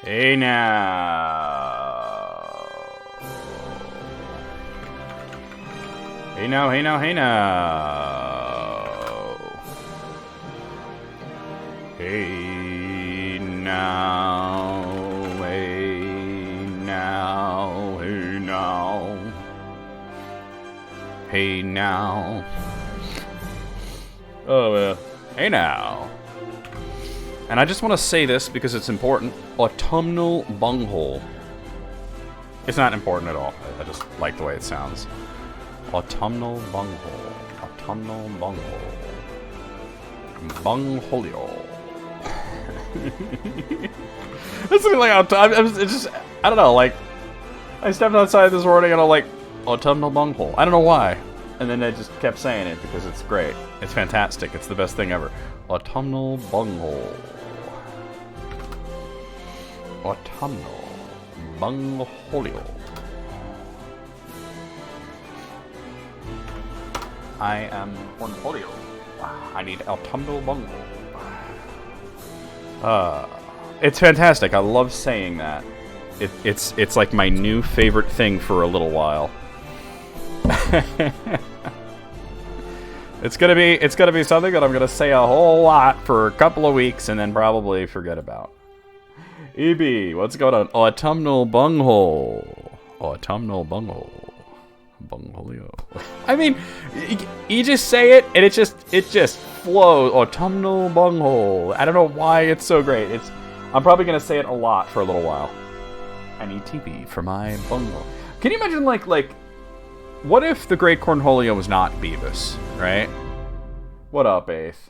Hey now. Hey now, hey now, hey now. Hey now, hey now, hey now. Hey now. Oh, hey now. And I just want to say this because it's important. Autumnal bunghole. It's not important at all. I just like the way it sounds. Autumnal bunghole. Autumnal bunghole. Bungholio. It's something like it's just, I don't know, like, I stepped outside this morning and I'm like, autumnal bunghole. I don't know why. And then I just kept saying it because it's great. It's fantastic. It's the best thing ever. Autumnal bunghole. Autumnal bungholio. I am Cornholio. I need autumnal bunghole. It's fantastic. I love saying that. It's like my new favorite thing for a little while. It's gonna be something that I'm gonna say a whole lot for a couple of weeks and then probably forget about. EB, what's going on? Autumnal bunghole. Autumnal bunghole. Bungholio. I mean, you just say it and it just flows. Autumnal bunghole. I don't know why it's so great. I'm probably gonna say it a lot for a little while. I need TP for my bunghole. Can you imagine like what if the Great Cornholio was not Beavis, right? What up, Ace?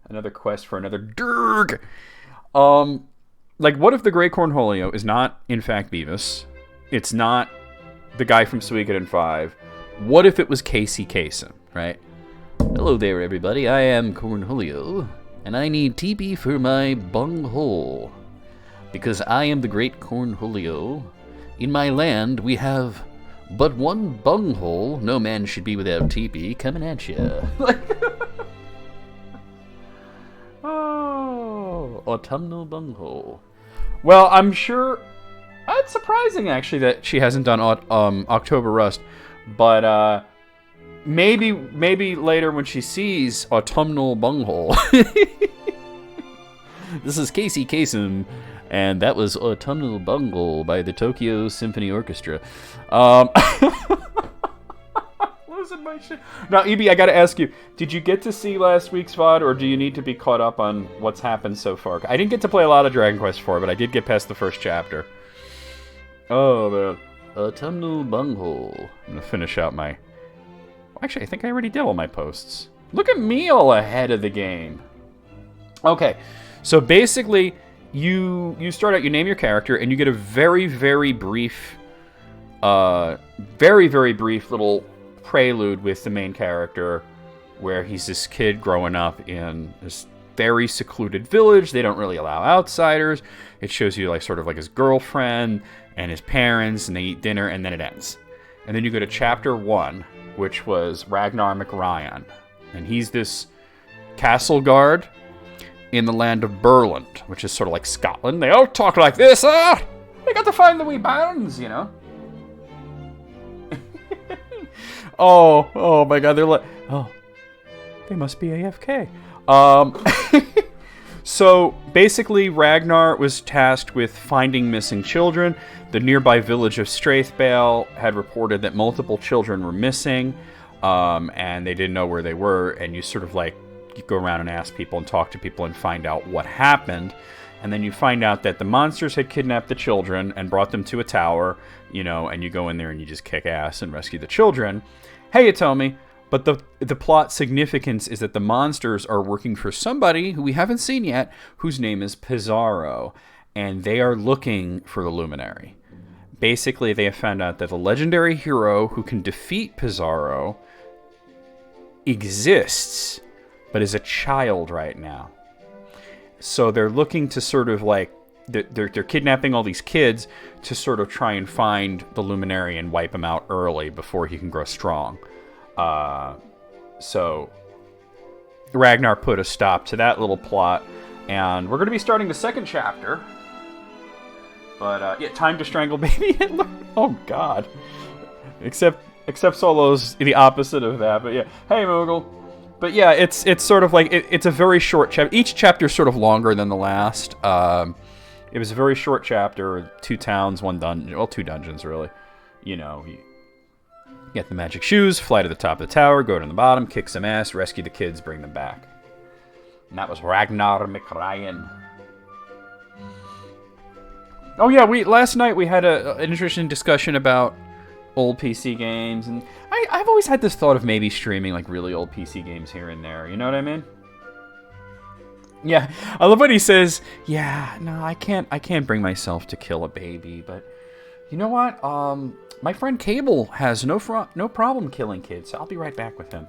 Another quest for another Durg. Like, what if the Great Cornholio is not, in fact, Beavis? It's not the guy from Suikoden 5. What if it was Casey Kasem, right? Hello there, everybody. I am Cornholio, and I need TP for my bunghole. Because I am the Great Cornholio. In my land, we have but one bunghole. No man should be without TP. Coming at ya. Oh, autumnal bunghole. Well, I'm sure it's surprising actually that she hasn't done October Rust, but maybe later when she sees autumnal bunghole. This is Casey Kasem, and that was Autumnal Bunghole by the Tokyo Symphony Orchestra. Losing my shit. Now, EB, I gotta ask you, did you get to see last week's VOD, or do you need to be caught up on what's happened so far? I didn't get to play a lot of Dragon Quest IV, but I did get past the first chapter. Oh, man. Autumnal Bunghole. I'm gonna finish out my... Actually, I think I already did all my posts. Look at me all ahead of the game. Okay, so basically, you start out, you name your character, and you get a very, very brief little prelude with the main character, where he's this kid growing up in this very secluded village. They don't really allow outsiders. It shows you like sort of like his girlfriend and his parents, and they eat dinner, and then it ends. And then you go to chapter 1, which was Ragnar McRyan, and he's this castle guard in the land of Burland, which is sort of like Scotland. They all talk like this. They got to find the wee bairns, you know. Oh my God! They're like, they must be AFK. So basically, Ragnar was tasked with finding missing children. The nearby village of Strathbale had reported that multiple children were missing, and they didn't know where they were. And you sort of like, you go around and ask people and talk to people and find out what happened. And then you find out that the monsters had kidnapped the children and brought them to a tower, you know, and you go in there and you just kick ass and rescue the children. Hey, Atomi, but the plot significance is that the monsters are working for somebody who we haven't seen yet, whose name is Pizarro, and they are looking for the Luminary. Basically, they have found out that the legendary hero who can defeat Pizarro exists, but is a child right now. So they're looking to sort of like, they're kidnapping all these kids to sort of try and find the Luminary and wipe him out early before he can grow strong. So Ragnar put a stop to that little plot, and we're going to be starting the second chapter But yeah, Time to Strangle Baby Hitler. Oh God. Except Solo's the opposite of that. But yeah, hey Moogle. But yeah, it's sort of like it's a very short chapter. Each chapter is sort of longer than the last. It was a very short chapter. 2 towns, 1 dungeon. Well, 2 dungeons really. You know, you get the magic shoes, fly to the top of the tower, go to the bottom, kick some ass, rescue the kids, bring them back. And that was Ragnar McRyan. Oh yeah, last night we had an interesting discussion about old PC games, and I've always had this thought of maybe streaming like really old PC games here and there. You know what I mean? Yeah, I love what he says. Yeah, no, I can't bring myself to kill a baby, but you know what? My friend Cable has no problem killing kids, so I'll be right back with him.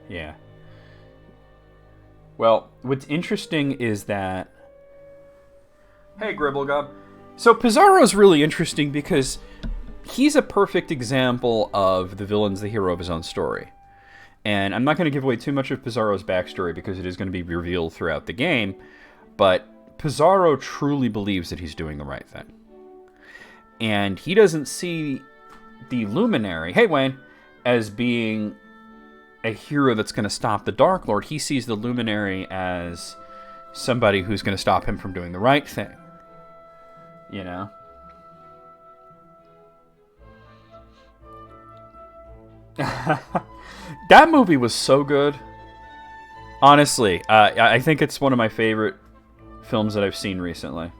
Yeah. Well, what's interesting is that... Hey, Gribblegob. So Pizarro's really interesting because he's a perfect example of the villain's the hero of his own story. And I'm not going to give away too much of Pizarro's backstory because it is going to be revealed throughout the game, but Pizarro truly believes that he's doing the right thing. And he doesn't see the Luminary, hey Wayne, as being a hero that's going to stop the Dark Lord. He sees the Luminary as somebody who's going to stop him from doing the right thing. You know? That movie was so good. Honestly, I think it's one of my favorite films that I've seen recently.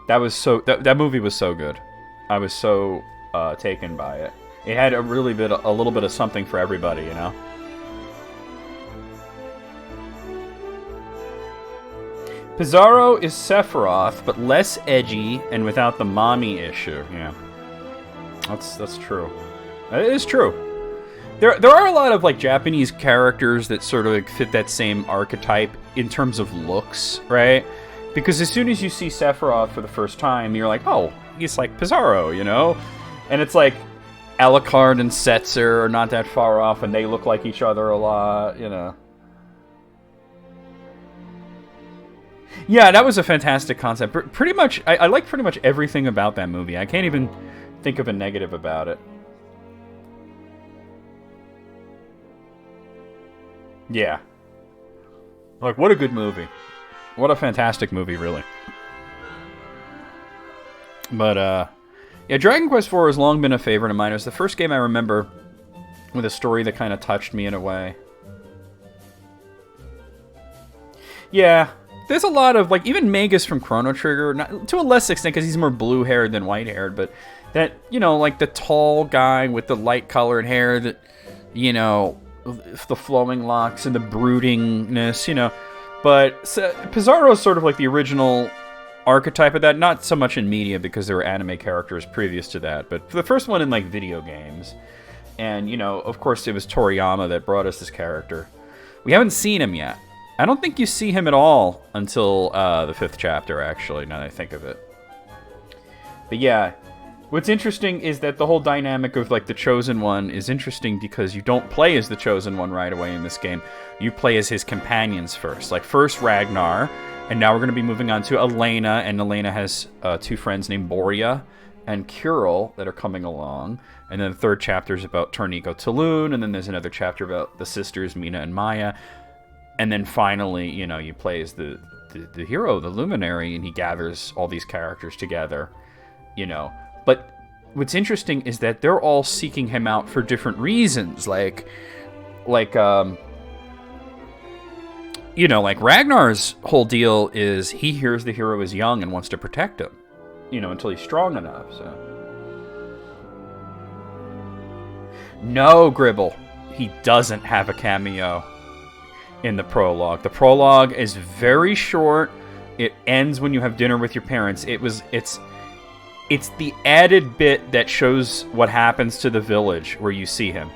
That movie was so good. I was so taken by it. It had a little bit of something for everybody, you know? Pizarro is Sephiroth, but less edgy and without the mommy issue. Yeah, that's true. It is true. There are a lot of like Japanese characters that sort of like fit that same archetype in terms of looks, right? Because as soon as you see Sephiroth for the first time, you're like, oh, he's like Pizarro, you know? And it's like Alucard and Setzer are not that far off, and they look like each other a lot, you know? Yeah, that was a fantastic concept. Pretty much, I like pretty much everything about that movie. I can't even think of a negative about it. Yeah. Like, what a good movie. What a fantastic movie, really. But, yeah, Dragon Quest IV has long been a favorite of mine. It was the first game I remember with a story that kind of touched me in a way. Yeah. There's a lot of, like, even Magus from Chrono Trigger, not, to a less extent, because he's more blue-haired than white-haired, but that, you know, like, the tall guy with the light-colored hair that, you know, the flowing locks and the broodingness, you know. But Pizarro's sort of like the original archetype of that, not so much in media, because there were anime characters previous to that, but for the first one in, like, video games. And, you know, of course, it was Toriyama that brought us this character. We haven't seen him yet. I don't think you see him at all until the 5th chapter, actually, now that I think of it. But yeah, what's interesting is that the whole dynamic of, like, the Chosen One is interesting because you don't play as the Chosen One right away in this game. You play as his companions first. Like, first Ragnar, and now we're going to be moving on to Elena, and Elena has 2 friends named Boria and Kuril that are coming along. And then the 3rd chapter is about Tornico Taloon, and then there's another chapter about the sisters, Mina and Maya. And then finally, you know, you play as the hero, the Luminary, and he gathers all these characters together, you know. But what's interesting is that they're all seeking him out for different reasons. Like, you know, like Ragnar's whole deal is he hears the hero is young and wants to protect him, you know, until he's strong enough, so. No, Gribble, he doesn't have a cameo in the prologue. The prologue is very short. It ends when you have dinner with your parents. It's the added bit that shows what happens to the village where you see him.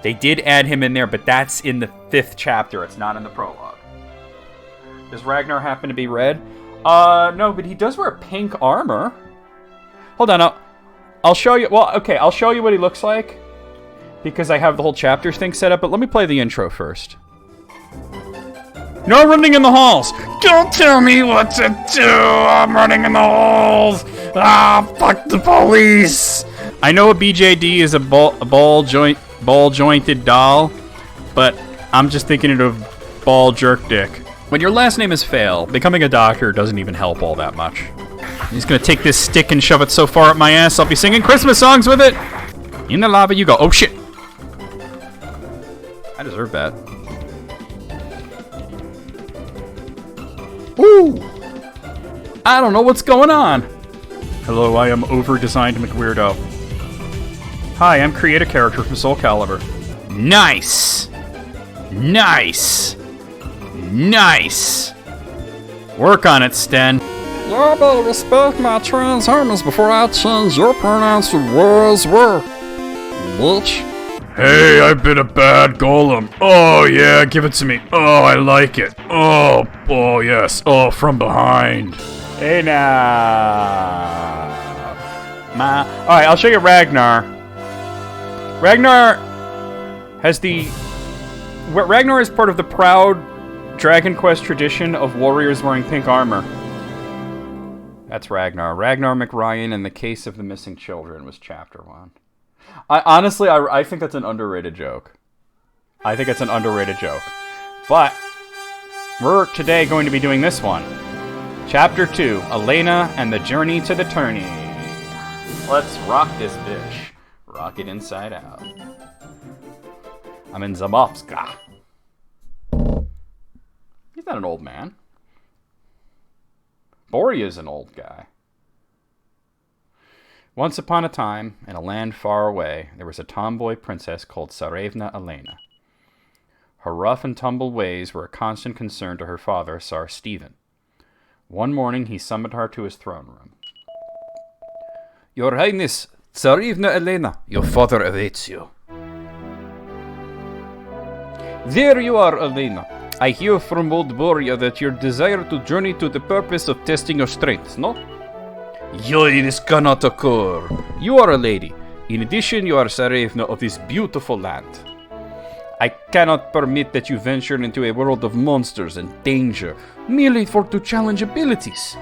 They did add him in there, but that's in the 5th chapter. It's not in the prologue. Does Ragnar happen to be red? No, but he does wear pink armor. Hold on, I'll show you. Well, okay, I'll show you what he looks like because I have the whole chapters thing set up. But let me play the intro first. No running in the halls. Don't tell me what to do. I'm running in the halls. Ah, fuck the police. I know a BJD is a ball jointed doll, but I'm just thinking of ball jerk dick. When your last name is Fail, becoming a doctor doesn't even help all that much. He's gonna take this stick and shove it so far up my ass, I'll be singing Christmas songs with it. In the lava you go. Oh shit. I deserve that. Woo! I don't know what's going on. Hello, I am over-designed McWeirdo. Hi, I'm create a character from Soul Calibur. Nice! Nice! Nice! Work on it, Sten. You better respect my Transformers before I change your pronouns to was, were. Bitch. Hey, I've been a bad golem. Oh, yeah, give it to me. Oh, I like it. Oh, yes. Oh, from behind. Hey, now. Alright, I'll show you Ragnar. Ragnar has Ragnar is part of the proud Dragon Quest tradition of warriors wearing pink armor. That's Ragnar. Ragnar McRyan and the Case of the Missing Children was chapter 1. Honestly, I think that's an underrated joke. I think it's an underrated joke. But we're today going to be doing this one. Chapter 2, Elena and the Journey to the Tourney. Let's rock this bitch. Rock it inside out. I'm in Zabovska. He's not an old man. Borya's an old guy. Once upon a time, in a land far away, there was a tomboy princess called Tsarevna Elena. Her rough and tumble ways were a constant concern to her father, Tsar Stephen. One morning, he summoned her to his throne room. Your Highness, Tsarevna Elena, your father awaits you. There you are, Elena. I hear from old Borya that you desire to journey to the purpose of testing your strength, no? Yoy, this cannot occur. You are a lady. In addition, you are Tsarevna of this beautiful land. I cannot permit that you venture into a world of monsters and danger, merely to challenge abilities.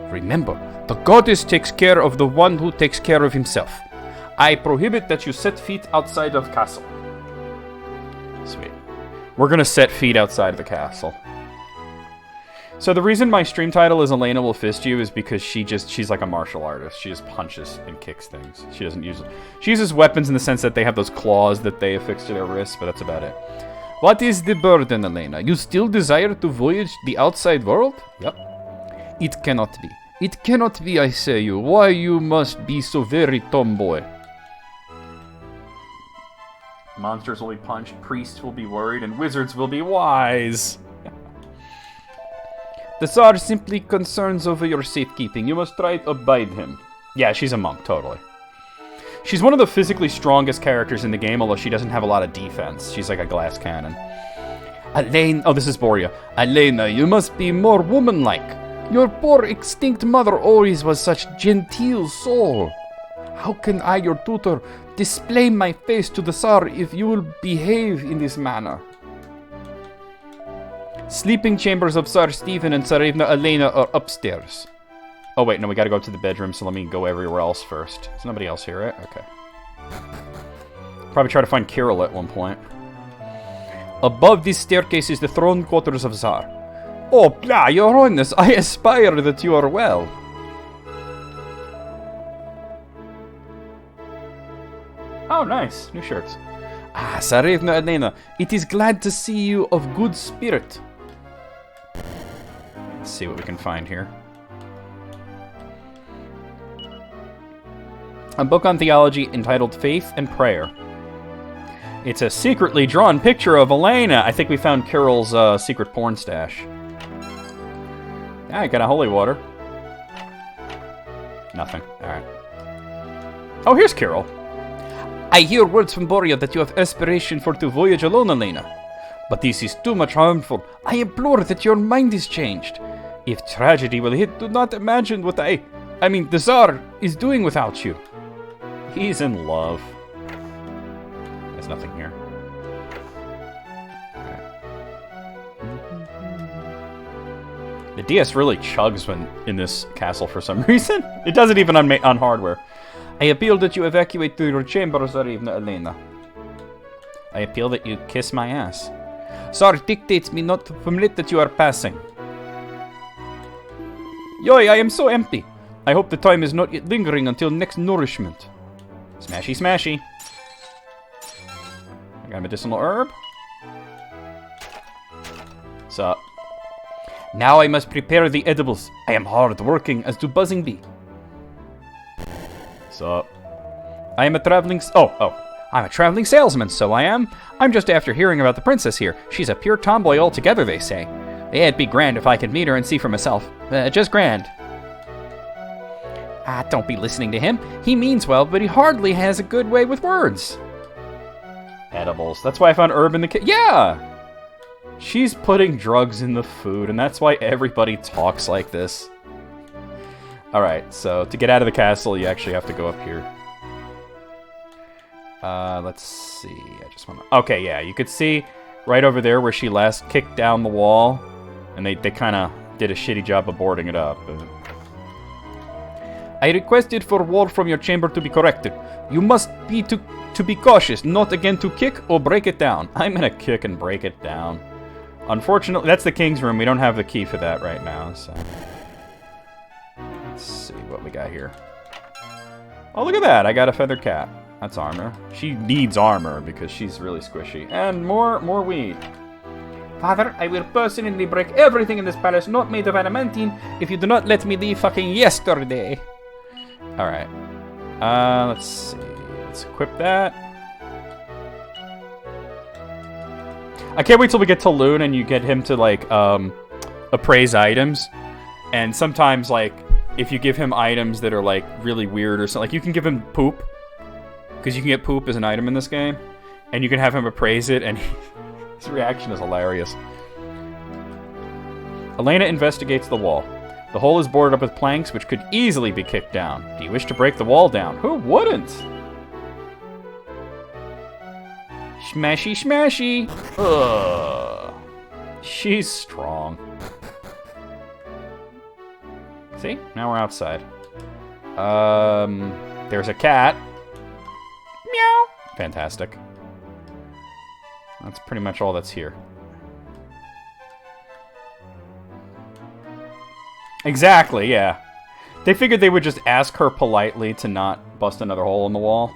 Remember, the goddess takes care of the one who takes care of himself. I prohibit that you set feet outside of castle. Sweet. We're gonna set feet outside the castle. So the reason my stream title is Elena Will Fist You is because she's like a martial artist. She just punches and kicks things. She uses weapons in the sense that they have those claws that they affix to their wrists, but that's about it. What is the burden, Elena? You still desire to voyage the outside world? Yep. It cannot be. It cannot be, I say you. Why you must be so very tomboy? Monsters will be punched, priests will be worried, and wizards will be wise. The Tsar simply concerns over your safekeeping. You must try to abide him. Yeah, she's a monk, totally. She's one of the physically strongest characters in the game, although she doesn't have a lot of defense. She's like a glass cannon. Elena, oh, this is Borya. Elena, you must be more womanlike. Your poor extinct mother always was such genteel soul. How can I, your tutor, display my face to the Tsar if you will behave in this manner? Sleeping chambers of Tsar Stephen and Tsarevna Elena are upstairs. Oh wait, no, we gotta go to the bedroom, so let me go everywhere else first. Is nobody else here, right? Okay. Probably try to find Kirill at one point. Above this staircase is the throne quarters of Tsar. Oh, yeah, your Highness, I aspire that you are well. Oh, nice. New shirts. Ah, Tsarevna Elena, it is glad to see you of good spirit. Let's see what we can find here. A book on theology entitled Faith and Prayer. It's a secretly drawn picture of Elena. I think we found Kirill's secret porn stash. Yeah, I got a holy water. Nothing. Alright. Oh, here's Kirill. I hear words from Borya that you have aspiration for to voyage alone, Elena. But this is too much harmful. I implore that your mind is changed. If tragedy will hit, do not imagine what I mean, the Tsar is doing without you. He's in love. There's nothing here. The DS really chugs when in this castle for some reason. It does it even on hardware. I appeal that you evacuate to your chamber, Tsarivna Elena. I appeal that you kiss my ass. Tsar dictates me not to permit that you are passing. Yoi, I am so empty. I hope the time is not yet lingering until next nourishment. Smashy, smashy. I got a medicinal herb. Sup? Now I must prepare the edibles. I am hard working as to Buzzing Bee. Sup? I am a traveling... I'm a traveling salesman, so I am. I'm just after hearing about the princess here. She's a pure tomboy altogether, they say. It'd be grand if I could meet her and see for myself. Just grand. Don't be listening to him. He means well, but he hardly has a good way with words. Edibles. That's why I found herb in the yeah! She's putting drugs in the food, and that's why everybody talks like this. Alright, so to get out of the castle, you actually have to go up here. Let's see. I just want to... Okay, yeah, you could see right over there where she last kicked down the wall, and they kind of did a shitty job of boarding it up. I requested for word from your chamber to be corrected. You must be to be cautious, not again to kick or break it down. I'm gonna kick and break it down. Unfortunately, that's the king's room. We don't have the key for that right now, so... Let's see what we got here. Oh, look at that. I got a feathered cat. That's armor. She needs armor because she's really squishy. And more weed. Father, I will personally break everything in this palace not made of adamantine if you do not let me leave fucking yesterday. Alright. Let's see. Let's equip that. I can't wait till we get to Loon and you get him to, like, appraise items. And sometimes, like, if you give him items that are, like, really weird or something, like, you can give him poop. Because you can get poop as an item in this game. And you can have him appraise it, and his reaction is hilarious. Elena investigates the wall. The hole is boarded up with planks, which could easily be kicked down. Do you wish to break the wall down? Who wouldn't? Smashy, smashy. Ugh. She's strong. See? Now we're outside. There's a cat. Meow. Fantastic. That's pretty much all that's here. Exactly, yeah. They figured they would just ask her politely to not bust another hole in the wall.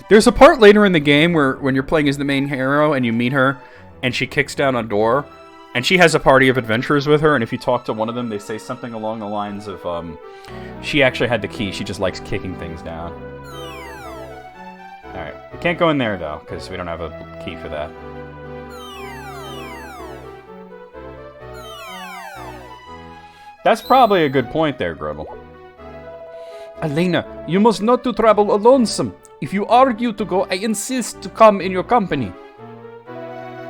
There's a part later in the game where when you're playing as the main hero and you meet her and she kicks down a door and she has a party of adventurers with her, and if you talk to one of them, they say something along the lines of, she actually had the key, she just likes kicking things down. Alright, we can't go in there though, because we don't have a key for that. That's probably a good point there, Gretel. Elena, you must not to travel alone-some. If you argue to go, I insist to come in your company.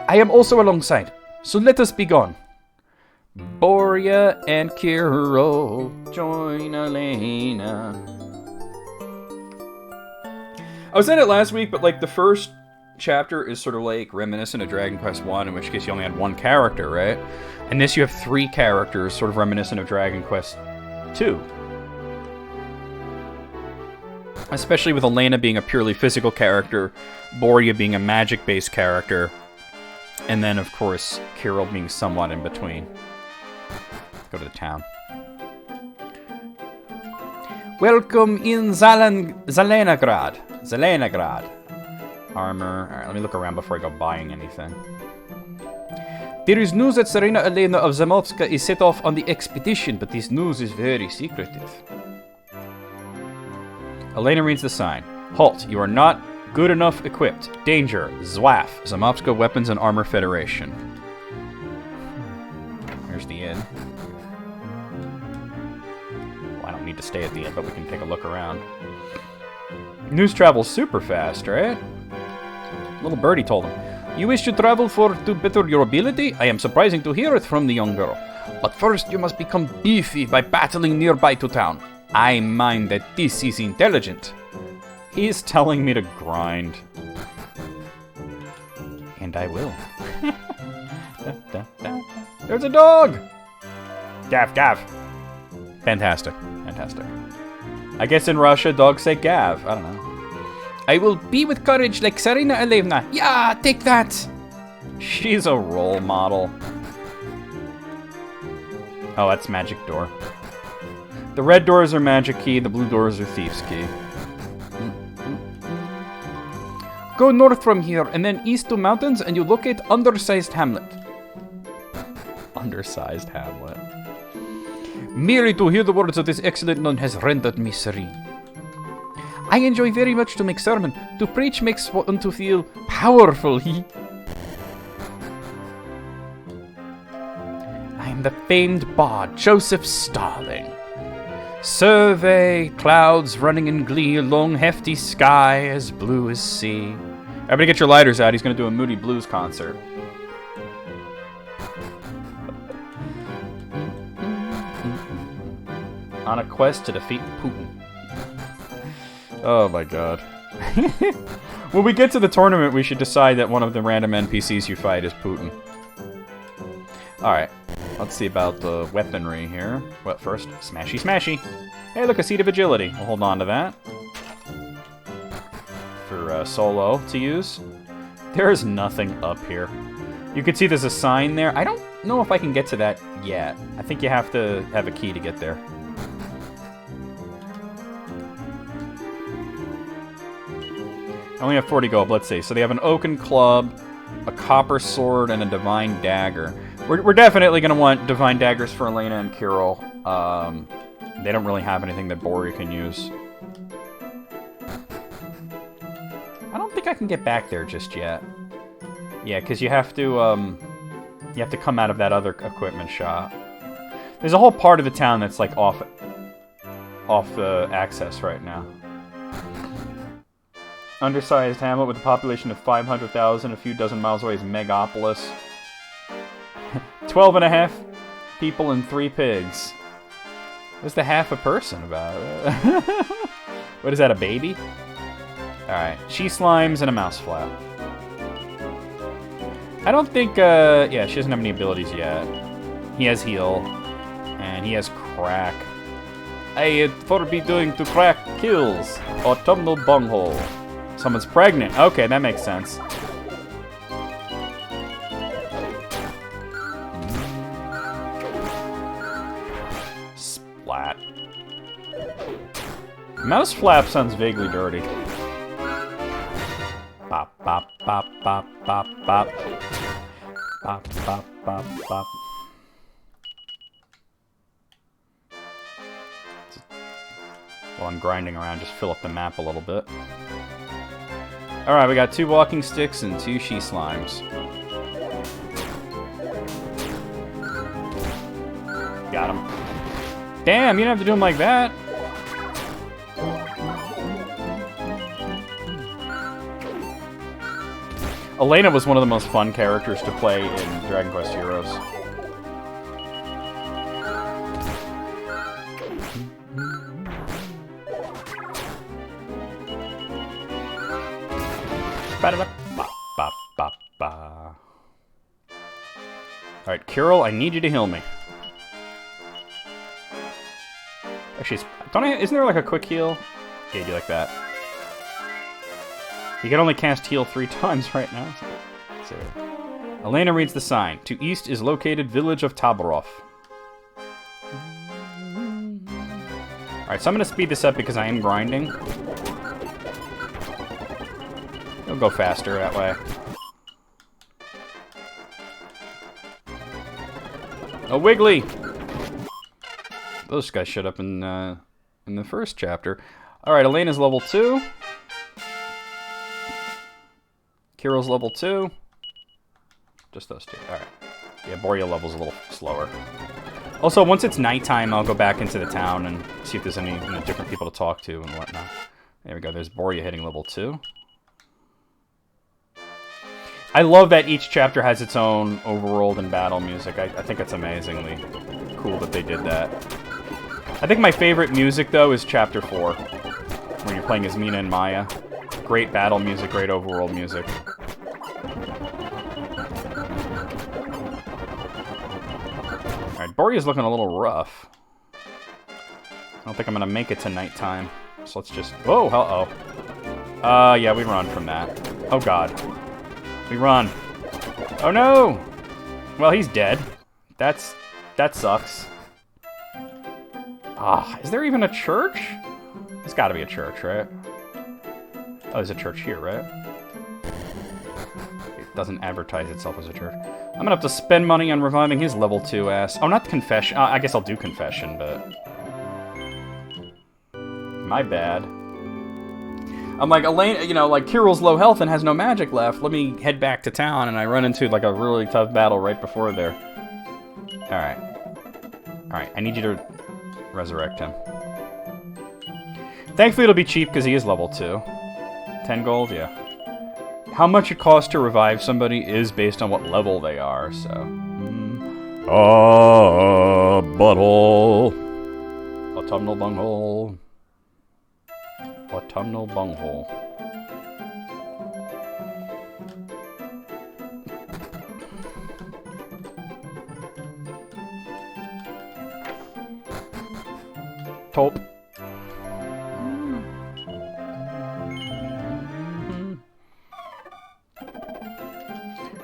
I am also alongside, so let us be gone. Boria and Kiro join Elena. I was in it last week, but like the first chapter is sort of like reminiscent of Dragon Quest 1, in which case you only had one character, right? And this you have 3 characters, sort of reminiscent of Dragon Quest 2. Especially with Elena being a purely physical character, Boria being a magic-based character, and then, of course, Kirill being somewhat in between. Go to the town. Welcome in Zelenagrad. Zelenagrad. Armor. Alright, let me look around before I go buying anything. There is news that Serena Elena of Zamovska is set off on the expedition, but this news is very secretive. Elena reads the sign. Halt, you are not good enough equipped. Danger, Zwaf, Zamovska Weapons and Armor Federation. Here's the inn. Well, I don't need to stay at the inn, but we can take a look around. News travels super fast, right? Little birdie told him. You wish to travel to better your ability? I am surprising to hear it from the young girl. But first you must become beefy by battling nearby to town. I mind that this is intelligent. He's telling me to grind. And I will. There's a dog! Gaff, gaff. Fantastic. Fantastic. I guess in Russia, dogs say gav. I don't know. I will be with courage like Tsarina Alevna. Yeah, take that! She's a role model. Oh, that's magic door. The red doors are magic key, the blue doors are thief's key. Go north from here, and then east to mountains, and you locate undersized hamlet. Undersized hamlet. Merely to hear the words of this excellent nun has rendered me serene. I enjoy very much to make sermon. To preach makes one to feel powerful, I am the famed bard, Joseph Starling. Survey clouds running in glee, long hefty sky as blue as sea. Everybody get your lighters out, he's gonna do a Moody Blues concert. On a quest to defeat Putin. Oh my god. When we get to the tournament, we should decide that one of the random NPCs you fight is Putin. Alright, let's see about the weaponry here. Well, first, smashy smashy. Hey, look, a seed of agility. We'll hold on to that. For solo to use. There is nothing up here. You can see there's a sign there. I don't know if I can get to that yet. I think you have to have a key to get there. I only have 40 gold, let's see. So they have an oaken club, a copper sword, and a divine dagger. We're definitely going to want divine daggers for Elena and Kirill. They don't really have anything that Bori can use. I don't think I can get back there just yet. Yeah, because you have to come out of that other equipment shop. There's a whole part of the town that's like off access right now. Undersized hamlet with a population of 500,000, a few dozen miles away is Megapolis. 12 and a half people and 3 pigs. What's the half a person about? What is that, a baby? Alright, she slimes and a mouse flap. I don't think, yeah, she doesn't have any abilities yet. He has heal, and he has crack. I forbid doing to crack kills. Autumnal bunghole. Someone's pregnant. Okay, that makes sense. Splat. Mouse flap sounds vaguely dirty. Bop, bop, bop, bop, bop, bop. Bop, bop, bop, bop. While I'm grinding around, just fill up the map a little bit. Alright, we got 2 walking sticks and 2 she slimes. Got him. Damn, you don't have to do them like that. Elena was one of the most fun characters to play in Dragon Quest Heroes. Alright, Kirill, I need you to heal me. Actually, isn't there like a quick heal? Yeah, you do like that. You can only cast heal 3 times right now. So, Elena reads the sign. To east is located village of Taborov. Alright, so I'm going to speed this up because I am grinding. It'll go faster that way. A Wiggly! Those guys showed up in the first chapter. Alright, Elena's level 2. Kirill's level 2. Just those 2. Alright. Yeah, Boreal level's a little slower. Also, once it's nighttime, I'll go back into the town and see if there's any different people to talk to and whatnot. There we go, there's Borea hitting level 2. I love that each chapter has its own overworld and battle music. I think it's amazingly cool that they did that. I think my favorite music, though, is Chapter 4, when you're playing as Mina and Maya. Great battle music, great overworld music. Alright, Borea's looking a little rough. I don't think I'm gonna make it to nighttime. So let's just... Whoa, uh-oh. Yeah, we run from that. Oh, God. We run. Oh, no! Well, he's dead. That sucks. Ah, is there even a church? There's gotta be a church, right? Oh, there's a church here, right? It doesn't advertise itself as a church. I'm gonna have to spend money on reviving his level 2 ass. Oh, not confession. I guess I'll do confession, but... My bad. I'm like, Elaine, you know, like, Kirill's low health and has no magic left. Let me head back to town, and I run into, like, a really tough battle right before there. Alright. Alright, I need you to resurrect him. Thankfully, it'll be cheap, because he is level 2. 10 gold, yeah. How much it costs to revive somebody is based on what level they are, so... butthole. Autumnal bunghole. Autumnal bunghole. Taupe.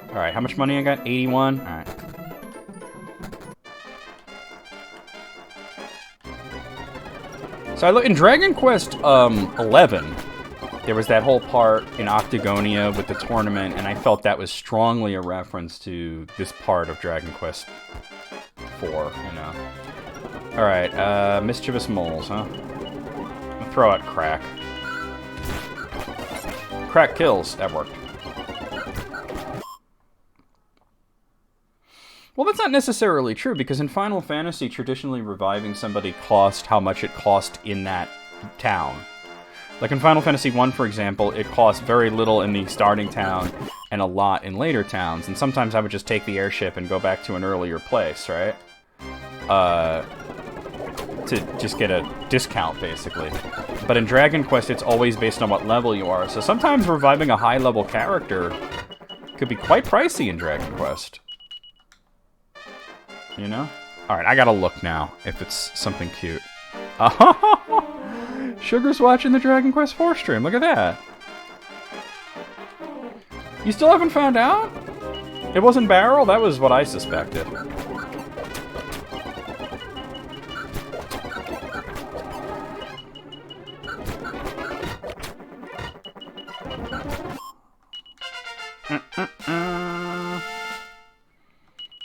Alright, how much money I got? 81? Alright. So I look in Dragon Quest 11, there was that whole part in Octagonia with the tournament, and I felt that was strongly a reference to this part of Dragon Quest 4, you know. Alright, mischievous moles, huh? I'll throw out crack. Crack kills. That worked. Well, that's not necessarily true, because in Final Fantasy, traditionally reviving somebody cost how much it cost in that town. Like in Final Fantasy 1, for example, it cost very little in the starting town and a lot in later towns, and sometimes I would just take the airship and go back to an earlier place, right? To just get a discount, basically. But in Dragon Quest, it's always based on what level you are, so sometimes reviving a high-level character could be quite pricey in Dragon Quest. You know? Alright, I gotta look now if it's something cute. Sugar's watching the Dragon Quest 4 stream. Look at that. You still haven't found out? It wasn't Barrel? That was what I suspected.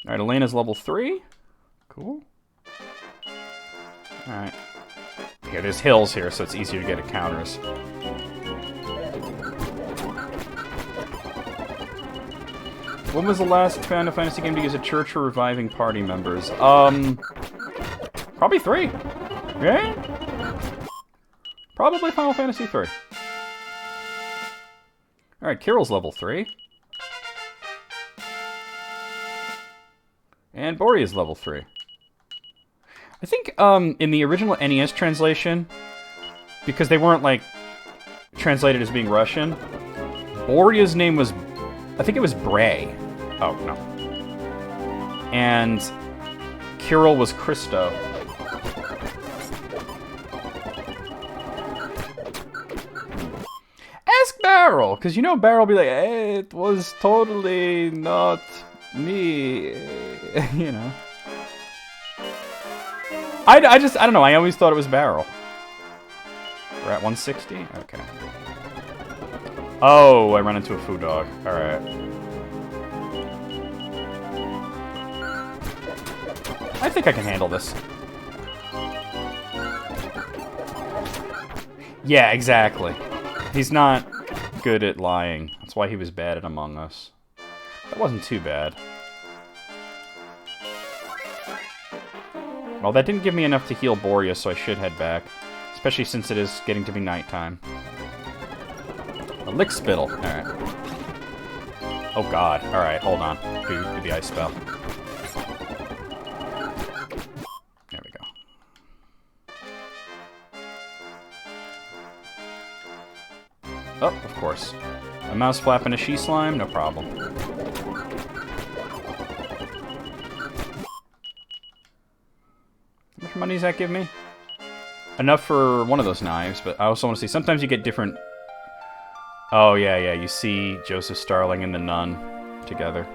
Alright, Elena's level 3. Cool. Alright. Yeah, there's hills here, so it's easier to get encounters. When was the last Final Fantasy game to use a church for reviving party members? Probably 3. Yeah? Probably Final Fantasy 3. Alright, Kirill's level 3. And Borea's level 3. I think, in the original NES translation, because they weren't, like, translated as being Russian, Borea's name was, I think it was Bray. Oh, no. And Kirill was Christo. Ask Barrel, because you know Barrel will be like, hey, it was totally not me, you know. I don't know, I always thought it was Barrel. We're at 160? Okay. Oh, I run into a foo dog. Alright. I think I can handle this. Yeah, exactly. He's not good at lying. That's why he was bad at Among Us. That wasn't too bad. Well, that didn't give me enough to heal Borea, so I should head back. Especially since it is getting to be nighttime. A lick spittle. Alright. Oh god. Alright, hold on. Do the ice spell. There we go. Oh, of course. A mouse flap and a she slime? No problem. How much money does that give me? Enough for one of those knives, but I also want to see... Sometimes you get different... Oh, yeah, you see Joseph Starling and the nun together.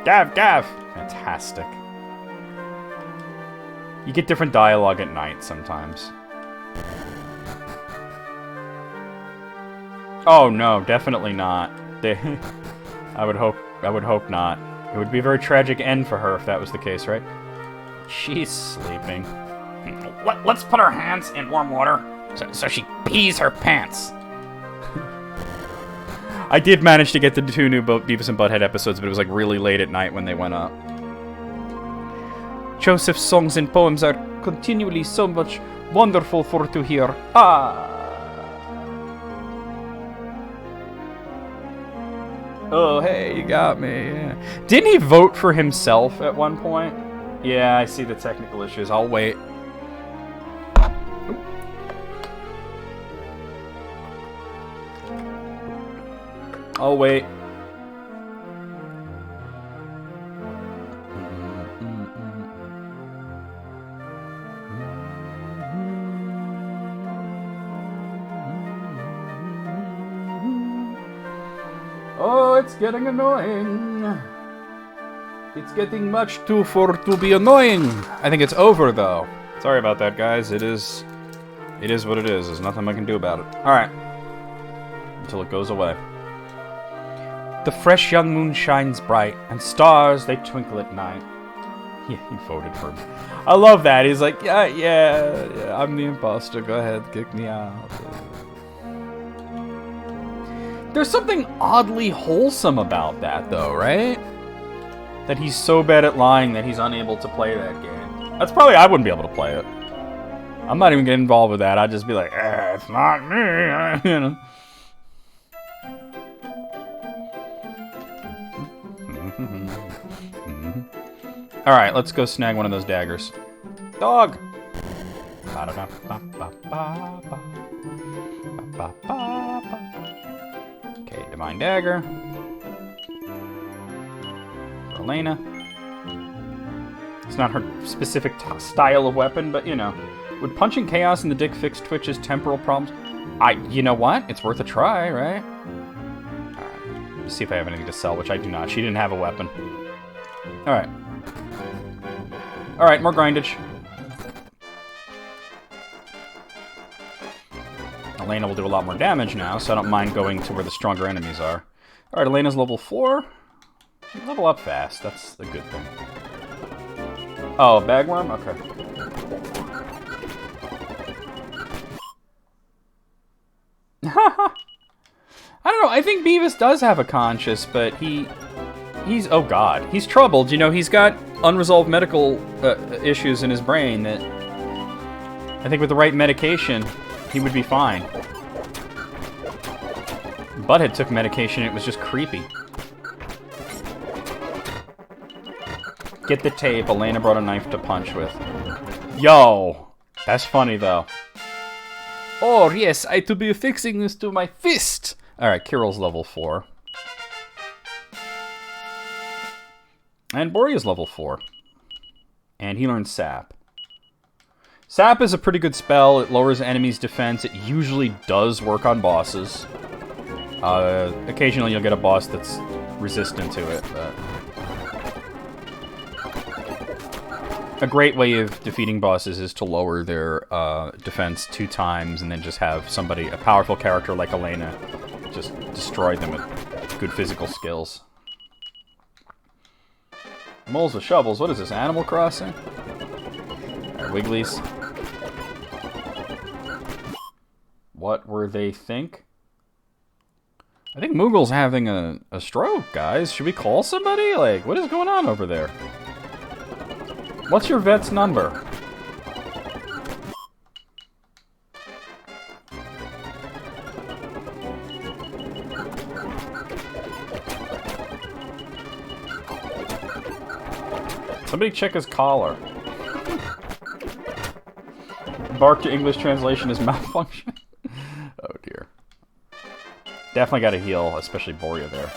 Gav! Fantastic. You get different dialogue at night sometimes. Oh, no, definitely not. I would hope not. It would be a very tragic end for her if that was the case, right? She's sleeping. Let's put our hands in warm water so she pees her pants. I did manage to get the 2 new Beavis and Butthead episodes, but it was like really late at night when they went up. Joseph's songs and poems are continually so much wonderful for to hear. Ah. Oh, hey, you got me. Yeah. Didn't he vote for himself at one point? Yeah, I see the technical issues. I'll wait. I'll wait. Oh, it's getting annoying. It's getting much too far to be annoying. I think it's over, though. Sorry about that, guys. It is what it is. There's nothing I can do about it. All right. Until it goes away. The fresh young moon shines bright, and stars, they twinkle at night. Yeah, he voted for me. I love that. He's like, yeah, I'm the imposter. Go ahead, kick me out. There's something oddly wholesome about that, though, right? That he's so bad at lying that he's unable to play that game. That's probably... I wouldn't be able to play it. I'm not even getting involved with that. I'd just be like, it's not me, you know. Alright, let's go snag one of those daggers. Dog! Okay, Divine Dagger. For Elena. It's not her specific style of weapon, but you know. Would punching Chaos in the dick fix Twitch's temporal problems? You know what? It's worth a try, right? Alright, let's see if I have anything to sell, which I do not. She didn't have a weapon. Alright. Alright, more grindage. Elena will do a lot more damage now, so I don't mind going to where the stronger enemies are. Alright, Elena's level 4. Level up fast, that's a good thing. Oh, bagworm? Okay. I don't know, I think Beavis does have a conscience, but he's, oh god, he's troubled. You know, he's got unresolved medical issues in his brain that I think with the right medication, he would be fine. Butthead took medication, it was just creepy. Get the tape, Elena brought a knife to punch with. Yo! That's funny, though. Oh, yes, I to be fixing this to my fist! Alright, Kirill's level 4. And Boria's level 4. And he learns Sap. Sap is a pretty good spell. It lowers enemies' defense. It usually does work on bosses. Occasionally you'll get a boss that's resistant to it, but... A great way of defeating bosses is to lower their defense 2 times and then just have somebody, a powerful character like Elena, just destroy them with good physical skills. Moles with shovels. What is this, Animal Crossing? Alright, Wigglies. What were they think? I think Moogle's having a stroke, guys. Should we call somebody? Like, what is going on over there? What's your vet's number? Somebody check his collar. Bark to English translation is malfunction. Oh dear. Definitely got to heal, especially Boria there.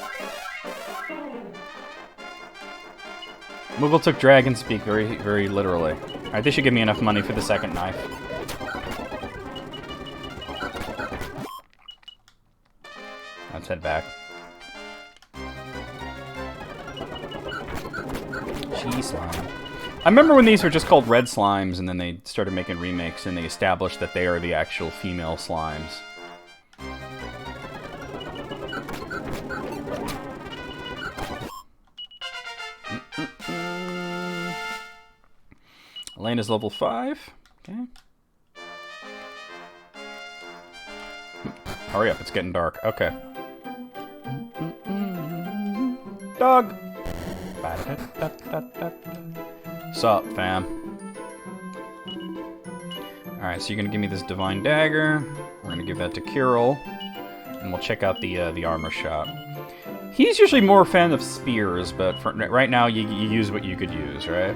Moogle took dragon speak very, very literally. Alright, this should give me enough money for the second knife. Let's head back. Cheese slime. I remember when these were just called red slimes, and then they started making remakes, and they established that they are the actual female slimes. Elena's level 5. Okay. Hurry up, it's getting dark. Okay. Dog! Sup, fam? Alright, so you're gonna give me this Divine Dagger. We're gonna give that to Kirill. And we'll check out the armor shop. He's usually more a fan of spears, but for right now you use what you could use, right?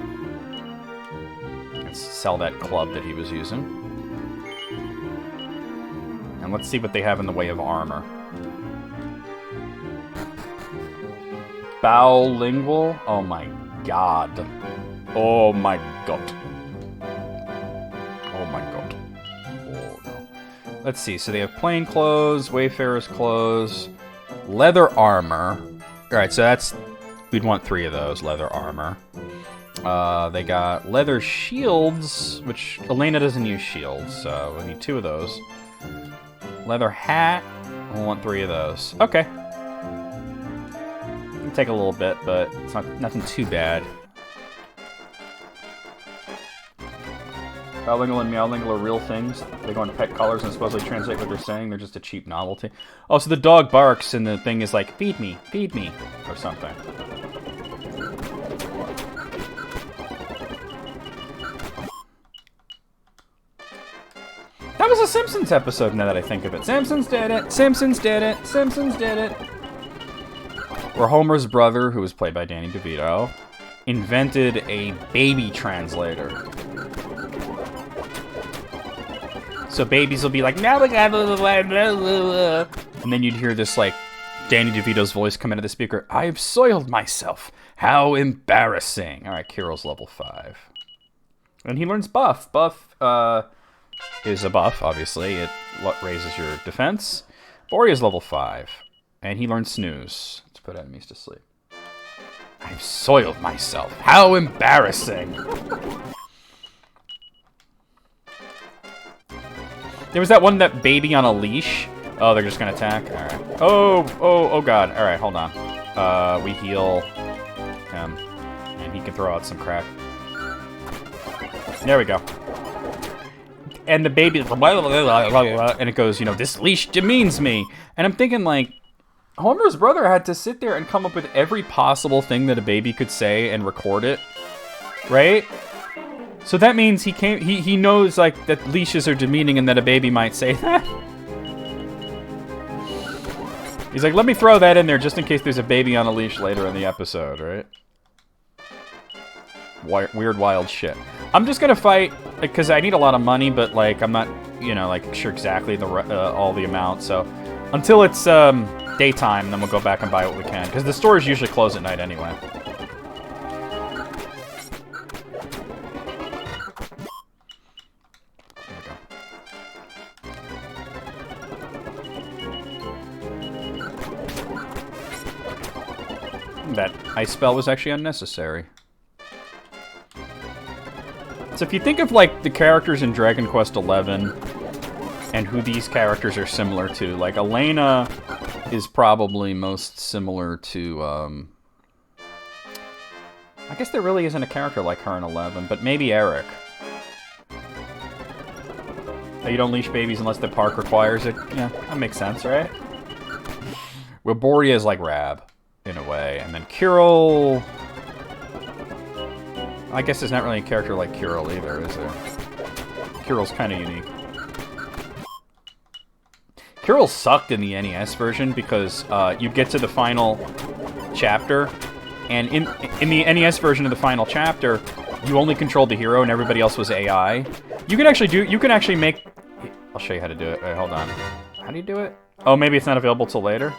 Let's sell that club that he was using. And let's see what they have in the way of armor. Bowlingual? Oh my god. Oh my god. Oh my god. Oh no. Let's see, so they have plain clothes, wayfarer's clothes, leather armor. Alright, so that's... we'd want 3 of those, leather armor. They got leather shields, which Elena doesn't use shields, so we need 2 of those. Leather hat, we'll want 3 of those. Okay. It'll take a little bit, but it's nothing too bad. Bowlingle and Meowlingle are real things. They go on pet collars and supposedly translate what they're saying. They're just a cheap novelty. Oh, so the dog barks and the thing is like, feed me, or something. That was a Simpsons episode, now that I think of it. Simpsons did it! Simpsons did it! Simpsons did it! Where Homer's brother, who was played by Danny DeVito, invented a baby translator. So babies will be like, now we got blah, blah, blah, blah. And then you'd hear this, like, Danny DeVito's voice come into the speaker. I've soiled myself. How embarrassing. All right, Kirill's level 5. And he learns buff. Buff, is a buff, obviously. It raises your defense. Boria's level 5. And he learns snooze. Let's put enemies to sleep. I've soiled myself. How embarrassing. There was that baby on a leash. Oh, they're just gonna attack? Alright. Oh god. Alright, hold on. We heal him. And he can throw out some crap. There we go. And the baby, and it goes, you know, this leash demeans me. And I'm thinking, like, Homer's brother had to sit there and come up with every possible thing that a baby could say and record it. Right? So that means he knows, like, that leashes are demeaning and that a baby might say that. He's like, let me throw that in there just in case there's a baby on a leash later in the episode, right? Weird, wild shit. I'm just gonna fight, because I need a lot of money, but, like, I'm not, you know, like, sure exactly all the amount, so... Until it's, daytime, then we'll go back and buy what we can, because the stores usually close at night anyway. That ice spell was actually unnecessary. So if you think of, like, the characters in Dragon Quest XI and who these characters are similar to, like, Elena is probably most similar to, I guess there really isn't a character like her in 11, but maybe Eric. You don't leash babies unless the park requires it. Yeah, that makes sense, right? Well, Boria is like Rab, in a way. And then Kirill... I guess there's not really a character like Kirill either, is there? Kirill's kind of unique. Kirill sucked in the NES version because you get to the final chapter And in the NES version of the final chapter, you only controlled the hero and everybody else was AI. You can actually make... I'll show you how to do it. Wait, hold on. How do you do it? Oh, maybe it's not available till later?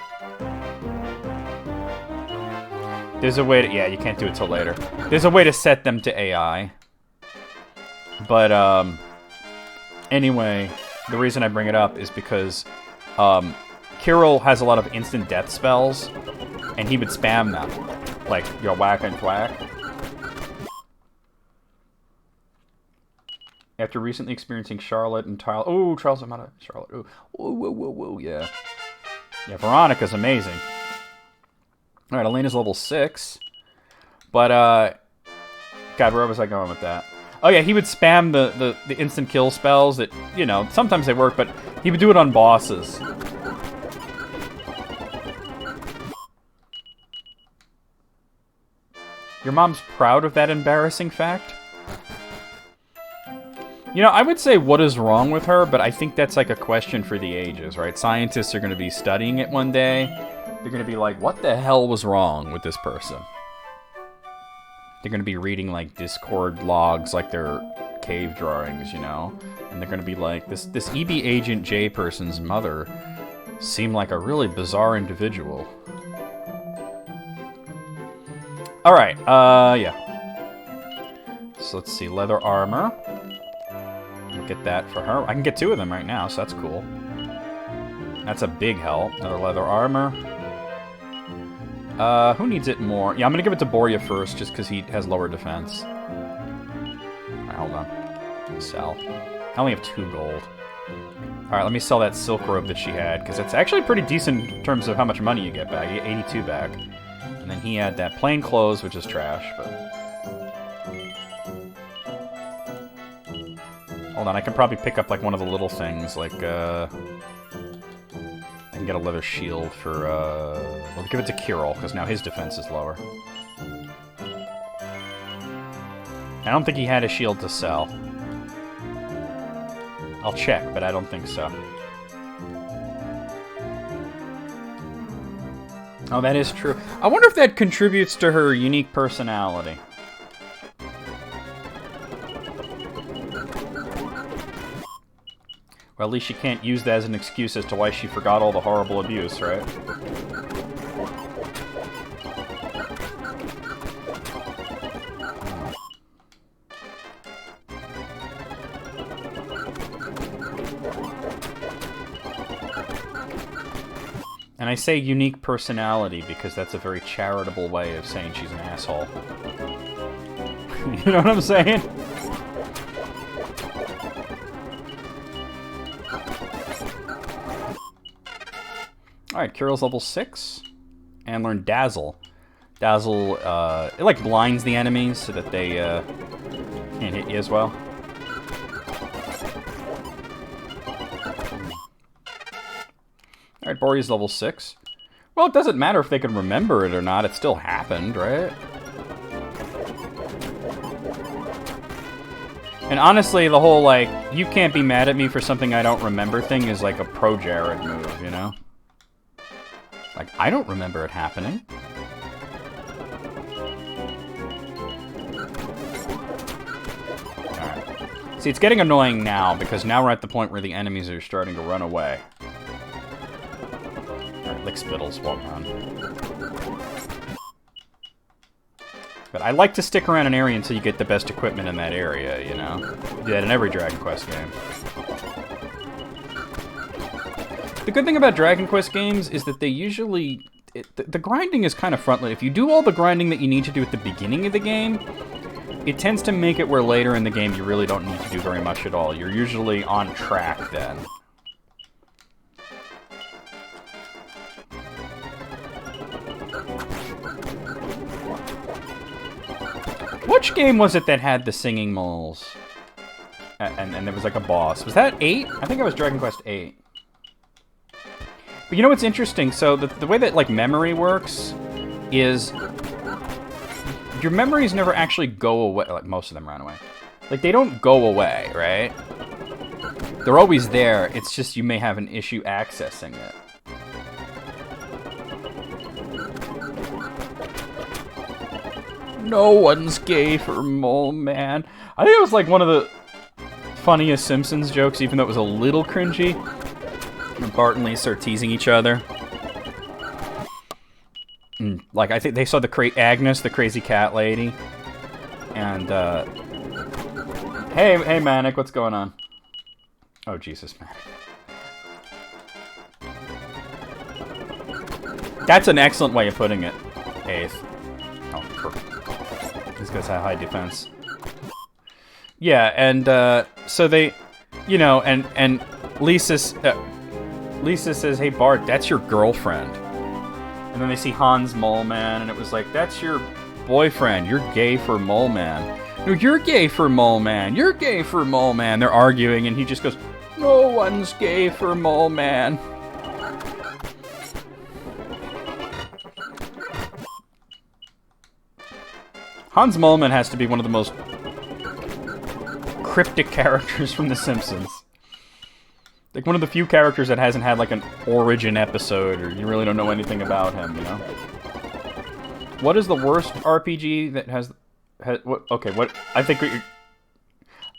There's a way to... Yeah, you can't do it till later. There's a way to set them to AI. But, anyway, the reason I bring it up is because, Kirill has a lot of instant death spells, and he would spam them. Like, you know, whack and thwack. After recently experiencing Charlotte and Tyler... Oh, Charles, I'm out of Charlotte. Ooh. Whoa, whoa, whoa, yeah. Yeah, Veronica's amazing. Alright, Elena's level 6. But, God, where was I going with that? Oh, yeah, he would spam the instant kill spells that, you know, sometimes they work, but he would do it on bosses. Your mom's proud of that embarrassing fact? You know, I would say what is wrong with her, but I think that's like a question for the ages, right? Scientists are going to be studying it one day. They're going to be like, what the hell was wrong with this person? They're going to be reading, like, Discord logs like they're cave drawings, you know? And they're going to be like, this EB Agent J person's mother seemed like a really bizarre individual. Alright, yeah. So let's see, leather armor. I'll get that for her. I can get 2 of them right now, so that's cool. That's a big help. Another leather armor. Who needs it more? Yeah, I'm gonna give it to Borya first, just because he has lower defense. Alright, hold on. Sell. I only have 2 gold. Alright, let me sell that silk robe that she had, because it's actually pretty decent in terms of how much money you get back. You get 82 back. And then he had that plain clothes, which is trash, but... Hold on, I can probably pick up, like, one of the little things, like, I can get a leather shield for, we'll give it to Kirill, because now his defense is lower. I don't think he had a shield to sell. I'll check, but I don't think so. Oh, that is true. I wonder if that contributes to her unique personality. Well, at least she can't use that as an excuse as to why she forgot all the horrible abuse, right? And I say unique personality because that's a very charitable way of saying she's an asshole. You know what I'm saying? Alright, Kirill's level 6. And learn Dazzle. Dazzle, it like blinds the enemies so that they can't hit you as well. Alright, Borya's level 6. Well, it doesn't matter if they can remember it or not. It still happened, right? And honestly, the whole, like, you can't be mad at me for something I don't remember thing is like a pro-Jared move, you know? Like, I don't remember it happening. Alright. See, it's getting annoying now, because now we're at the point where the enemies are starting to run away. Alright, lick Spittles, walk on. But I like to stick around an area until you get the best equipment in that area, you know? You do that in every Dragon Quest game. The good thing about Dragon Quest games is that they usually... the grinding is kind of front-loaded. If you do all the grinding that you need to do at the beginning of the game, it tends to make it where later in the game you really don't need to do very much at all. You're usually on track then. Which game was it that had the singing moles? And there was like a boss. Was that 8? I think it was Dragon Quest 8. But you know what's interesting? So the way that, like, memory works is your memories never actually go away. Like, most of them run away. Like, they don't go away, right? They're always there. It's just you may have an issue accessing it. No one's gay for Mole Man. I think it was like one of the funniest Simpsons jokes, even though it was a little cringy. When Bart and Lisa are teasing each other. And, like, I think they saw Agnes, the crazy cat lady. And, Hey, Manic, what's going on? Oh, Jesus, Manic. That's an excellent way of putting it. Eighth. Oh, perfect. These guys have high defense. Yeah, and, so they, you know, and Lisa says, hey, Bart, that's your girlfriend. And then they see Hans Mole Man, and it was like, that's your boyfriend. You're gay for Mole Man. No, you're gay for Mole Man. You're gay for Mole Man. They're arguing, and he just goes, no one's gay for Mole Man. Hans Mole Man has to be one of the most cryptic characters from The Simpsons. Like, one of the few characters that hasn't had, like, an origin episode, or you really don't know anything about him, you know? What is the worst RPG that has what, okay, what, I think what you're...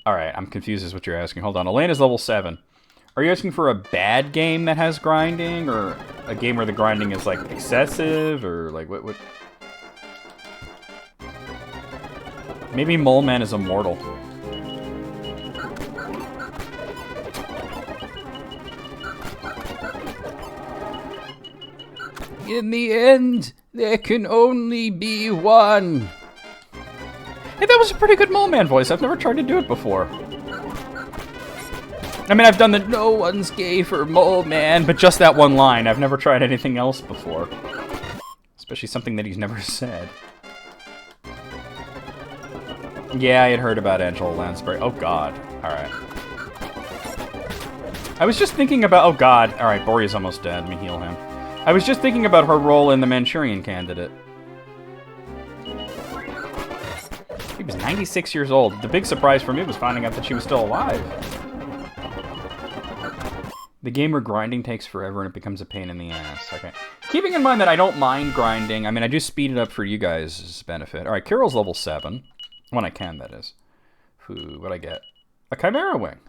Alright, I'm confused as what you're asking. Hold on, Elena's level 7. Are you asking for a bad game that has grinding, or a game where the grinding is, like, excessive, or, like, what... Maybe Mole Man is immortal. In the end, there can only be one. Hey, that was a pretty good Mole Man voice. I've never tried to do it before. I mean, I've done the no one's gay for Mole Man, but just that one line. I've never tried anything else before. Especially something that he's never said. Yeah, I had heard about Angela Lansbury. Oh, God. Alright. I was just thinking about... Oh, God. Alright, Boria's almost dead. Let me heal him. I was just thinking about her role in The Manchurian Candidate. She was 96 years old. The big surprise for me was finding out that she was still alive. The game where grinding takes forever and it becomes a pain in the ass. Okay. Keeping in mind that I don't mind grinding. I mean, I do speed it up for you guys' benefit. Alright, Carol's level 7. When I can, that is. What'd I get? A Chimera Wing.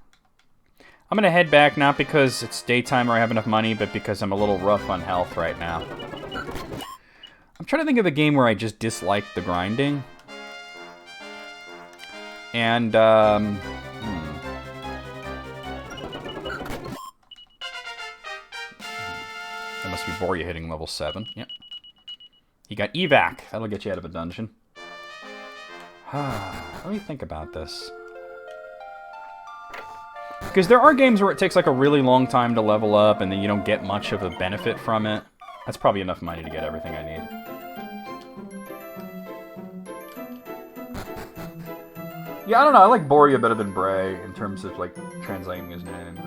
I'm gonna head back, not because it's daytime or I have enough money, but because I'm a little rough on health right now. I'm trying to think of a game where I just dislike the grinding. And, That must be Boria hitting level 7. Yep. He got evac. That'll get you out of a dungeon. Let me think about this. Because there are games where it takes like a really long time to level up and then you don't get much of a benefit from it. That's probably enough money to get everything I need. Yeah, I don't know. I like Boria better than Bray in terms of like translating his name.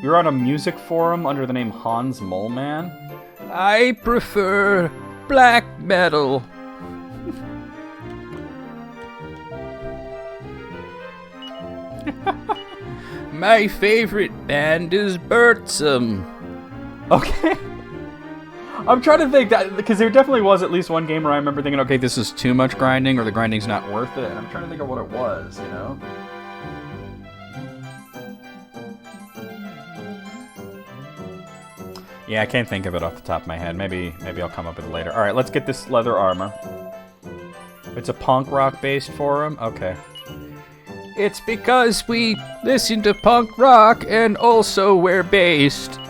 You're on a music forum under the name Hans Mole Man? I prefer black metal. My favorite band is Bertsum. Okay. I'm trying to think that, because there definitely was at least one game where I remember thinking, okay, this is too much grinding, or the grinding's not worth it. And I'm trying to think of what it was, you know? Yeah, I can't think of it off the top of my head. Maybe I'll come up with it later. Alright, let's get this leather armor. It's a punk rock based forum? Okay. It's because we listen to punk rock and also we're based.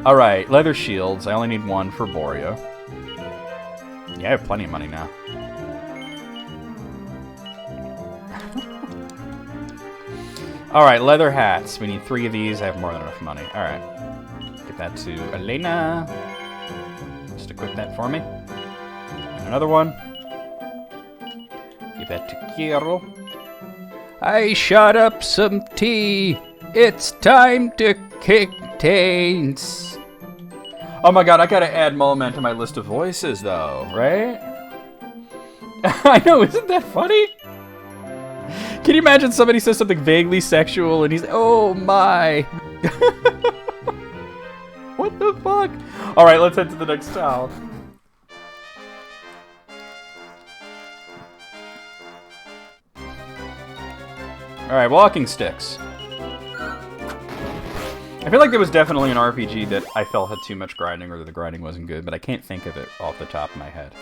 Alright, leather shields. I only need one for Boria. Yeah, I have plenty of money now. Alright, leather hats. We need 3 of these. I have more than enough money. Alright. Get that to Elena. Just equip that for me. And another one. Give that to Kiro. I shot up some tea. It's time to kick taints. Oh my god, I gotta add Mole Man to my list of voices, though, right? I know, isn't that funny? Can you imagine somebody says something vaguely sexual and he's like, oh my. What the fuck? Alright, let's head to the next town. Alright, walking sticks. I feel like there was definitely an RPG that I felt had too much grinding or that the grinding wasn't good, but I can't think of it off the top of my head.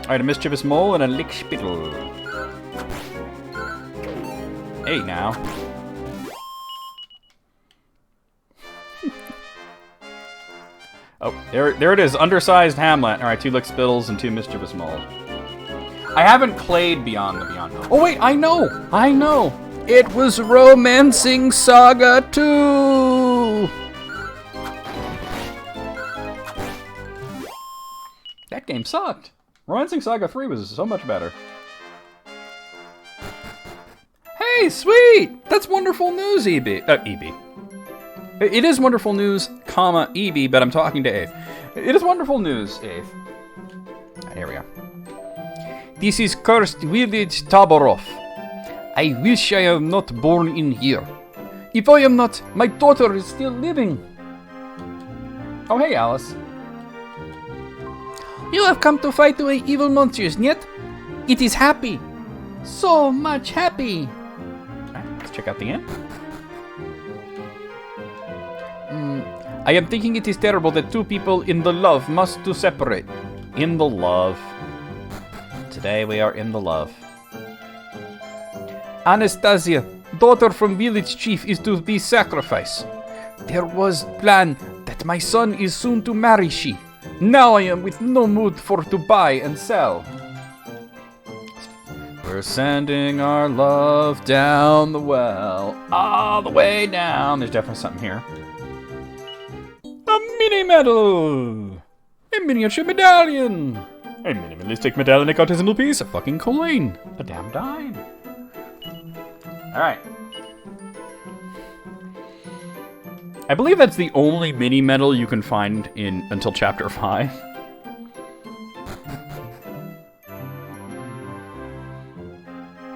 Alright, a mischievous mole and a lick spittle. Hey, now. Oh, there it is. Undersized Hamlet. Alright, 2 lick spittles and 2 mischievous moles. I haven't played Beyond the Beyond. Oh, wait, I know! It was Romancing Saga 2! That game sucked. Romancing Saga 3 was so much better. Hey, sweet! That's wonderful news, EB. EB. It is wonderful news, comma, EB, but I'm talking to Aeth. It is wonderful news, Aeth. Here we go. This is cursed village Taborov. I wish I am not born in here. If I am not, my daughter is still living. Oh, hey, Alice. You have come to fight away evil monsters, yet? It is happy. So much happy. Alright, let's check out the inn. I am thinking it is terrible that 2 people in the love must to separate. In the love. Today we are in the love. Anastasia, daughter from village chief, is to be sacrificed. There was plan that my son is soon to marry she. Now I am with no mood for to buy and sell. We're sending our love down the well, all the way down. There's definitely something here. A mini medal! A miniature medallion! A minimalistic medallion artisanal piece, a fucking coin, a damn dime. Alright. I believe that's the only mini medal you can find in until chapter 5.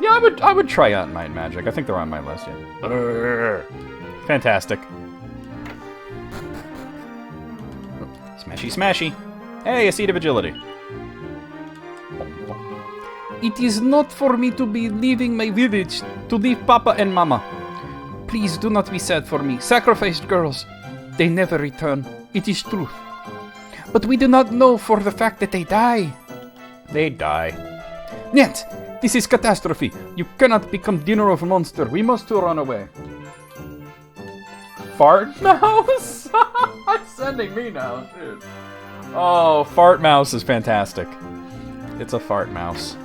Yeah, I would try out Might and Magic. I think they're on my list, yeah. Fantastic. Smashy, smashy. Hey, a seed of agility. It is not for me to be leaving my village, to leave Papa and Mama. Please do not be sad for me. Sacrificed girls, they never return. It is truth. But we do not know for the fact that they die. They die. Yet, this is catastrophe. You cannot become dinner of a monster. We must to run away. Fart mouse? It's sending me now, dude. Oh, fart mouse is fantastic. It's a fart mouse.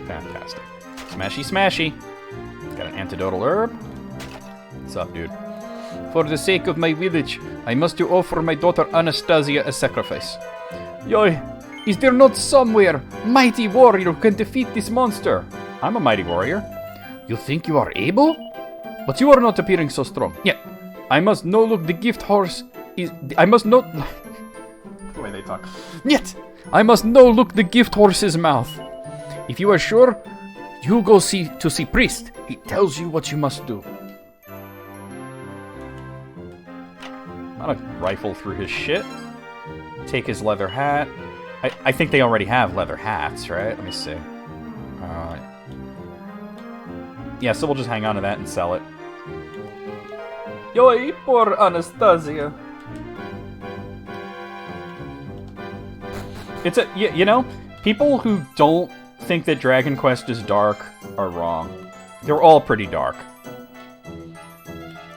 Fantastic. Smashy, smashy. Got an antidotal herb. What's up, dude? For the sake of my village, I must to offer my daughter Anastasia a sacrifice. Yoy, is there not somewhere mighty warrior who can defeat this monster? I'm a mighty warrior. You think you are able? But you are not appearing so strong. Yet, I must no look the gift horse is... I must not... the way they talk. Yet, I must no look the gift horse's mouth. If you are sure, you go see priest. He tells you what you must do. I'm gonna rifle through his shit. Take his leather hat. I think they already have leather hats, right? Let me see. Yeah, so we'll just hang on to that and sell it. Yoy, poor Anastasia. It's a... You know, people who don't think that Dragon Quest is dark are wrong. They're all pretty dark.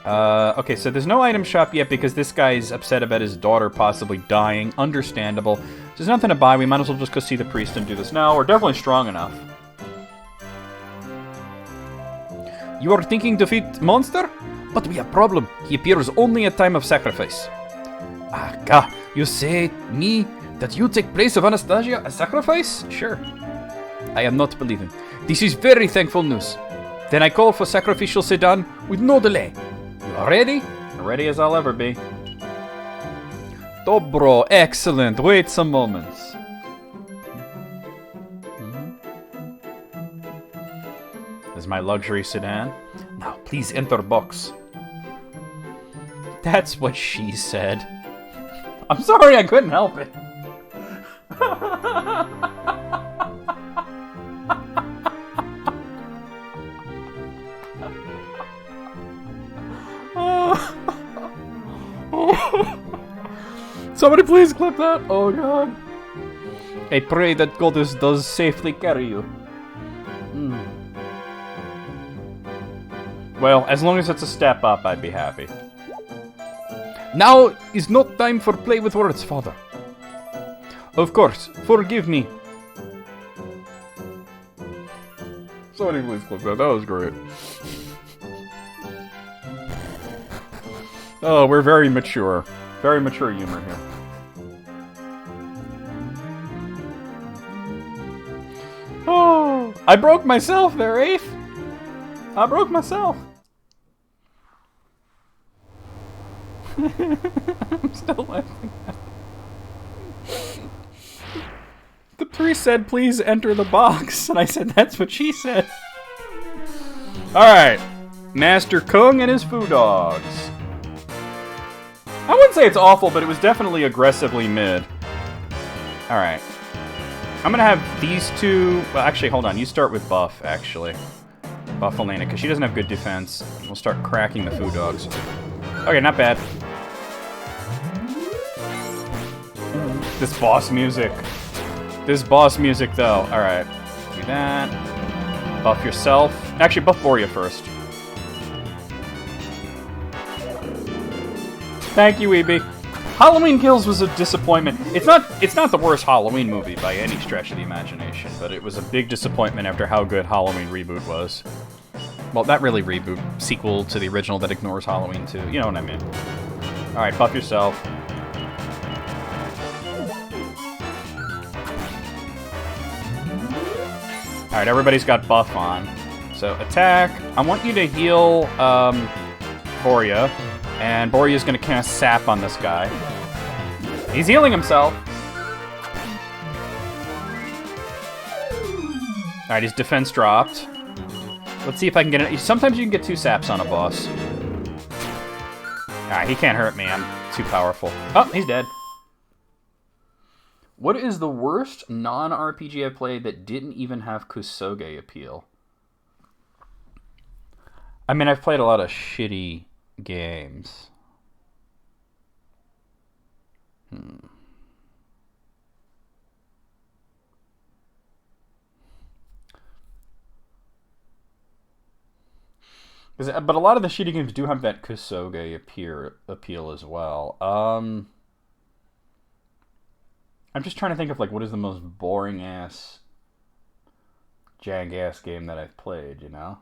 Okay, so there's no item shop yet because this guy's upset about his daughter possibly dying. Understandable. There's nothing to buy. We might as well just go see the priest and do this. No, we're definitely strong enough. You are thinking defeat monster? But we have problem. He appears only at time of sacrifice. Ah, you say me that you take place of Anastasia a sacrifice? Sure. I am not believing. This is very thankful news. Then I call for sacrificial sedan with no delay. You are ready? Ready as I'll ever be. Dobro, excellent. Wait some moments. This is my luxury sedan. Now, please enter box. That's what she said. I'm sorry, I couldn't help it. Somebody please clip that. Oh god. I pray that Goddess does safely carry you. Well, as long as it's a step up, I'd be happy. Now is not time for play with words, father. Of course, forgive me. Somebody please clip that. That was great. Oh, we're very mature. Very mature humor here. Oh, I broke myself there, Ace. I broke myself. I'm still laughing. The priest said, please enter the box. And I said, that's what she said. Alright. Master Kung and his foo dogs. I wouldn't say it's awful, but it was definitely aggressively mid. Alright. I'm gonna have these two... Well, actually, hold on. You start with Buff, actually. Buff Elena, because she doesn't have good defense. We'll start cracking the foo dogs. Okay, not bad. This boss music. This boss music, though. Alright. Do that. Buff yourself. Actually, buff Boria first. Thank you, EB. Halloween Kills was a disappointment. It's not the worst Halloween movie by any stretch of the imagination, but it was a big disappointment after how good Halloween Reboot was. Well, not really reboot. Sequel to the original that ignores Halloween 2. You know what I mean. Alright, buff yourself. Alright, everybody's got buff on. So, attack. I want you to heal, Boria. And Boria's gonna cast Sap on this guy. He's healing himself. Alright, his defense dropped. Let's see if I can get it. Sometimes you can get 2 Saps on a boss. Alright, he can't hurt me. I'm too powerful. Oh, he's dead. What is the worst non-RPG I've played that didn't even have Kusoge appeal? I mean, I've played a lot of shitty games. But a lot of the shitty games do have that Kusoge appeal as well. I'm just trying to think of, like, what is the most boring-ass, jag-ass game that I've played, you know?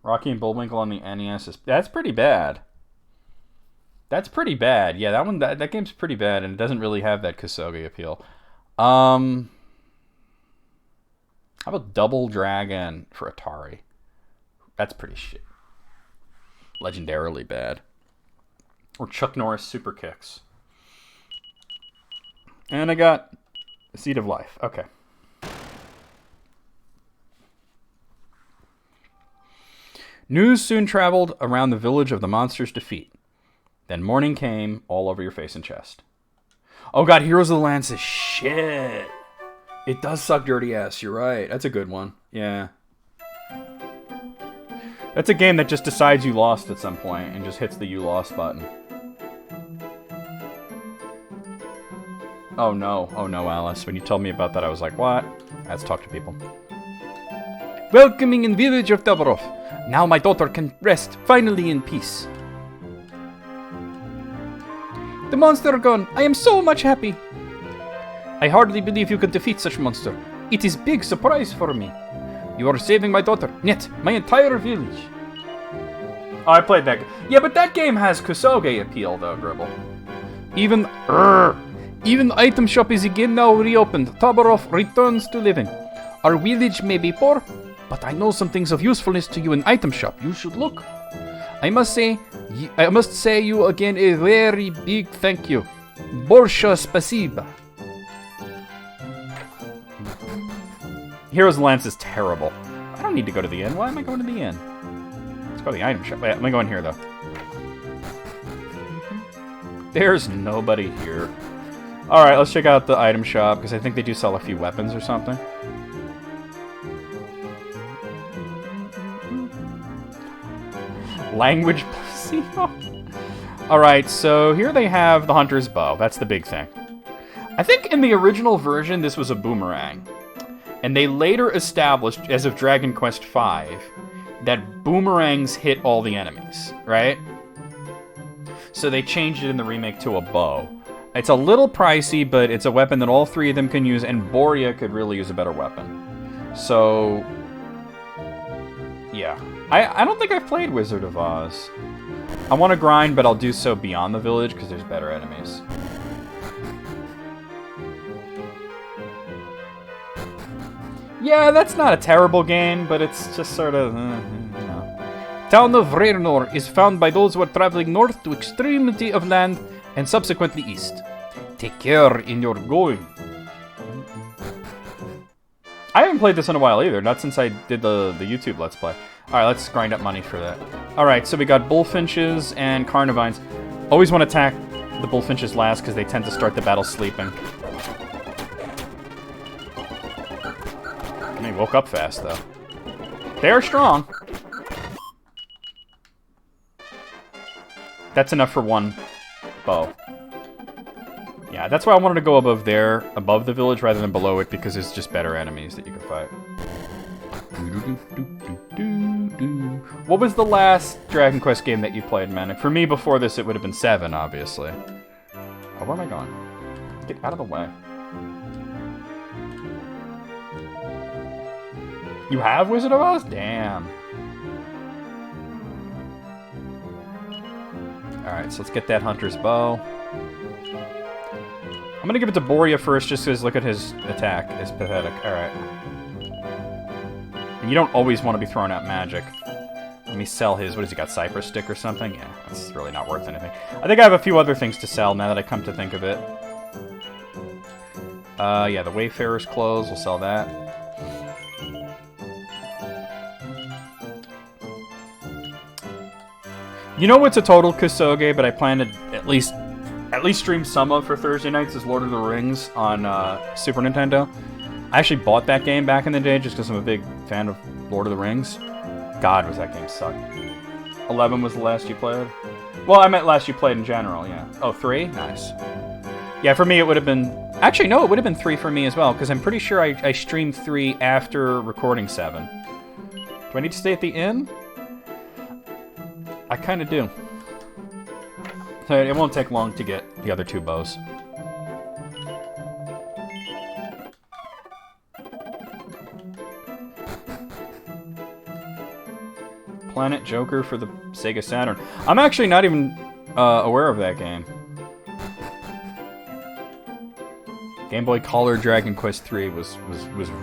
Rocky and Bullwinkle on the NES that's pretty bad. That's pretty bad. Yeah, that game's pretty bad, and it doesn't really have that Kusoge appeal. How about Double Dragon for Atari? That's pretty shit. Legendarily bad. Or Chuck Norris Super Kicks. And I got Seed of Life. Okay. News soon traveled around the village of the monster's defeat. Then morning came all over your face and chest. Oh god, Heroes of the Lance is shit. It does suck dirty ass, you're right. That's a good one. Yeah. That's a game that just decides you lost at some point and just hits the you lost button. Oh no, Alice. When you told me about that, I was like, what? Let's talk to people. Welcoming in village of Dabrov. Now my daughter can rest, finally in peace. The monster gone. I am so much happy. I hardly believe you can defeat such monster. It is big surprise for me. You are saving my daughter. Net, my entire village. Oh, I played that. Yeah, but that game has Kusoge appeal, though, Gribble. Even the item shop is again now reopened. Tabarov returns to living. Our village may be poor, but I know some things of usefulness to you in item shop. You should look. I must say you again a very big thank you. Borsha spasiba. Heroes of the Lance is terrible. I don't need to go to the inn. Why am I going to the inn? Let's go to the item shop. Wait, let me go in here, though. There's nobody here. Alright, let's check out the item shop, because I think they do sell a few weapons or something. Language placebo? Alright, so here they have the Hunter's Bow. That's the big thing. I think in the original version, this was a boomerang. And they later established, as of Dragon Quest V, that boomerangs hit all the enemies, right? So they changed it in the remake to a bow. It's a little pricey, but it's a weapon that all three of them can use, and Boria could really use a better weapon. So, yeah. I don't think I've played Wizard of Oz. I want to grind, but I'll do so beyond the village, because there's better enemies. Yeah, that's not a terrible game, but it's just sort of, you know. Town of Raynor is found by those who are traveling north to extremity of land and subsequently east. Take care in your going. I haven't played this in a while either, not since I did the YouTube Let's Play. Alright, let's grind up money for that. Alright, so we got bullfinches and carnivines. Always want to attack the bullfinches last because they tend to start the battle sleeping. And they woke up fast, though. They are strong. That's enough for one bow. Yeah, that's why I wanted to go above there, above the village, rather than below it, because there's just better enemies that you can fight. What was the last Dragon Quest game that you played, man? For me, before this, it would have been 7, obviously. Oh, where am I going? Get out of the way. You have Wizard of Oz? Damn. Alright, so let's get that Hunter's Bow. I'm gonna give it to Boria first, just because look at his attack. It's pathetic. Alright. And you don't always want to be throwing out magic. Let me sell his, what has he got, Cypress Stick or something? Yeah, that's really not worth anything. I think I have a few other things to sell now that I come to think of it. Yeah, the Wayfarer's Clothes, we'll sell that. You know what's a total Kusoge, but I plan to at least stream some of for Thursday nights is Lord of the Rings on Super Nintendo. I actually bought that game back in the day just because I'm a big fan of Lord of the Rings. God, was that game suck. 11 was the last you played? Well, I meant last you played in general, yeah. Oh, 3? Nice. Yeah, for me it would have been... Actually, no, it would have been 3 for me as well, because I'm pretty sure I streamed 3 after recording 7. Do I need to stay at the inn? I kind of do. So it won't take long to get the other 2 bows. Planet Joker for the Sega Saturn. I'm actually not even aware of that game. Game Boy Color Dragon Quest 3 was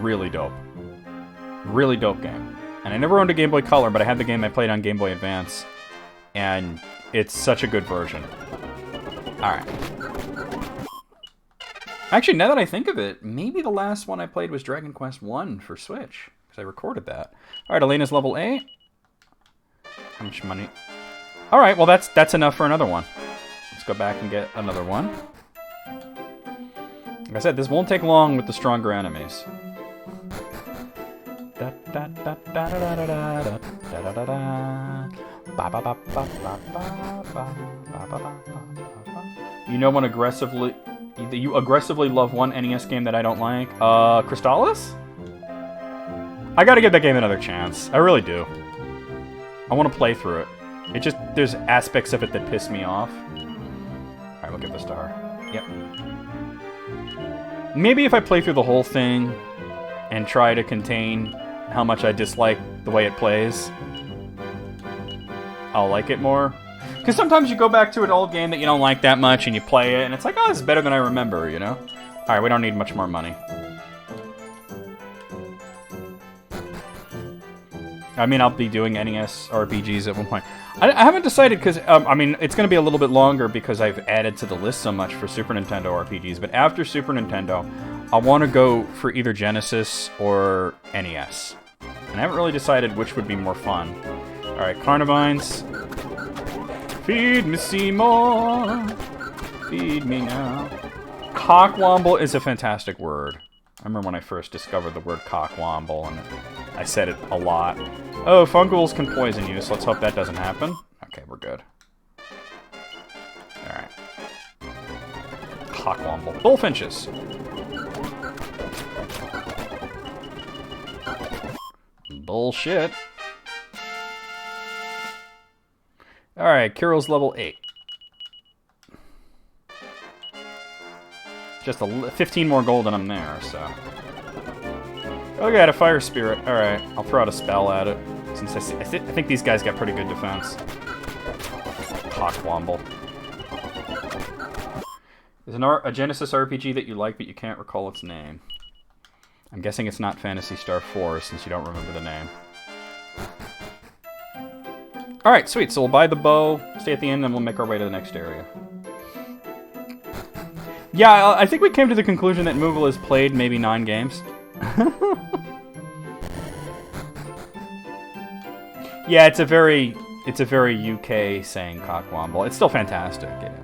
really dope. Really dope game. And I never owned a Game Boy Color, but I had the game I played on Game Boy Advance. And it's such a good version. Alright. Actually, now that I think of it, maybe the last one I played was Dragon Quest 1 for Switch. Because I recorded that. Alright, Elena's level 8. How much money? Alright, well that's enough for another one. Let's go back and get another one. Like I said, this won't take long with the stronger enemies. You know when you aggressively love one NES game that I don't like? Crystallis? I gotta give that game another chance. I really do. I want to play through it. It just, there's aspects of it that piss me off. Alright, we'll give the star. Yep. Maybe if I play through the whole thing and try to contain how much I dislike the way it plays, I'll like it more. Because sometimes you go back to an old game that you don't like that much and you play it and it's like, oh, this is better than I remember, you know? Alright, we don't need much more money. I mean, I'll be doing NES RPGs at one point. I haven't decided because, I mean, it's going to be a little bit longer because I've added to the list so much for Super Nintendo RPGs. But after Super Nintendo, I want to go for either Genesis or NES. And I haven't really decided which would be more fun. Alright, Carnivines. Feed me, Seymour. Feed me now. Cockwomble is a fantastic word. I remember when I first discovered the word cockwomble, and I said it a lot. Oh, fungals can poison you, so let's hope that doesn't happen. Okay, we're good. Cockwomble. Bullfinches. Bullshit. Alright, Kirill's level 8. Just 15 more gold and I'm there, so. Oh, got a fire spirit. Alright, I'll throw out a spell at it. Since I think these guys got pretty good defense. Cockwomble. There's a Genesis RPG that you like, but you can't recall its name. I'm guessing it's not Phantasy Star 4, since you don't remember the name. Alright, sweet. So we'll buy the bow, stay at the end, and we'll make our way to the next area. Yeah, I think we came to the conclusion that Moogle has played maybe 9 games. Yeah, it's a very UK saying Cockwomble. It's still fantastic. You know.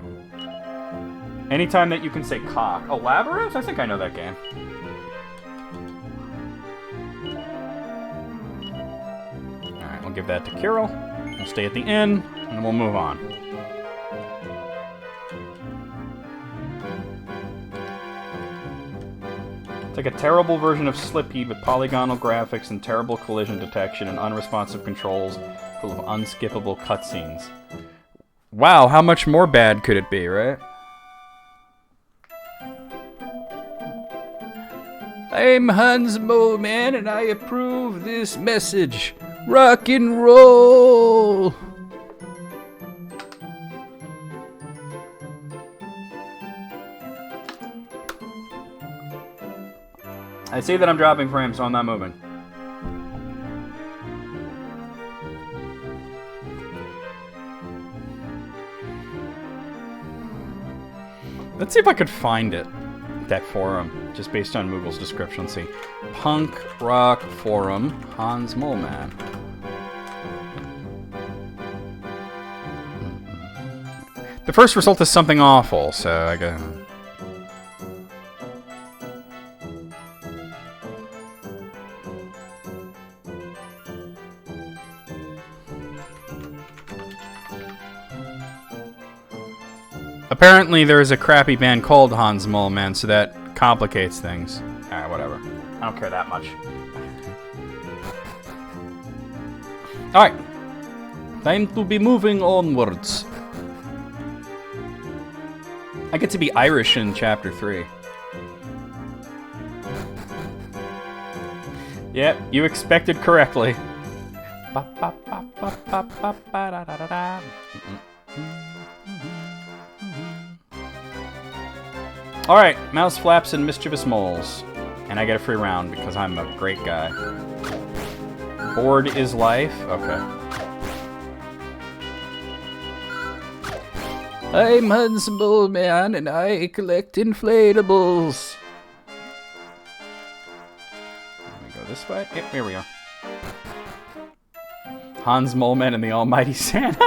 Anytime that you can say cock. Oh, Labyrinth? I think I know that game. Alright, we'll give that to Kirill. We'll stay at the inn, and then we'll move on. It's like a terrible version of Slipheed with polygonal graphics and terrible collision detection and unresponsive controls full of unskippable cutscenes. Wow, how much more bad could it be, right? I'm Hans Moleman and I approve this message. Rock and roll! I see that I'm dropping frames, so I'm not moving. Let's see if I could find it. That forum, just based on Moogle's description. Let's see. Punk Rock Forum, Hans Moleman. The first result is something awful, so I go. Apparently there is a crappy band called Hans Moleman, so that complicates things. Alright, whatever. I don't care that much. Alright. Time to be moving onwards. I get to be Irish in Chapter 3. Yep, you expected correctly. Alright, mouse flaps and mischievous moles. And I get a free round because I'm a great guy. Bored is life? Okay. I'm Hans Moleman and I collect inflatables. Let me go this way. Yep, here we are. Hans Moleman and the Almighty Santa.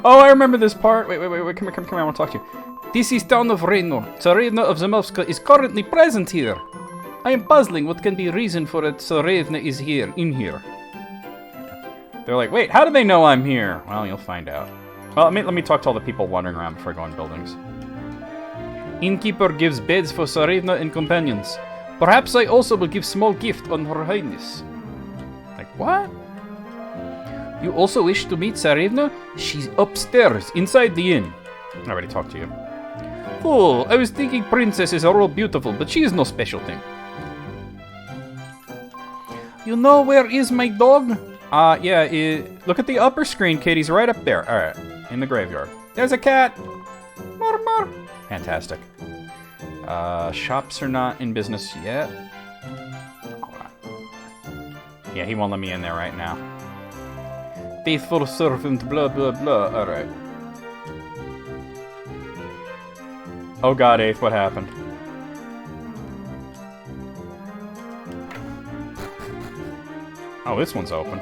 Oh, I remember this part. Wait, come here, I want to talk to you. This is town of Reno. Tsarevna of Zamovska is currently present here. I am puzzling what can be reason for it Tsarevna is in here. They're like, wait, how do they know I'm here? Well, you'll find out. Well, let me talk to all the people wandering around before I go in buildings. Innkeeper gives beds for Tsarevna and companions. Perhaps I also will give small gift on Her Highness. Like, what? You also wish to meet Tsarevna? She's upstairs, inside the inn. I already talked to you. Oh, I was thinking princesses are all beautiful, but she is no special thing. You know where is my dog? Yeah, look at the upper screen, kid. He's right up there. Alright, in the graveyard. There's a cat! Murmur. Fantastic. Shops are not in business yet. Yeah, he won't let me in there right now. Faithful servant, blah, blah, blah. Alright. Oh god, 8th, what happened? Oh, this one's open.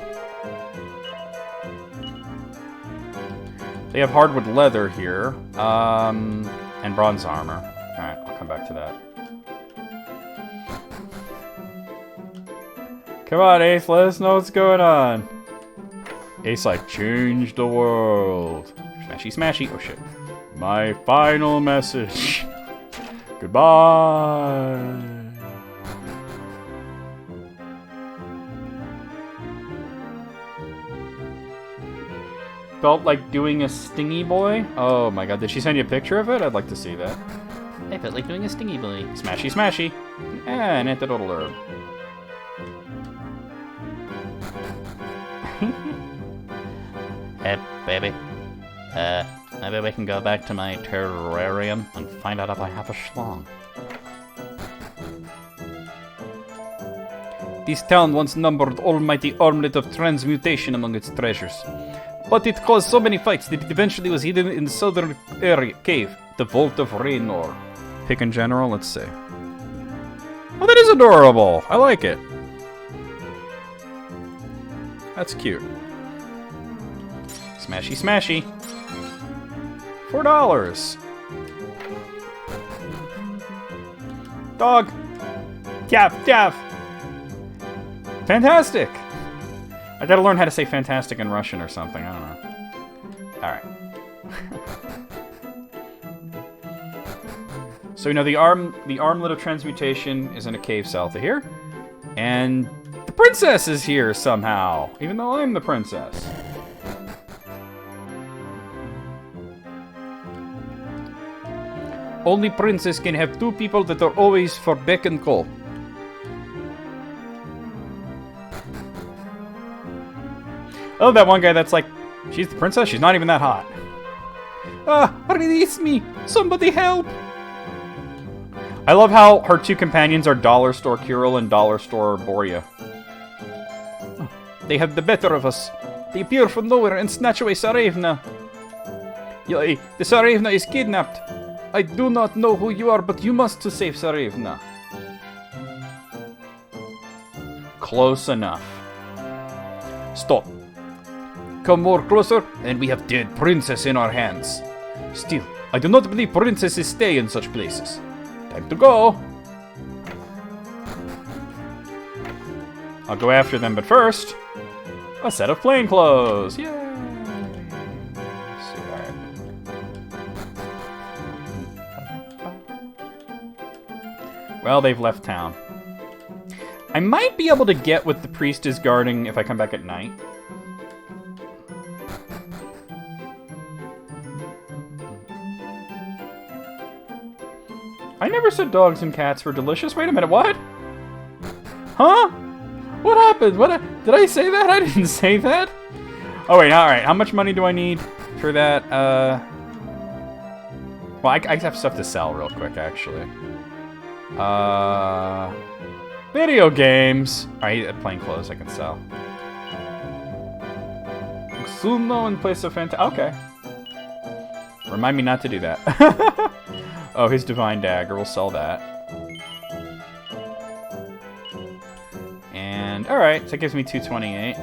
They have hardwood leather here, and bronze armor. Alright, I'll come back to that. Come on, Ace, let us know what's going on. Ace, like, change the world. Smashy, smashy. Oh, shit. My final message. Goodbye. Felt like doing a stingy boy? Oh my god, did she send you a picture of it? I'd like to see that. I felt like doing a stingy boy. Smashy, smashy. And antidotal herb. Hey, baby. Maybe we can go back to my terrarium and find out if I have a schlong. This town once numbered almighty armlet of transmutation among its treasures. But it caused so many fights that it eventually was hidden in the southern area cave, the Vault of Raynor. Pick in general, let's see. Oh, that is adorable. I like it. That's cute. Smashy, smashy. $4. Dog. Tap, tap. Fantastic. I gotta learn how to say fantastic in Russian or something. I don't know. Alright. So, you know, the armlet of transmutation is in a cave south of here. And the princess is here somehow, even though I'm the princess. Only princess can have two people that are always for beck and call. Oh, that one guy that's like, she's the princess, she's not even that hot. Ah, release me! Somebody help! I love how her two companions are Dollar Store Kirill and Dollar Store Boria. They have the better of us. They appear from nowhere and snatch away Tsarevna. Yoi, the Tsarevna is kidnapped. I do not know who you are, but you must to save Tsarevna. Close enough. Stop. Come more closer, and we have dead princess in our hands. Still, I do not believe princesses stay in such places. Time to go. I'll go after them, but first, a set of plain clothes. Yay! Well, they've left town. I might be able to get what the priest is guarding if I come back at night. I never said dogs and cats were delicious. Wait a minute, what? Huh? What happened? Did I say that? I didn't say that. Oh wait, alright. How much money do I need for that? Well, I have stuff to sell real quick, actually. Video games. Alright, plain clothes I can sell. Suno in place of okay. Remind me not to do that. Oh, his Divine Dagger. We'll sell that. And, alright, so that gives me 228.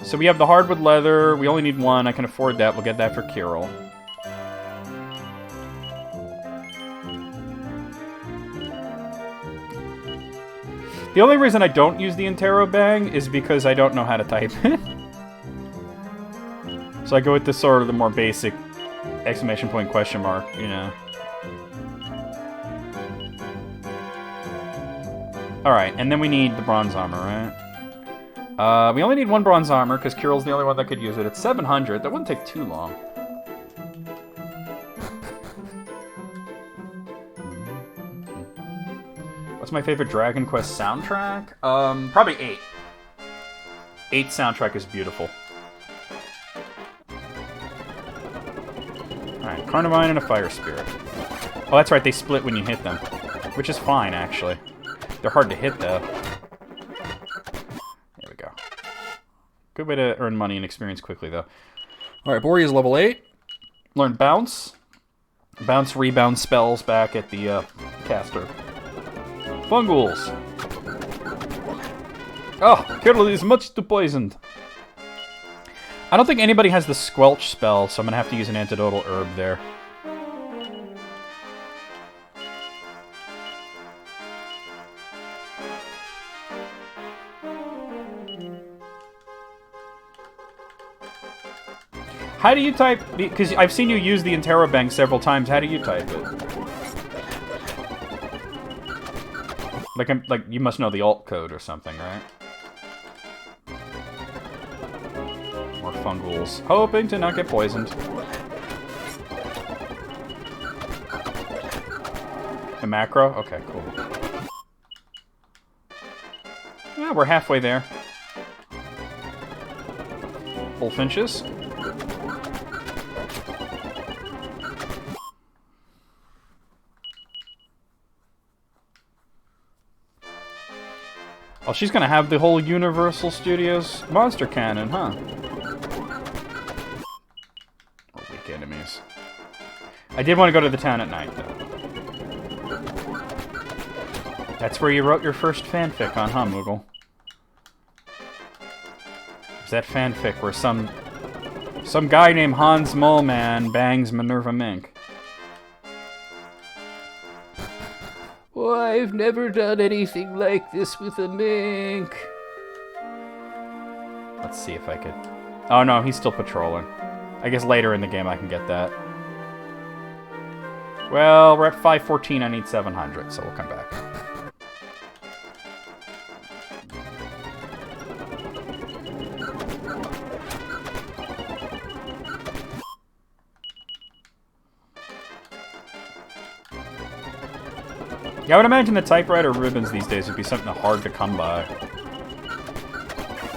So we have the hardwood leather. We only need one. I can afford that. We'll get that for Kirill. The only reason I don't use the interrobang is because I don't know how to type it. So I go with the sort of the more basic exclamation point question mark, you know. Alright, and then we need the bronze armor, right? We only need one bronze armor because Kirill's the only one that could use it. It's 700. That wouldn't take too long. What's my favorite Dragon Quest soundtrack? Probably 8. 8 soundtrack is beautiful. Alright, Carnivine and a Fire Spirit. Oh, that's right, they split when you hit them. Which is fine, actually. They're hard to hit, though. There we go. Good way to earn money and experience quickly, though. Alright, Boria's level 8. Learn Bounce. Bounce rebound spells back at the caster. Fungals. Oh, Kirill is much too poisoned. I don't think anybody has the Squelch spell, so I'm going to have to use an antidotal herb there. How do you type? Because I've seen you use the interrobang several times. How do you type it? Like you must know the alt code or something, right? More fungals. Hoping to not get poisoned. A macro? Okay, cool. Yeah, we're halfway there. Bullfinches. Oh, she's gonna have the whole Universal Studios monster cannon, huh? Or weak enemies. I did want to go to the town at night, though. That's where you wrote your first fanfic on, huh, Moogle? Is that fanfic where some guy named Hans Mullman bangs Minerva Mink? Oh, I've never done anything like this with a mink. Let's see if I could... Oh no, he's still patrolling. I guess later in the game I can get that. Well, we're at 514, I need 700, so we'll come back. Yeah, I would imagine the typewriter ribbons these days would be something hard to come by.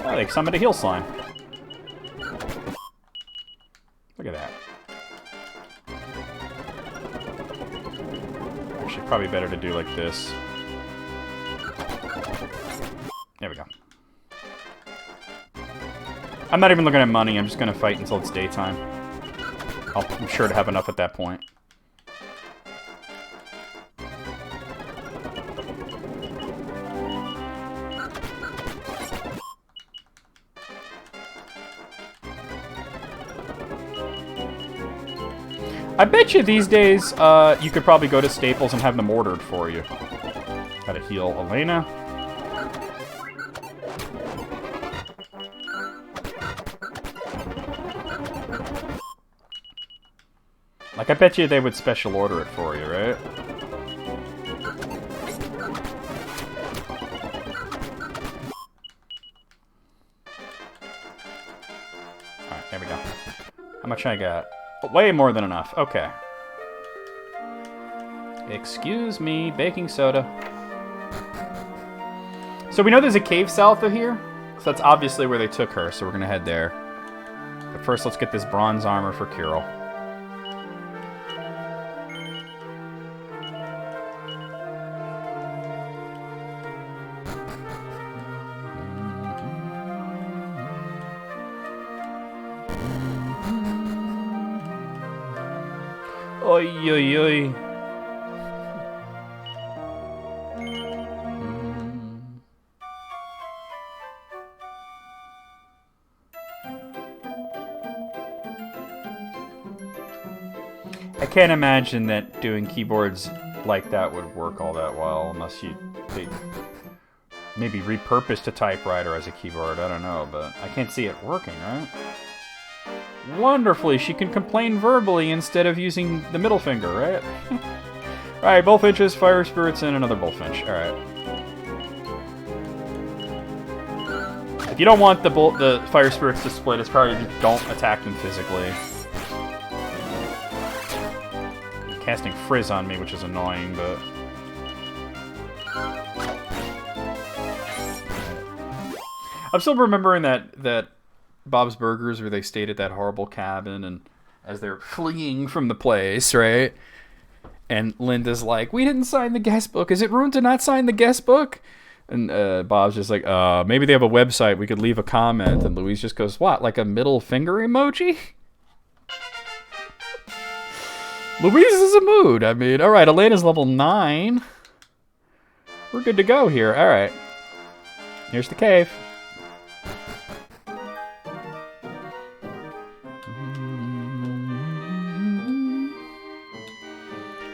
Oh, they summoned a heal slime. Look at that. Actually, probably better to do like this. There we go. I'm not even looking at money, I'm just gonna fight until it's daytime. I'm sure to have enough at that point. I bet you these days, you could probably go to Staples and have them ordered for you. Gotta heal Elena. Like, I bet you they would special order it for you, right? Alright, there we go. How much I got? Way more than enough. Okay. Excuse me, baking soda. So we know there's a cave south of here. So that's obviously where they took her, so we're gonna head there. But first, let's get this bronze armor for Kirill. Oi, oi, oi. I can't imagine that doing keyboards like that would work all that well, unless they maybe repurposed a typewriter as a keyboard. I don't know, but I can't see it working, right? Wonderfully, she can complain verbally instead of using the middle finger, right? Alright, bullfinches, fire spirits, and another bullfinch. Alright. If you don't want the fire spirits to split, it's probably just don't attack them physically. They're casting frizz on me, which is annoying, but... I'm still remembering that Bob's Burgers where they stayed at that horrible cabin and as they're fleeing from the place, right? And Linda's like, we didn't sign the guest book. Is it rude to not sign the guest book? And Bob's just like, maybe they have a website. We could leave a comment. And Louise just goes, what, like a middle finger emoji? Louise is a mood. I mean, all right, Elena's level 9. We're good to go here. All right. Here's the cave.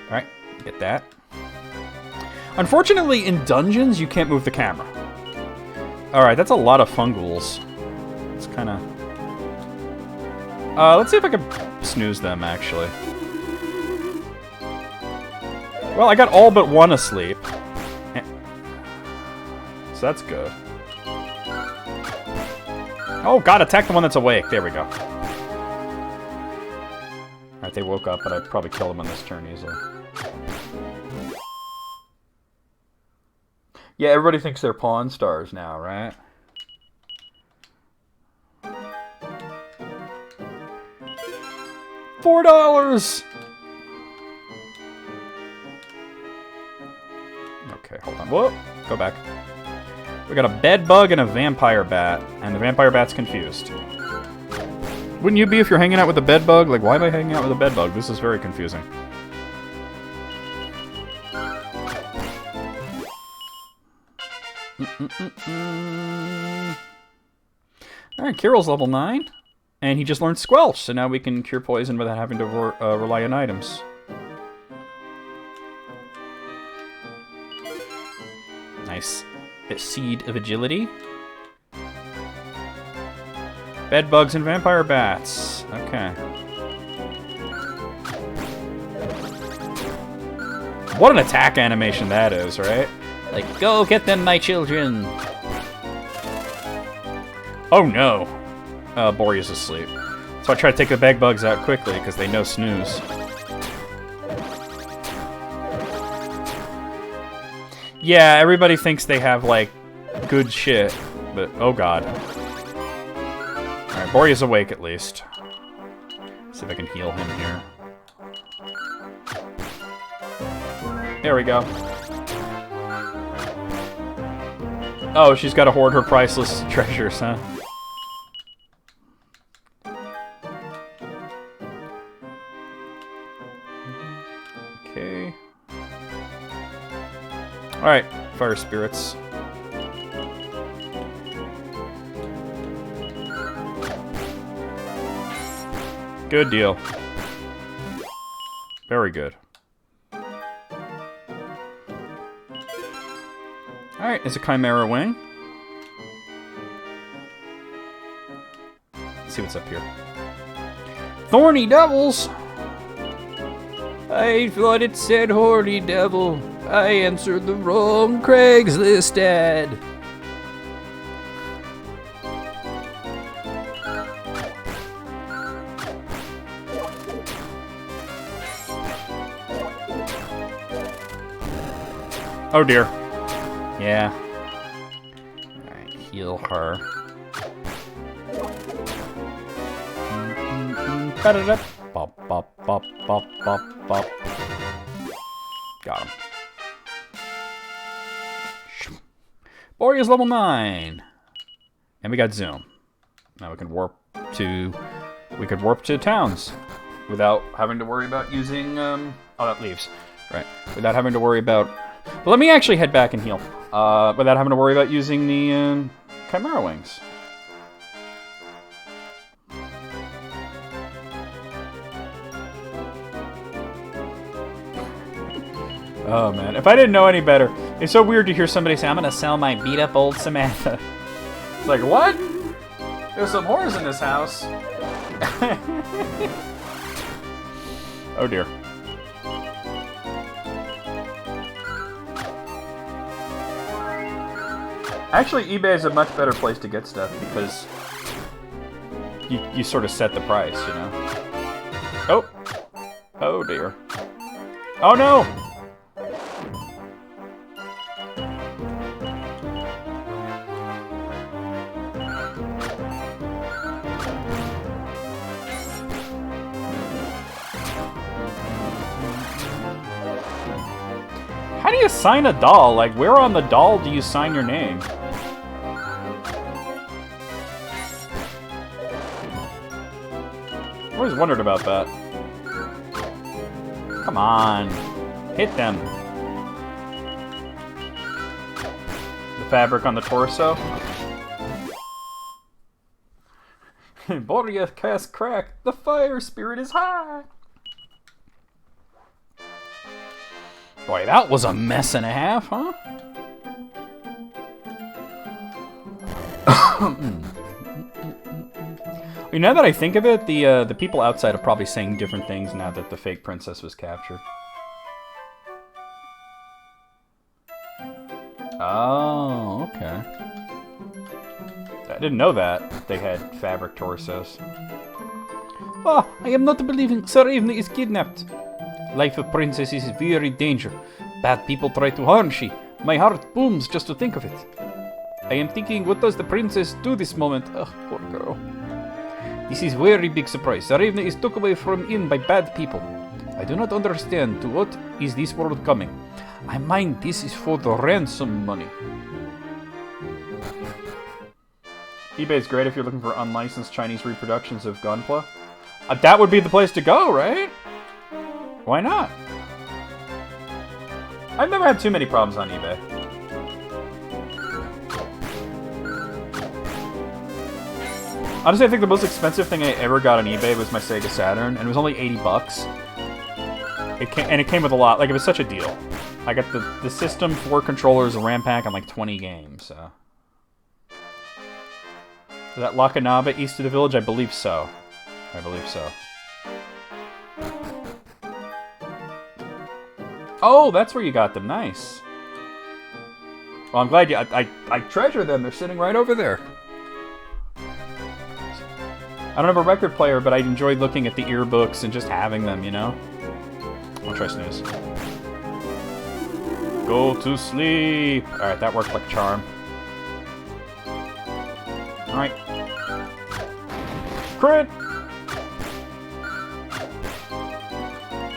Alright, get that. Unfortunately, in dungeons, you can't move the camera. Alright, that's a lot of fungals. It's kind of... let's see if I can snooze them, actually. Well, I got all but one asleep. So that's good. Oh god, attack the one that's awake. There we go. Alright, they woke up, but I'd probably kill them on this turn easily. Yeah, everybody thinks they're Pawn Stars now, right? $4! Okay, hold on. Whoa! Go back. We got a bed bug and a vampire bat, and the vampire bat's confused. Wouldn't you be if you're hanging out with a bed bug? Like, why am I hanging out with a bed bug? This is very confusing. Alright, Kirill's level 9. And he just learned Squelch, so now we can cure poison without having to rely on items. Nice. A seed of agility. Bed bugs and vampire bats. Okay. What an attack animation that is, right? Like, go get them, my children. Oh no. Boria's asleep. So I try to take the bed bugs out quickly because they know snooze. Yeah, everybody thinks they have, like, good shit, but oh god. Alright, Boria's awake at least. See if I can heal him here. There we go. Oh, she's got to hoard her priceless treasures, huh? Okay. Alright, fire spirits. Good deal. Very good. Alright, it's a Chimera Wing. Let's see what's up here. Thorny Devils! I thought it said horny devil. I answered the wrong Craigslist ad. Oh dear. Yeah. Alright, heal her. Bop, bop, bop, bop, bop, bop. Got him. Boria's level 9. And we got Zoom. Now we can warp to... We could warp to towns without having to worry about using... Oh, that leaves. Right. Without having to worry about... But let me actually head back and heal. Without having to worry about using the Chimera Wings. Oh man, if I didn't know any better, it's so weird to hear somebody say, I'm gonna sell my beat up old Samantha. It's like, what? There's some whores in this house. Oh dear. Actually, eBay is a much better place to get stuff because you sort of set the price, you know? Oh. Oh dear. Oh no! How do you sign a doll? Like, where on the doll do you sign your name? I always wondered about that. Come on. Hit them. The fabric on the torso. Boria cast crack. The fire spirit is high. Boy, that was a mess and a half, huh? Now that I think of it, the people outside are probably saying different things now that the fake princess was captured. Oh, okay. I didn't know that they had fabric torsos. Ah, I am not believing Tsarevna is kidnapped. Life of princess is very danger. Bad people try to harm she. My heart booms just to think of it. I am thinking, what does the princess do this moment? Ugh, poor girl. This is very big surprise. Tsarevna is took away from inn by bad people. I do not understand to what is this world coming. I mind this is for the ransom money. eBay's great if you're looking for unlicensed Chinese reproductions of Gunpla. That would be the place to go, right? Why not? I've never had too many problems on eBay. Honestly, I think the most expensive thing I ever got on eBay was my Sega Saturn, and it was only 80 bucks. It came with a lot. Like, it was such a deal. I got the system, 4 controllers, a RAM pack, and like 20 games, so. Is that Lakanaba east of the village? I believe so. I believe so. Oh, that's where you got them. Nice. Well, I'm glad you... I treasure them. They're sitting right over there. I don't have a record player, but I enjoyed looking at the earbooks and just having them, you know? I'll try snooze. Go to sleep! Alright, that worked like a charm. Alright. Crit!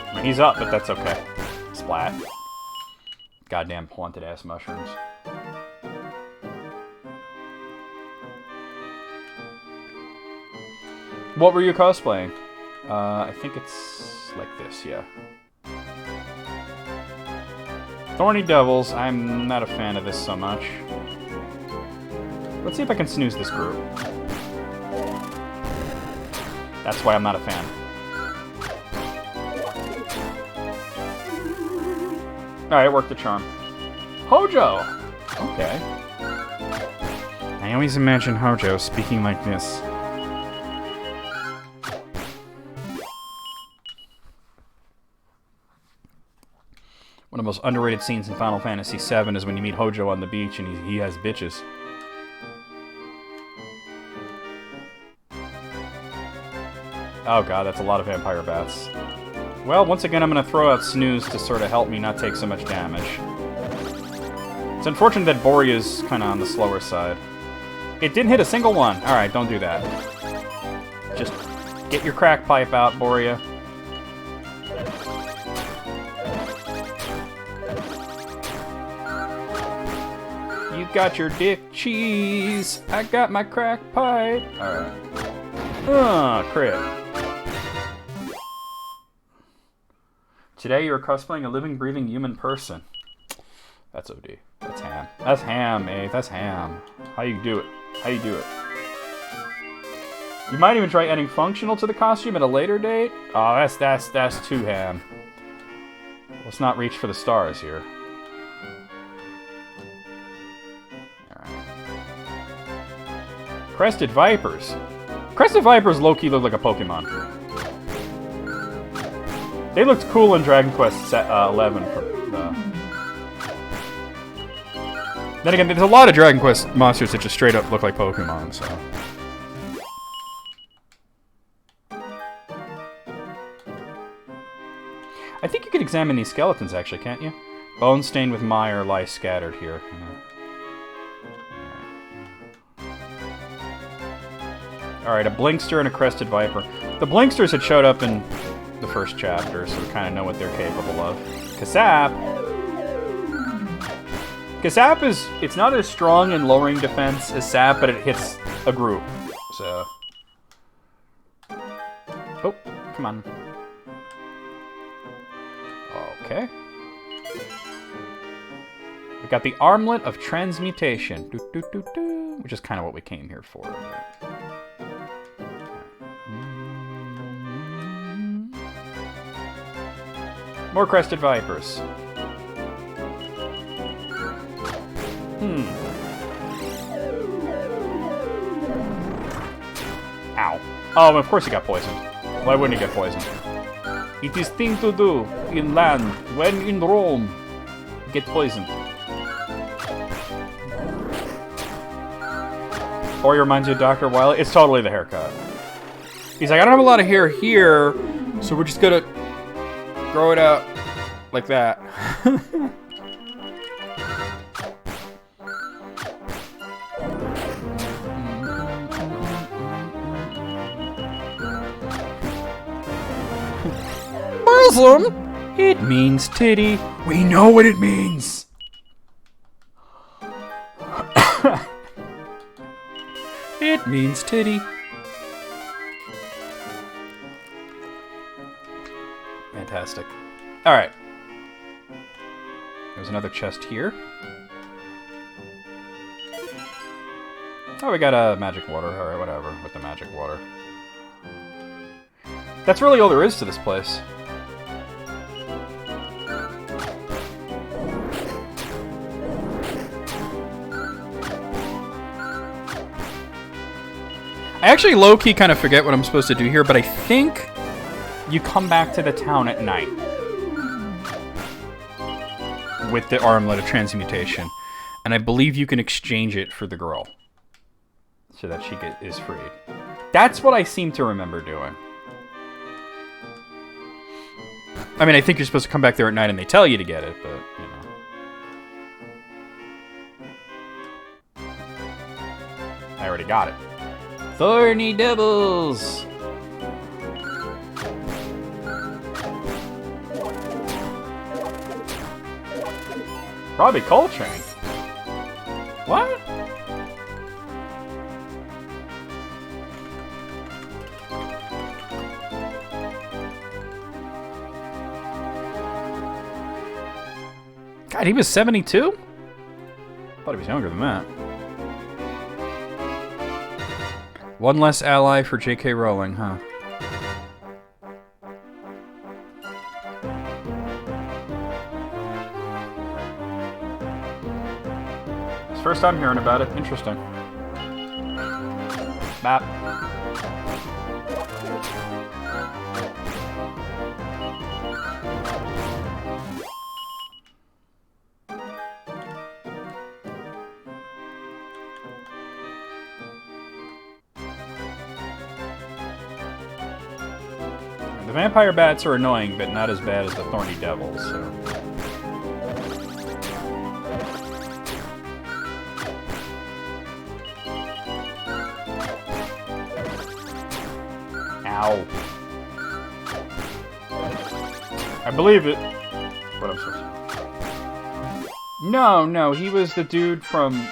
I mean, he's up, but that's okay. Splat. Goddamn haunted ass mushrooms. What were you cosplaying? I think it's like this, yeah. Thorny Devils, I'm not a fan of this so much. Let's see if I can snooze this group. That's why I'm not a fan. Alright, worked the charm. Hojo! Okay. I always imagine Hojo speaking like this. One of the most underrated scenes in Final Fantasy VII is when you meet Hojo on the beach and he has bitches. Oh god, that's a lot of vampire bats. Well, once again, I'm going to throw out Snooze to sort of help me not take so much damage. It's unfortunate that Boria's kind of on the slower side. It didn't hit a single one. Alright, don't do that. Just get your crack pipe out, Boria. You got your dick cheese. I got my crack pipe. Alright. Crit. Today you're cosplaying a living, breathing human person. That's OD. That's ham. That's ham, eh? That's ham. How you do it? How you do it? You might even try adding functional to the costume at a later date. Oh, that's too ham. Let's not reach for the stars here. Alright. Crested Vipers. Crested Vipers low-key look like a Pokemon. They looked cool in Dragon Quest 11. Then again, there's a lot of Dragon Quest monsters that just straight up look like Pokemon, so. I think you could examine these skeletons, actually, can't you? Bones stained with mire lie scattered here. Alright, a Blinkster and a Crested Viper. The Blinksters had showed up in the first chapter, so we kind of know what they're capable of. Kasap! Kasap is... It's not as strong in lowering defense as Sap, but it hits a group, so... Oh, come on. Okay. We got the Armlet of Transmutation, which is kind of what we came here for. More Crested Vipers. Ow. Oh, of course he got poisoned. Why wouldn't he get poisoned? It is thing to do in land when in Rome. Get poisoned. Or he reminds you of Dr. Wily. It's totally the haircut. He's like, I don't have a lot of hair here, so we're just gonna grow it out like that. Bosom? It means titty. We know what it means. It means titty. Fantastic. Alright. There's another chest here. Oh, we got a magic water. Alright, whatever. With the magic water. That's really all there is to this place. I actually low-key kind of forget what I'm supposed to do here, but I think you come back to the town at night with the armlet of transmutation, and I believe you can exchange it for the girl so that she is freed. That's what I seem to remember doing. I mean, I think you're supposed to come back there at night and they tell you to get it, but, you know. I already got it. Thorny devils! Probably Coltrane. What? God, he was 72? Thought he was younger than that. One less ally for J.K. Rowling, huh? It's the first time hearing about it. Interesting. Map. The vampire bats are annoying, but not as bad as the thorny devils, so... Ow. I believe it. What I'm supposed to... No, he was the dude from,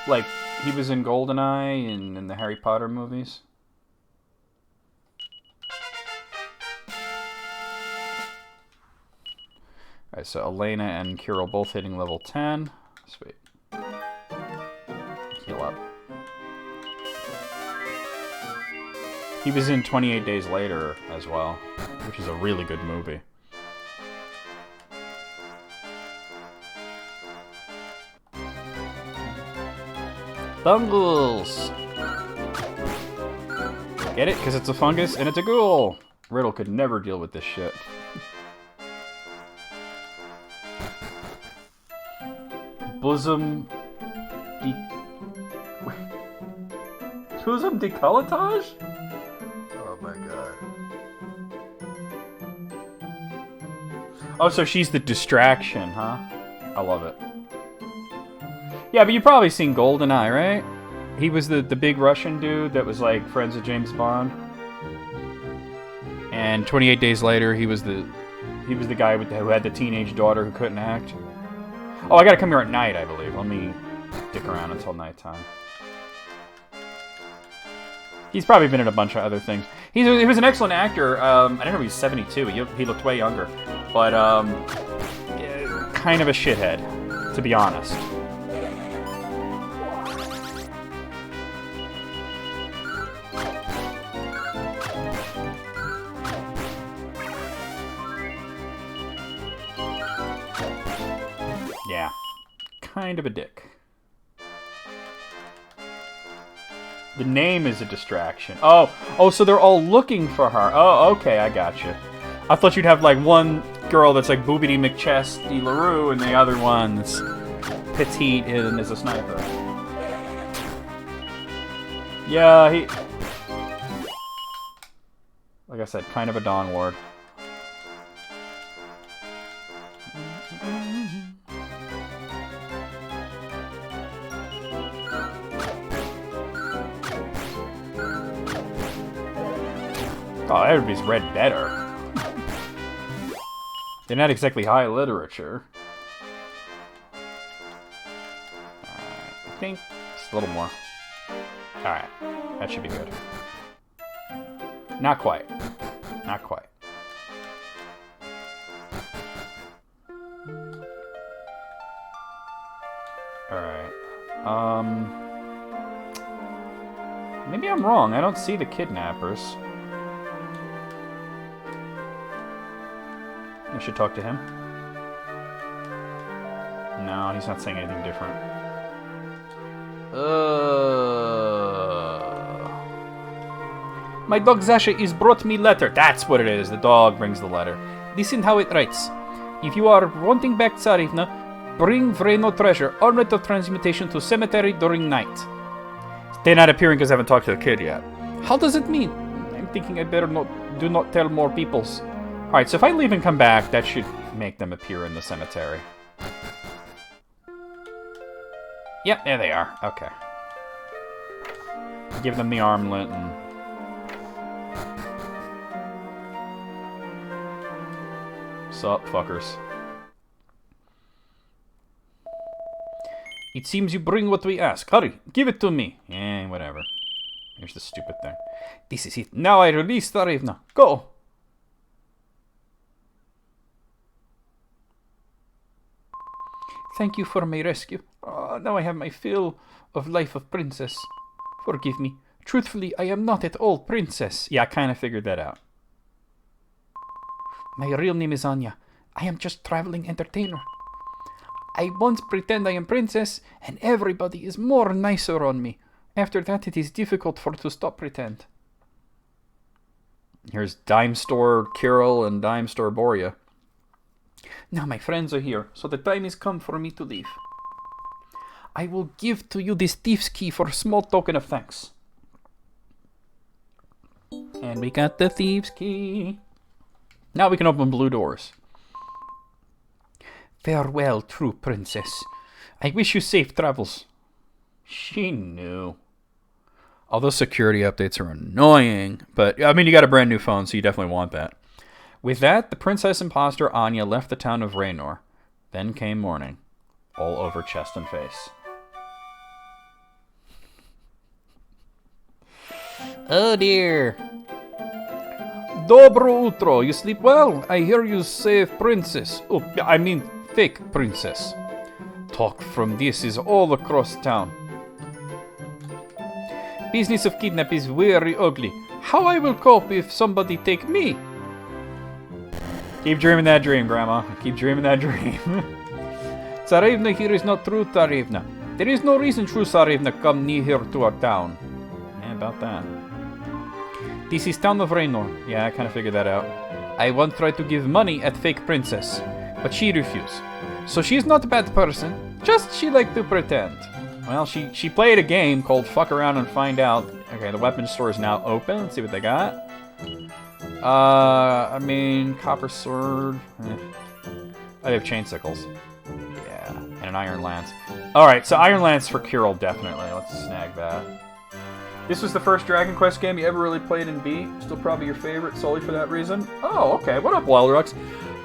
like, he was in GoldenEye and in the Harry Potter movies. Alright, so Elena and Kirill both hitting level 10. Sweet. Heal up. He was in 28 Days Later as well, which is a really good movie. Fungals! Get it? Because it's a fungus and it's a ghoul! Riddle could never deal with this shit. Bosom... Bosom decolletage? Oh my god. Oh, so she's the distraction, huh? I love it. Yeah, but you've probably seen GoldenEye, right? He was the big Russian dude that was like friends with James Bond. And 28 Days Later, he was the guy with who had the teenage daughter who couldn't act. Oh, I gotta come here at night, I believe. Let me stick around until nighttime. He's probably been in a bunch of other things. He was an excellent actor. I don't know, he's 72. He looked way younger. But, kind of a shithead, to be honest. Yeah. Kind of a dick. The name is a distraction. Oh, so they're all looking for her. Oh, okay, I gotcha. I thought you'd have, like, one girl that's, like, Boobity McChesty LaRue, and the other one that's petite and is a sniper. Yeah, he... Like I said, kind of a Dawn Lord. Oh, everybody's read better. They're not exactly high literature. Alright, I think just a little more. Alright, that should be good. Not quite. Not quite. Alright. Maybe I'm wrong. I don't see the kidnappers. I should talk to him. No, he's not saying anything different. My dog Zasha is brought me letter. That's what it is. The dog brings the letter. Listen how it writes. If you are wanting back Tsarivna, bring Vreno treasure, armlet of transmutation to cemetery during night. They're not appearing because I haven't talked to the kid yet. How does it mean? I'm thinking I better do not tell more peoples. Alright, so if I leave and come back, that should make them appear in the cemetery. Yep, there they are. Okay. Give them the armlet and... Sup, fuckers. It seems you bring what we ask. Hurry, give it to me. Whatever. Here's the stupid thing. This is it. Now I release Tsarivna. Go! Thank you for my rescue. Now I have my fill of life of princess. Forgive me. Truthfully, I am not at all princess. Yeah, I kind of figured that out. My real name is Anya. I am just traveling entertainer. I once pretend I am princess, and everybody is more nicer on me. After that, it is difficult to stop pretend. Here's Dime Store Kirill and Dime Store Boria. Now my friends are here, so the time is come for me to leave. I will give to you this thief's key for a small token of thanks. And we got the thief's key. Now we can open blue doors. Farewell, true princess. I wish you safe travels. She knew. All those security updates are annoying, but I mean, you got a brand new phone, so you definitely want that. With that, the princess imposter Anya left the town of Raynor. Then came morning, all over chest and face. Oh dear. Dobro utro, you sleep well? I hear you save princess. Oh, I mean fake princess. Talk from this is all across town. Business of kidnap is very ugly. How I will cope if somebody take me? Keep dreaming that dream, Grandma. Keep dreaming that dream. Tsarevna here is not true Tsarevna. There is no reason true Tsarevna come near here to our town. Yeah, about that. This is town of Raynor. Yeah, I kind of figured that out. I once tried to give money at fake princess, but she refused. So she's not a bad person, just she like to pretend. Well, she played a game called Fuck Around and Find Out. Okay, the weapons store is now open. Let's see what they got. I mean, copper sword. Oh, they have chain sickles. Yeah, and an iron lance. Alright, so iron lance for Kirill, definitely. Let's snag that. This was the first Dragon Quest game you ever really played and beat. Still probably your favorite solely for that reason. Oh, okay. What up, Wildrux?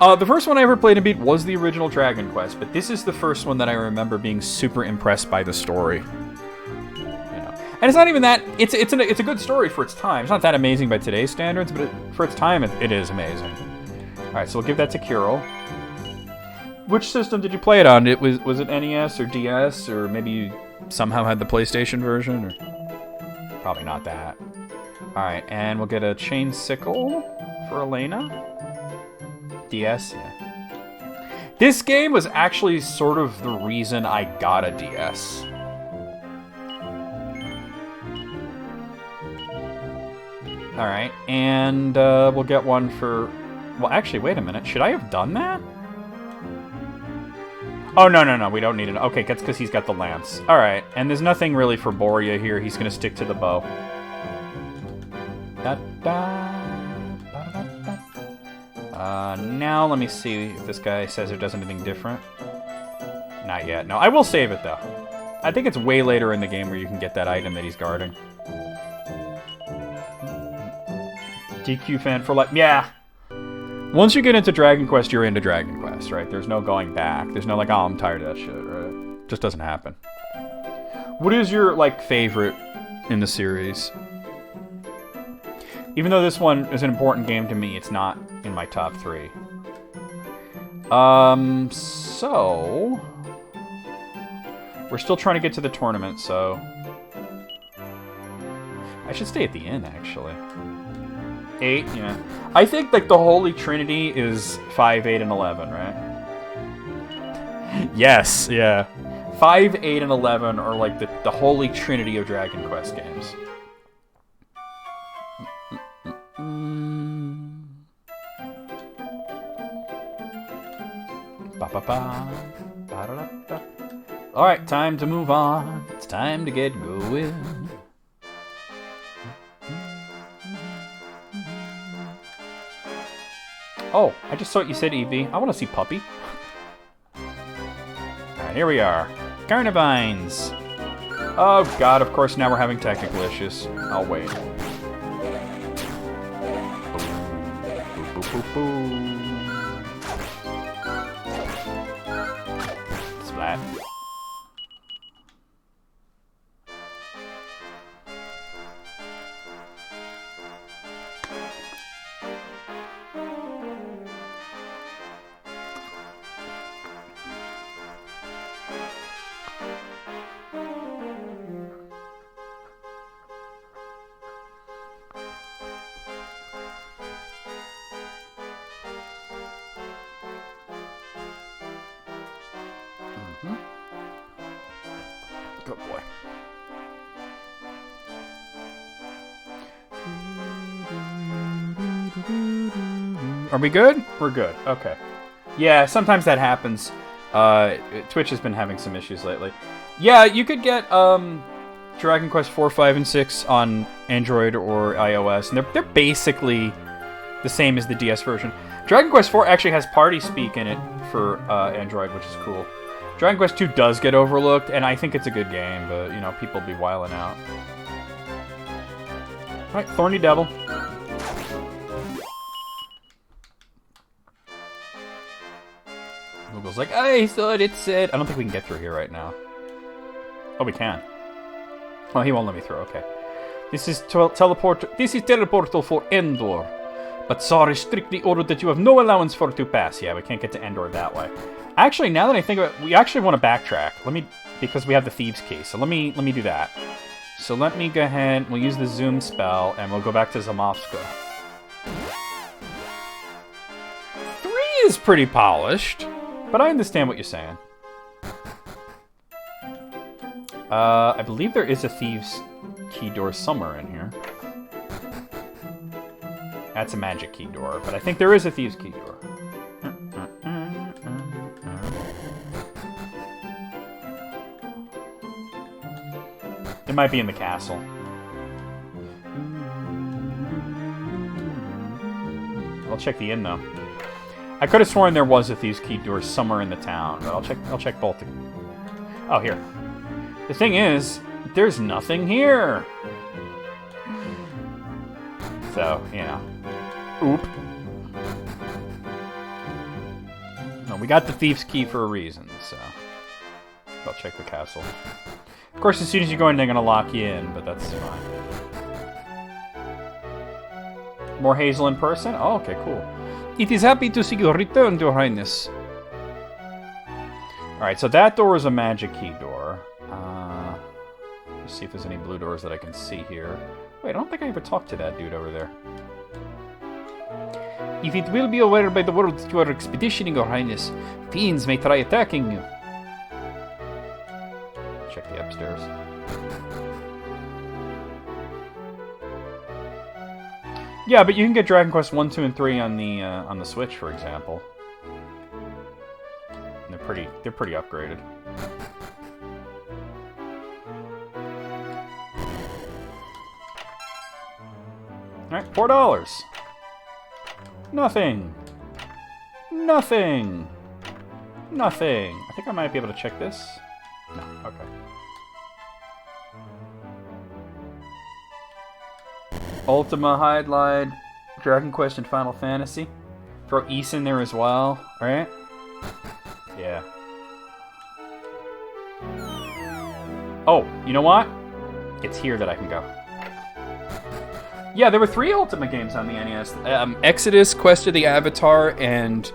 The first one I ever played and beat was the original Dragon Quest, but this is the first one that I remember being super impressed by the story. You know. And it's not even that. It's a good story for its time. It's not that amazing by today's standards, but for its time, it is amazing. All right, so we'll give that to Kirill. Which system did you play it on? Was it NES or DS, or maybe you somehow had the PlayStation version? Or probably not that. All right, and we'll get a chain sickle for Elena. DS. Yeah. This game was actually sort of the reason I got a DS. All right, and we'll get one for. Well, actually, wait a minute. Should I have done that? Oh, no, we don't need it. Okay, that's because he's got the lance. Alright, and there's nothing really for Boria here. He's going to stick to the bow. Now let me see if this guy says or does anything different. Not yet. No, I will save it, though. I think it's way later in the game where you can get that item that he's guarding. DQ fan for life. Yeah. Once you get into Dragon Quest, you're into Dragon Quest, right? There's no going back. There's no like, oh, I'm tired of that shit, right? Just doesn't happen. What is your, like, favorite in the series? Even though this one is an important game to me, it's not in my top 3. So... We're still trying to get to the tournament, so... I should stay at the inn, actually. 8, yeah. I think, like, the Holy Trinity is 5, 8, and 11, right? Yes, yeah. 5, 8, and 11 are, like, the Holy Trinity of Dragon Quest games. Alright, time to move on. It's time to get going. Oh, I just saw what you said, Evie. I want to see Puppy. Alright, here we are. Carnivines. Oh god, of course now we're having technical issues. I'll wait. Boop, boop, boop, boop. Splat. Good boy. Are we good? We're good. Okay. Yeah, sometimes that happens. Twitch has been having some issues lately. Yeah, you could get Dragon Quest 4, 5, and 6 on Android or iOS, and they're basically the same as the DS version. Dragon Quest 4 actually has Party Speak in it for Android, which is cool. Dragon Quest 2 does get overlooked, and I think it's a good game, but, you know, people be wiling out. Alright, Thorny Devil. Google's like, I thought it said... I don't think we can get through here right now. Oh, we can. Oh, he won't let me through, okay. This is teleportal for Endor. But sorry, strictly ordered that you have no allowance for to pass. Yeah, we can't get to Endor that way. Actually, now that I think of it, we actually want to backtrack. Because we have the Thieves' Key. So let me do that. So let me go ahead, we'll use the zoom spell, and we'll go back to Zamovska. 3 is pretty polished, but I understand what you're saying. I believe there is a Thieves' Key door somewhere in here. That's a magic key door, but I think there is a Thieves' Key door. It might be in the castle. I'll check the inn, though. I could have sworn there was a Thieves' Key door somewhere in the town, but I'll check both. Oh, here. The thing is, there's nothing here. So, you know. Oop. No, we got the Thieves' Key for a reason, so... I'll check the castle. Of course, as soon as you go in, they're gonna lock you in, but that's fine. More Hazel in person? Oh, okay, cool. It is happy to see you return, Your Highness. Alright, so that door is a magic key door. Let's see if there's any blue doors that I can see here. Wait, I don't think I ever talked to that dude over there. If it will be aware by the world that you are expeditioning, Your Highness, fiends may try attacking you. Check the upstairs. Yeah, but you can get Dragon Quest 1, 2, and 3 on the Switch, for example. They're pretty upgraded. Alright, $4. Nothing. Nothing. Nothing. I think I might be able to check this. No, okay. Ultima, Hydlide, Dragon Quest, and Final Fantasy. Throw Ys in there as well, right? Yeah. Oh, you know what? It's here that I can go. Yeah, there were 3 Ultima games on the NES. Exodus, Quest of the Avatar, and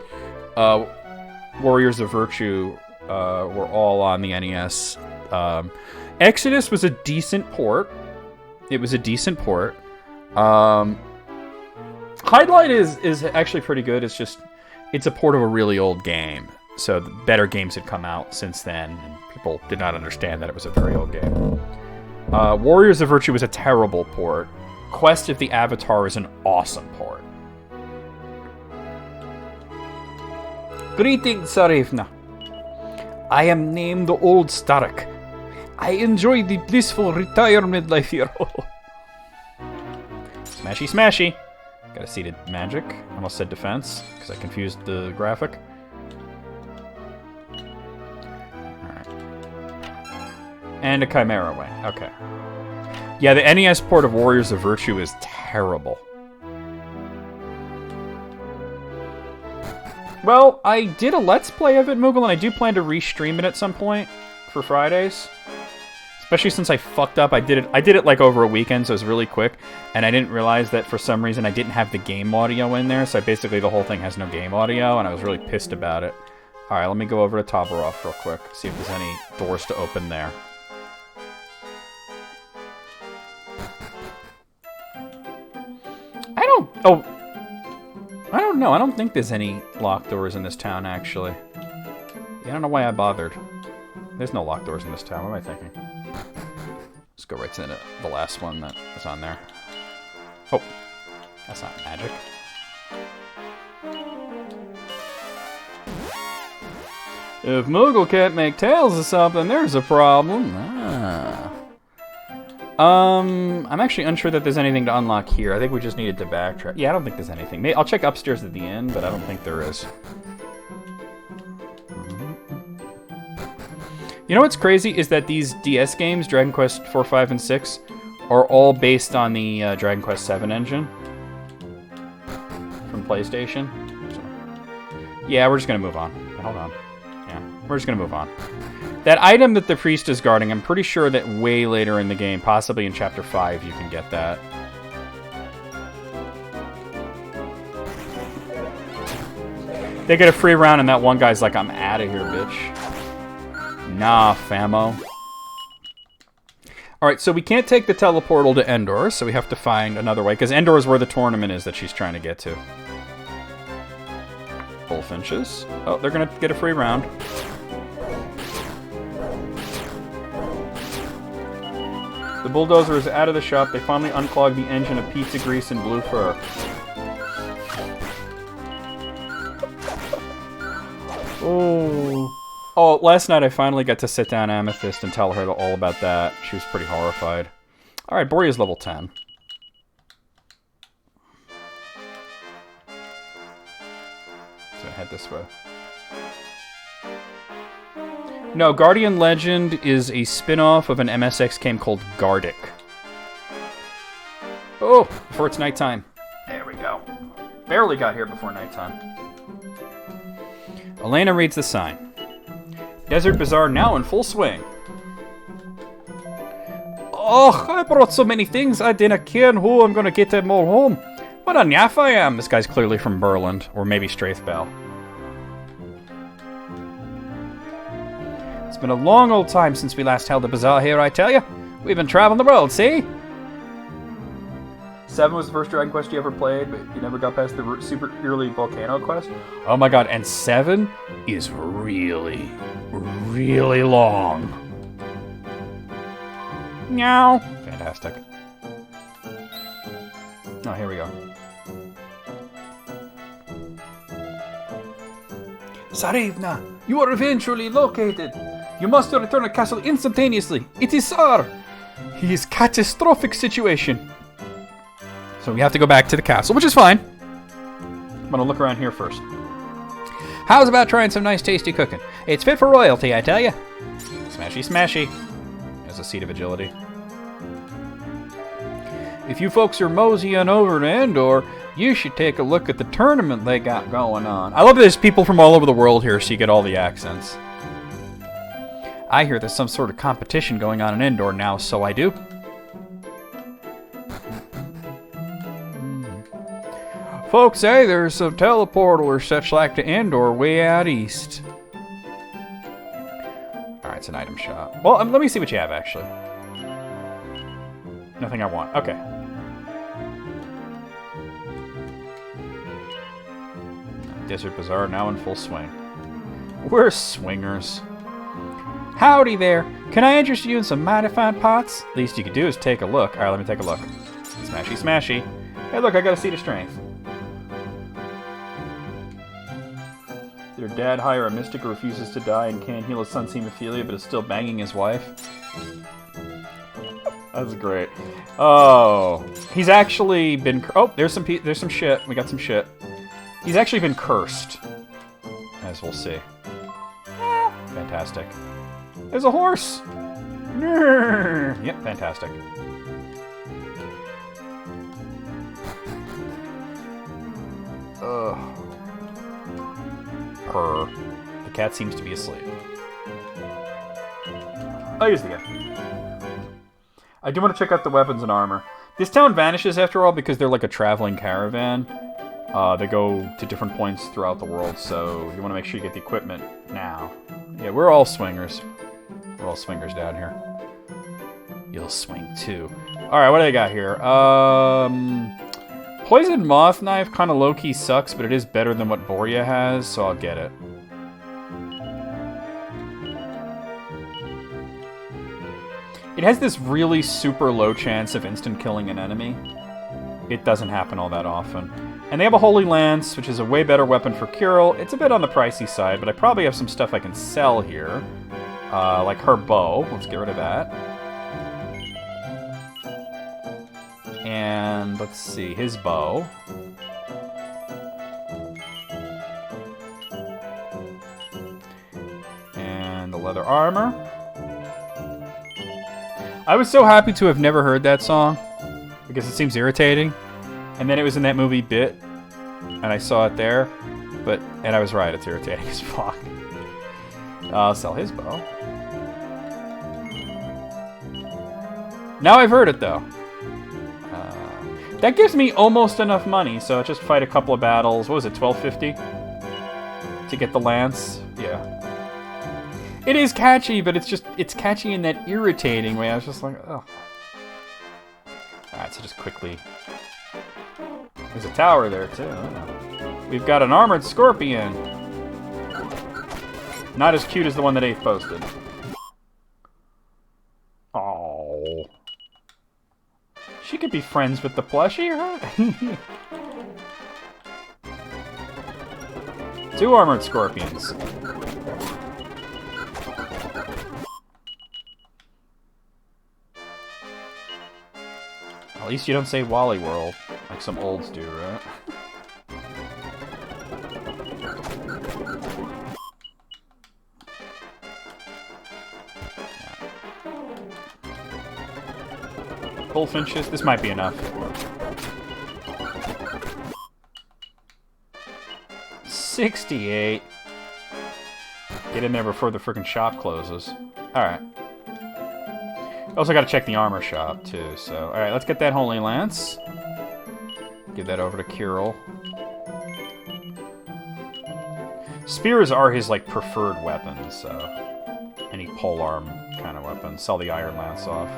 Warriors of Virtue were all on the NES. Exodus was a decent port. It was a decent port. Hydlide is actually pretty good. It's a port of a really old game. So the better games had come out since then, and people did not understand that it was a very old game. Warriors of Virtue was a terrible port. Quest of the Avatar is an awesome port. Greetings, Sarevna. I am named Old Stark. I enjoy the blissful retirement life here. Smashy, smashy. Got a seated magic. Almost said defense, because I confused the graphic. Alright. And a Chimera Way. Okay. Yeah, the NES port of Warriors of Virtue is terrible. Well, I did a Let's Play of it, Moogle, and I do plan to restream it at some point for Fridays. Especially since I fucked up. I did it like over a weekend, so it was really quick. And I didn't realize that for some reason I didn't have the game audio in there. So basically the whole thing has no game audio, and I was really pissed about it. Alright, let me go over to Tabaroff real quick. See if there's any doors to open there. I don't know. I don't think there's any locked doors in this town, actually. Yeah, I don't know why I bothered. There's no locked doors in this town. What am I thinking? Let's go right to the last one that is on there. Oh, that's not magic. If Moogle can't make tails of something, there's a problem. I'm actually unsure that there's anything to unlock here. I think we just needed to backtrack. Yeah, I don't think there's anything. I'll check upstairs at the end, but I don't think there is. You know what's crazy is that these DS games, Dragon Quest 4, 5, and 6, are all based on the Dragon Quest 7 engine from PlayStation. So, yeah, we're just going to move on. Hold on. Yeah, we're just going to move on. That item that the priest is guarding, I'm pretty sure that way later in the game, possibly in Chapter 5, you can get that. They get a free round, and that one guy's like, I'm out of here, bitch. Nah, famo. Alright, so we can't take the teleportal to Endor, so we have to find another way, because Endor is where the tournament is that she's trying to get to. Bullfinches. Oh, they're going to get a free round. The bulldozer is out of the shop. They finally unclogged the engine of pizza grease and blue fur. Oh, last night I finally got to sit down Amethyst and tell her all about that. She was pretty horrified. Alright, Boria's level 10. So I head this way. No, Guardian Legend is a spin-off of an MSX game called Gardic. Oh, before it's nighttime. There we go. Barely got here before nighttime. Elena reads the sign. Desert Bazaar now in full swing. Oh, I brought so many things, I dinna care who I'm gonna get them all home. What a naff I am. This guy's clearly from Burland, or maybe Strathbell. It's been a long old time since we last held a bazaar here, I tell you. We've been traveling the world, see? 7 was the first Dragon Quest you ever played, but you never got past the super early Volcano quest? Oh my god, and 7 is really, really long. Meow. Fantastic. Oh, here we go. Tsarevna, you are eventually located. You must return to the castle instantaneously. It is Tsar. He is catastrophic situation. So we have to go back to the castle, which is fine. I'm gonna look around here first. How's about trying some nice tasty cooking? It's fit for royalty, I tell ya. Smashy, smashy. There's a seat of agility. If you folks are moseying over to Endor, you should take a look at the tournament they got going on. I love that there's people from all over the world here, so you get all the accents. I hear there's some sort of competition going on in Endor now, so I do. Folks say there's a teleportal or such like to Endor way out east. Alright, it's an item shop. Well, let me see what you have, actually. Nothing I want. Okay. Desert Bazaar now in full swing. We're swingers. Howdy there. Can I interest you in some mighty fine pots? Least you could do is take a look. Alright, let me take a look. Smashy, smashy. Hey, look, I got a seat of strength. Did her dad hire a mystic who refuses to die and can't heal his son's hemophilia but is still banging his wife? That's great. Oh, he's actually been... Oh, there's some shit. We got some shit. He's actually been cursed. As we'll see. Fantastic. There's a horse! Yep, fantastic. Ugh. Purr. The cat seems to be asleep. Oh, here's the guy. I do want to check out the weapons and armor. This town vanishes after all because they're like a traveling caravan. They go to different points throughout the world, so you want to make sure you get the equipment now. Yeah, we're all swingers. We're all swingers down here. You'll swing too. Alright, what do I got here? Poison Moth Knife kind of low-key sucks, but it is better than what Boria has, so I'll get it. It has this really super low chance of instant killing an enemy. It doesn't happen all that often. And they have a Holy Lance, which is a way better weapon for Kirill. It's a bit on the pricey side, but I probably have some stuff I can sell here. Like her bow. Let's get rid of that. And let's see, his bow. And the leather armor. I was so happy to have never heard that song, because it seems irritating. And then it was in that movie Bit, and I saw it there, and I was right, it's irritating as fuck. I'll sell his bow. Now I've heard it, though. That gives me almost enough money, so I just fight a couple of battles. What was it, $12.50? To get the lance? Yeah. It is catchy, but it's catchy in that irritating way. I was just like, oh. Alright, so just quickly... There's a tower there, too. We've got an armored scorpion. Not as cute as the one that Eighth posted. Oh. She could be friends with the plushie, right? 2 armored scorpions. At least you don't say Wally World, like some olds do, right? Bullfinches, this might be enough. 68. Get in there before the frickin' shop closes. Alright. Also gotta check the armor shop, too, so... Alright, let's get that Holy Lance. Give that over to Kirill. Spears are his, like, preferred weapons, so... Any polearm kind of weapon. Sell the Iron Lance off.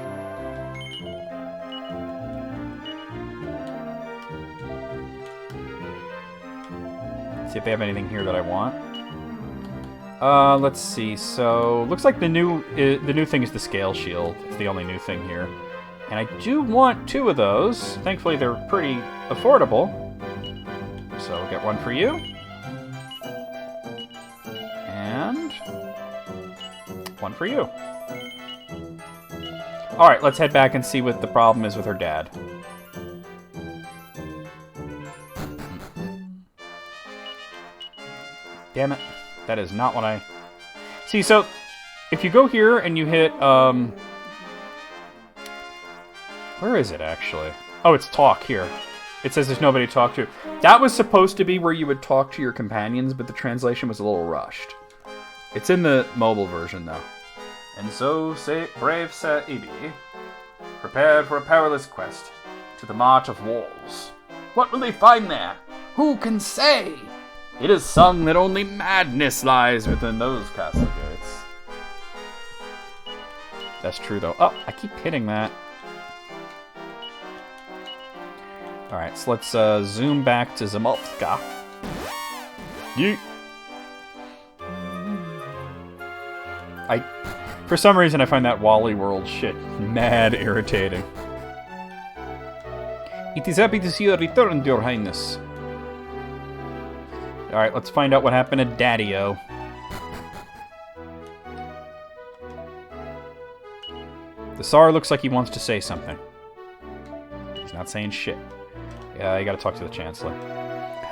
See if they have anything here that I want. Let's see. So, looks like the new thing is the scale shield. It's the only new thing here. And I do want 2 of those. Thankfully, they're pretty affordable. So, we'll get one for you. One for you. Alright, let's head back and see what the problem is with her dad. Damn it. That is not what I... See, so, if you go here and you hit, where is it, actually? Oh, it's talk here. It says there's nobody to talk to. That was supposed to be where you would talk to your companions, but the translation was a little rushed. It's in the mobile version, though. And so, brave Sir Ibi prepared for a perilous quest to the March of Walls. What will they find there? Who can say? It is sung that only madness lies within those castle gates. That's true, though. Oh, I keep hitting that. Alright, so let's zoom back to Zamoltka. Yeet. For some reason, I find that Wally World shit mad irritating. It is happy to see you return, Your Highness. Alright, let's find out what happened to Daddy-O. The Tsar looks like he wants to say something. He's not saying shit. Yeah, you gotta talk to the Chancellor.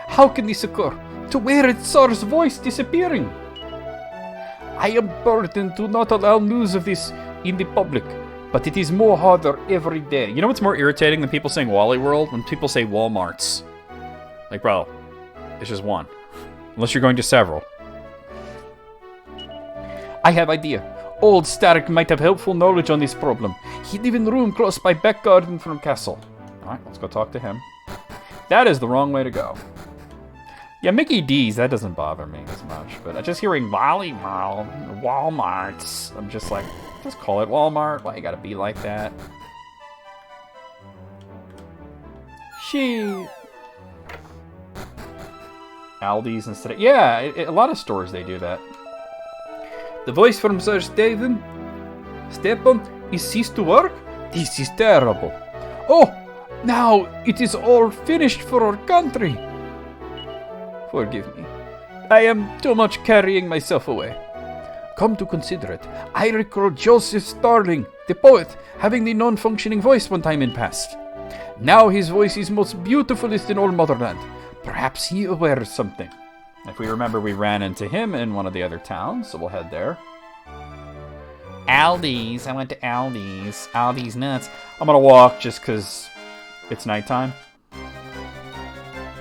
How can this occur? To where is Tsar's voice disappearing? I am burdened to not allow news of this in the public, but it is more harder every day. You know what's more irritating than people saying Wally World? When people say Walmarts. Like, bro, it's just one. Unless you're going to several. I have idea. Old Stark might have helpful knowledge on this problem. He live in the room close by back garden from castle. Alright, let's go talk to him. That is the wrong way to go. Yeah, Mickey D's, that doesn't bother me as much. But just hearing Walmarts, I'm just like, just call it Walmart. Why you gotta be like that? Shit. Aldi's instead of... Yeah, a lot of stores, they do that. The voice from Sir Stepan is ceased to work? This is terrible. Oh, now it is all finished for our country. Forgive me. I am too much carrying myself away. Come to consider it, I recall Joseph Starling, the poet, having the non-functioning voice one time in past. Now his voice is most beautifulest in all Motherland. Perhaps he aware of something. If we remember, we ran into him in one of the other towns, so we'll head there. Aldi's. I went to Aldi's. Aldi's nuts. I'm gonna walk just because it's nighttime.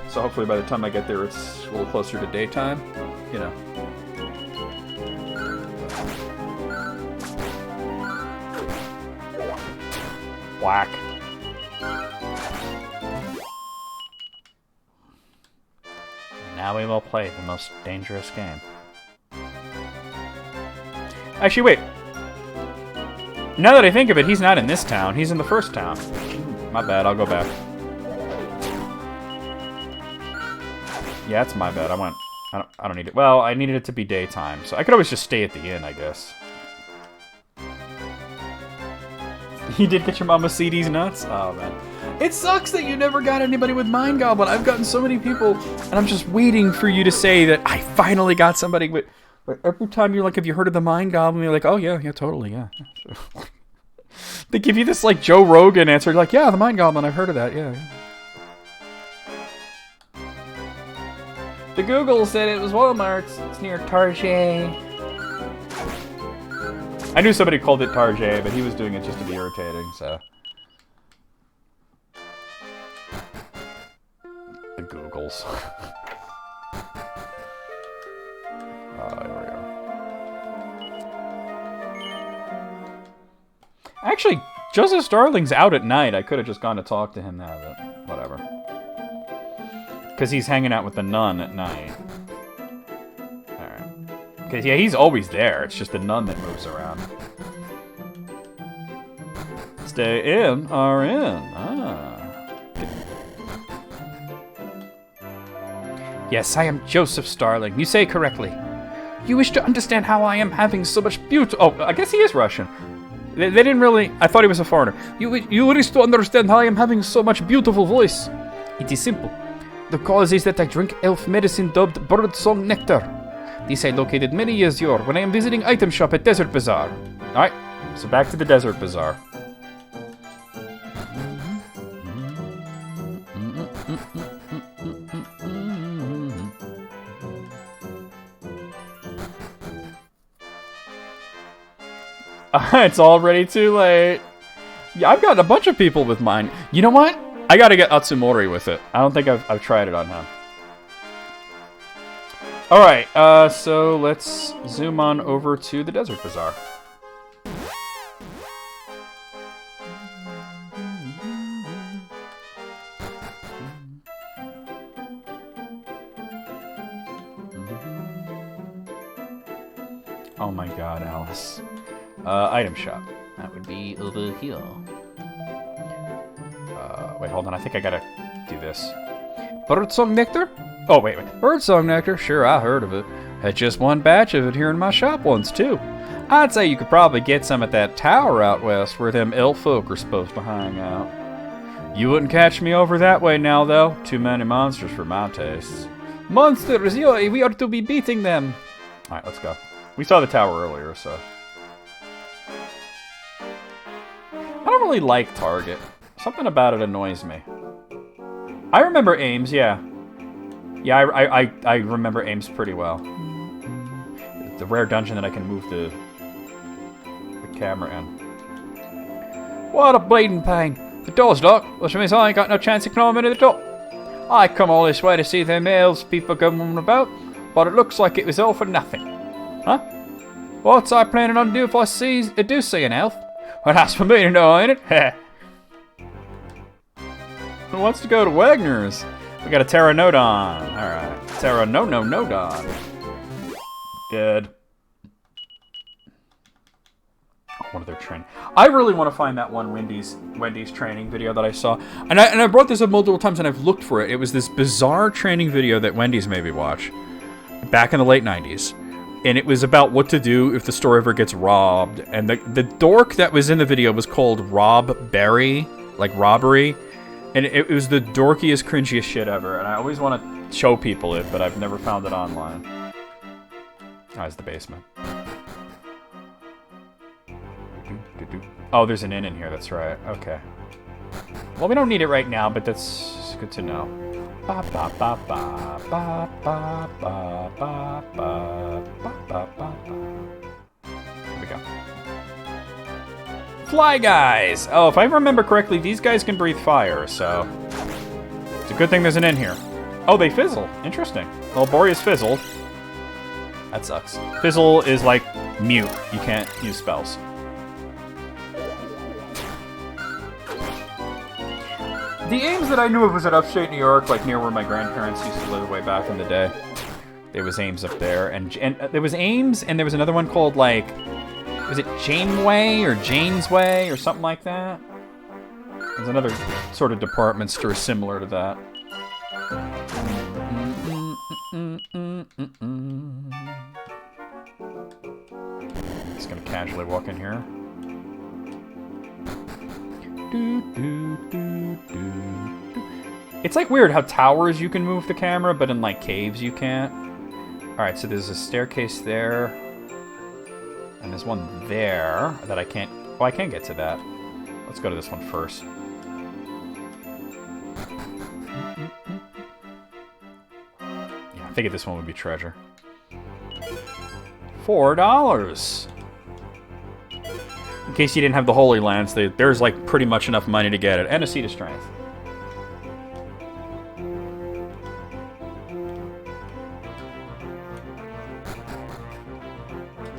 So hopefully by the time I get there, it's a little closer to daytime. You know. Whack. Now we will play the most dangerous game. Actually, wait. Now that I think of it, he's not in this town. He's in the first town. My bad, I'll go back. Yeah, it's my bad. I don't need it. Well, I needed it to be daytime, so I could always just stay at the inn, I guess. You did get your mama CD's nuts? Oh, man. It sucks that you never got anybody with Mind Goblin. I've gotten so many people, and I'm just waiting for you to say that I finally got somebody with... But every time you're like, have you heard of the Mind Goblin? You're like, oh, yeah, totally, yeah. They give you this, like, Joe Rogan answer. You're like, yeah, the Mind Goblin, I've heard of that, yeah. The Google said it was Walmart's. It's near Target. I knew somebody called it Target, but he was doing it just to be irritating, so... The Googles. There we go. Actually, Joseph Starling's out at night. I could have just gone to talk to him now, but whatever. Because he's hanging out with the nun at night. Alright. Because, yeah, he's always there. It's just the nun that moves around. Stay in, are in. Ah. Yes, I am Joseph Starling. You say correctly. You wish to understand how I am having so much beauty... Oh, I guess he is Russian. They didn't really... I thought he was a foreigner. You wish to understand how I am having so much beautiful voice. It is simple. The cause is that I drink elf medicine dubbed birdsong nectar. This I located many years ago when I am visiting item shop at Desert Bazaar. Alright, so back to the Desert Bazaar. It's already too late. Yeah, I've got a bunch of people with mine. You know what? I gotta get Atsumori with it. I don't think I've tried it on him. Alright, so let's zoom on over to the Desert Bazaar. Oh my god, Alice. Item shop. That would be over here. Wait, hold on. I think I gotta do this. Birdsong nectar? Oh, wait. Birdsong nectar? Sure, I heard of it. Had just one batch of it here in my shop once, too. I'd say you could probably get some at that tower out west where them elf folk are supposed to hang out. You wouldn't catch me over that way now, though. Too many monsters for my tastes. Monsters! Yo, we are to be beating them! Alright, let's go. We saw the tower earlier, so... I don't really like Target. Something about it annoys me. I remember Ames, yeah. Yeah, I remember Ames pretty well. The rare dungeon that I can move the camera in. What a bleeding pain. The door's locked, which means I ain't got no chance of climbing into the top. I come all this way to see them elves people going about, but it looks like it was all for nothing. Huh? What's I planning on doing if I do see an elf? Well, that's for me to know, ain't it? Who wants to go to Wagner's? We got a Pteranodon. Alright. Pteranodon. Good. What are their training? I really want to find that one Wendy's training video that I saw. And I brought this up multiple times and I've looked for it. It was this bizarre training video that Wendy's made me watch back in the late 90s. And it was about what to do if the store ever gets robbed. And the dork that was in the video was called Rob Berry, like robbery. And it was the dorkiest, cringiest shit ever. And I always want to show people it, but I've never found it online. Oh, it's the basement. Oh, there's an inn in here, that's right. Okay. Well, we don't need it right now, but that's good to know. Ba ba ba ba ba ba ba ba ba ba ba. Here we go. Fly guys! Oh, if I remember correctly, these guys can breathe fire, so... It's a good thing there's an inn here. Oh, they fizzle. Interesting. Well, Boreas fizzled. That sucks. Fizzle is like mute. You can't use spells. The Ames that I knew of was at upstate New York, like near where my grandparents used to live way back in the day. There was Ames up there, and there was Ames, and there was another one called, like... Was it Janeway or Jane's Way or something like that? There's another sort of department store similar to that. Just gonna casually walk in here. It's like weird how towers you can move the camera, but in like caves you can't. Alright, so there's a staircase there. And there's one there that I can't... Oh, I can get to that. Let's go to this one first. Yeah, I figured this one would be treasure. $4! In case you didn't have the Holy Lands, there's like pretty much enough money to get it. And a seat of strength.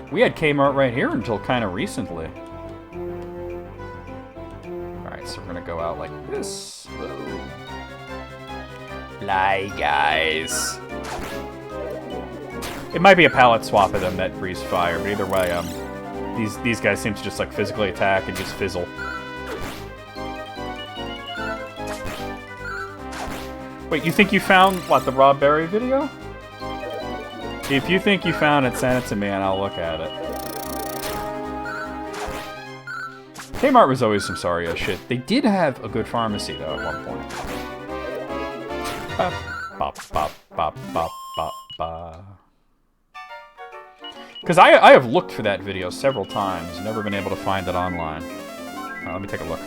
We had Kmart right here until kind of recently. Alright, so we're gonna go out like this. Whoa. Fly, guys. It might be a palette swap of them that breathes fire, but either way, these guys seem to just like physically attack and just fizzle. Wait, you think you found, what, the Rob Berry video? If you think you found it, send it to me and I'll look at it. Kmart was always some sorry ass shit. They did have a good pharmacy though at one point. Bop, bop, bop, bop, bop, bop, bop. Because I have looked for that video several times, never been able to find it online. Let me take a look.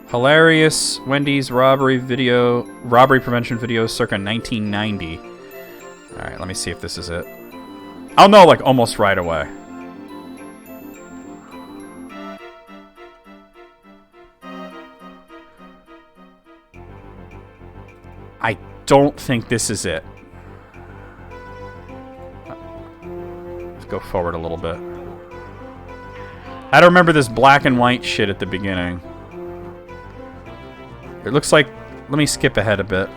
Hilarious Wendy's robbery prevention video circa 1990. Alright, let me see if this is it. I'll know like almost right away. I don't think this is it. Let's go forward a little bit. I don't remember this black and white shit at the beginning. It looks like... Let me skip ahead a bit.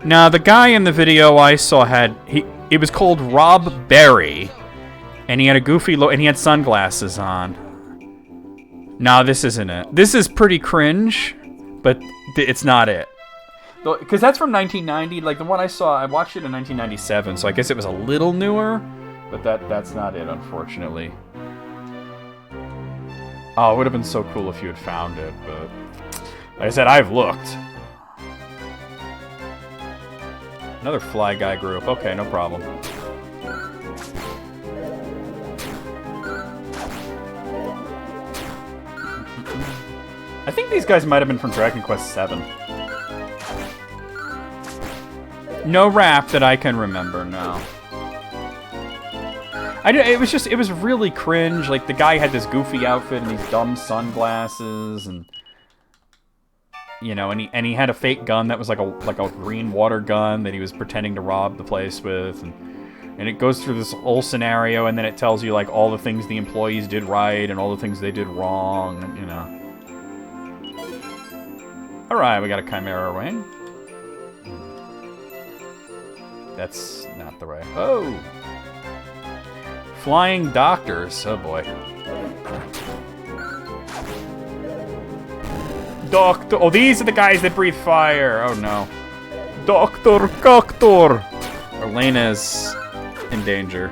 Now, the guy in the video I saw had... It was called Rob Berry. And he had a goofy and he had sunglasses on. No, this isn't it. This is pretty cringe, but it's not it. Because that's from 1990. Like, the one I saw, I watched it in 1997, so I guess it was a little newer. But that's not it, unfortunately. Oh, it would have been so cool if you had found it, but... Like I said, I've looked. Another Fly Guy group. Okay, no problem. I think these guys might have been from Dragon Quest VII. No rap that I can remember, no. It was really cringe. Like, the guy had this goofy outfit and these dumb sunglasses, and... You know, and he had a fake gun that was like a green water gun that he was pretending to rob the place with, and it goes through this whole scenario, and then it tells you, like, all the things the employees did right and all the things they did wrong, and, you know. Alright, we got a Chimera Ring. That's not the right... Oh! Flying Doctors. Oh, boy. Doctor... Oh, these are the guys that breathe fire. Oh, no. Doctor. Elena's in danger.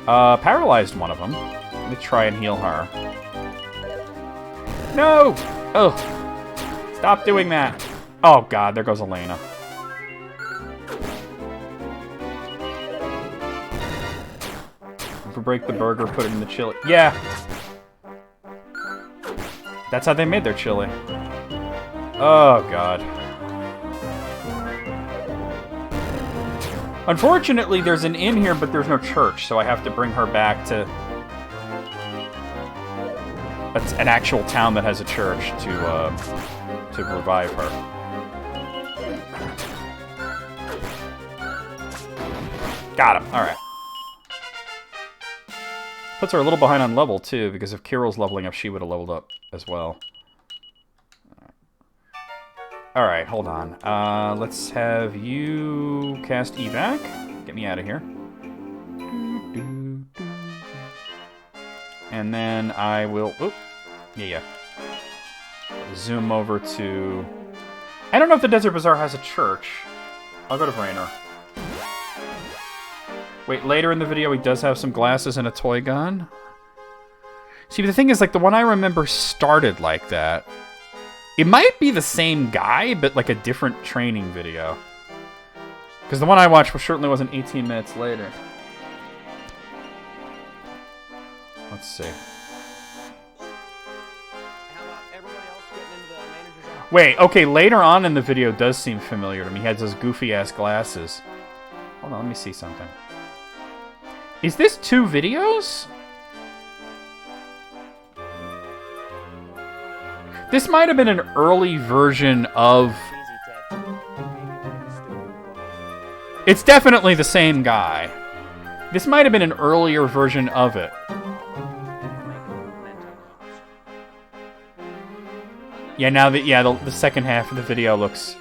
Paralyzed one of them. Let me try and heal her. No! Oh. Stop doing that. Oh, God. There goes Elena. If we break the burger, put it in the chili. Yeah. That's how they made their chili. Oh, God. Unfortunately, there's an inn here, but there's no church, so I have to bring her back to an actual town that has a church to revive her. Got him. All right. Puts her a little behind on level, too, because if Kirill's leveling up, she would have leveled up as well. Alright, hold on. Let's have you cast evac. Get me out of here. And then I will... Oop. Yeah. Zoom over to... I don't know if the Desert Bazaar has a church. I'll go to Raynor. Wait, later in the video, he does have some glasses and a toy gun. See, the thing is, like, the one I remember started like that. It might be the same guy, but, like, a different training video. Because the one I watched certainly wasn't 18 minutes later. Let's see. Wait, okay, later on in the video does seem familiar to me. He has those goofy-ass glasses. Hold on, let me see something. Is this 2 videos? This might have been an early version of... It's definitely the same guy. This might have been an earlier version of it. Yeah, now that the second half of the video looks...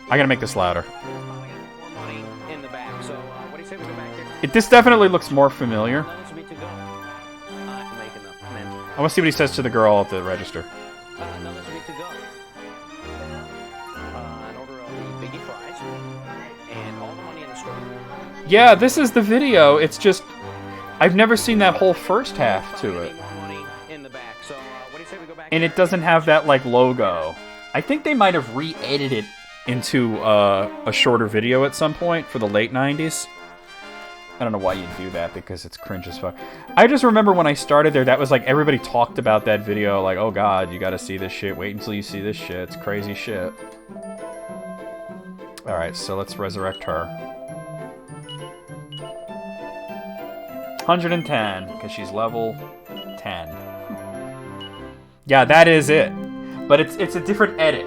I gotta make this louder. This definitely looks more familiar. I want to see what he says to the girl at the register. Yeah, this is the video. It's just... I've never seen that whole first half to it. And it doesn't have that, like, logo. I think they might have re-edited it into a shorter video at some point for the late 90s. I don't know why you'd do that, because it's cringe as fuck. I just remember when I started there, that was like, everybody talked about that video, like, oh god, you gotta see this shit, wait until you see this shit, it's crazy shit. Alright, so let's resurrect her. 110, because she's level 10. Yeah, that is it. But it's a different edit.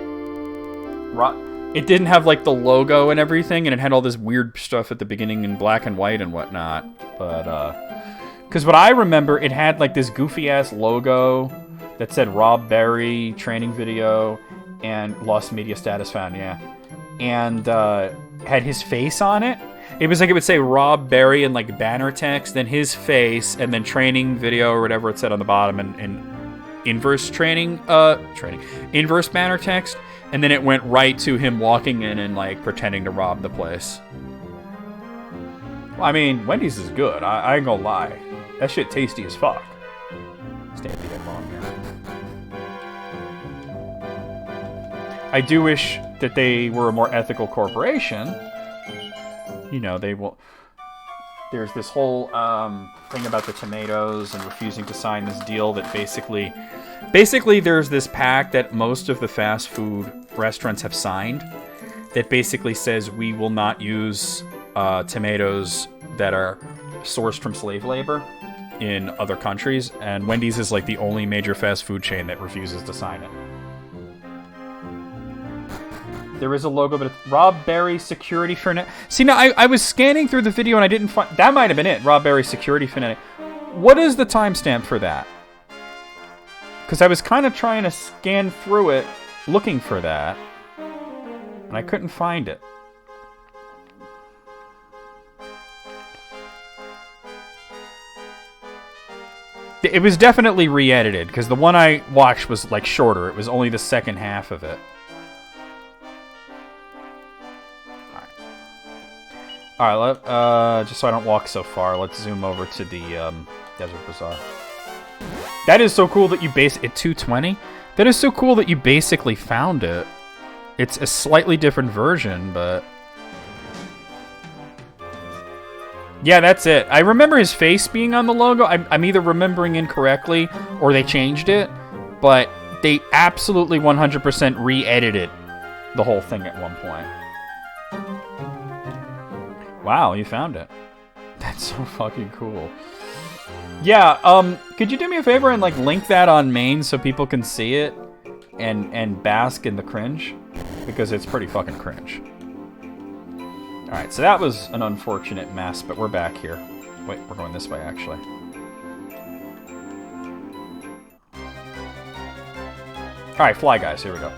It didn't have, like, the logo and everything, and it had all this weird stuff at the beginning in black and white and whatnot. But, because what I remember, it had, like, this goofy-ass logo that said Rob Berry training video and lost media status found, yeah. And, had his face on it. It was like it would say Rob Berry in, like, banner text, then his face, and then training video or whatever it said on the bottom, and inverse inverse banner text. And then it went right to him walking in and, like, pretending to rob the place. Well, I mean, Wendy's is good. I ain't gonna lie. That shit tasty as fuck. Stay at the end long here. I do wish that they were a more ethical corporation. You know, they will... There's this whole thing about the tomatoes and refusing to sign this deal that basically there's this pact that most of the fast food restaurants have signed that basically says we will not use tomatoes that are sourced from slave labor in other countries, and Wendy's is like the only major fast food chain that refuses to sign it. There is a logo, but it's Rob Berry Security Fanatic. See, now, I was scanning through the video and I didn't find... That might have been it, Rob Berry Security Fanatic. What is the timestamp for that? Because I was kind of trying to scan through it, looking for that. And I couldn't find it. It was definitely re-edited, because the one I watched was, like, shorter. It was only the second half of it. Alright, just so I don't walk so far, let's zoom over to the Desert Bazaar. That is so cool that you at 220? That is so cool that you basically found it. It's a slightly different version, but... Yeah, that's it. I remember his face being on the logo. I'm either remembering incorrectly, or they changed it, but they absolutely 100% re-edited the whole thing at one point. Wow, you found it. That's so fucking cool. Yeah, could you do me a favor and, like, link that on main so people can see it and bask in the cringe? Because it's pretty fucking cringe. Alright, so that was an unfortunate mess, but we're back here. Wait, we're going this way, actually. Alright, Fly Guys, here we go.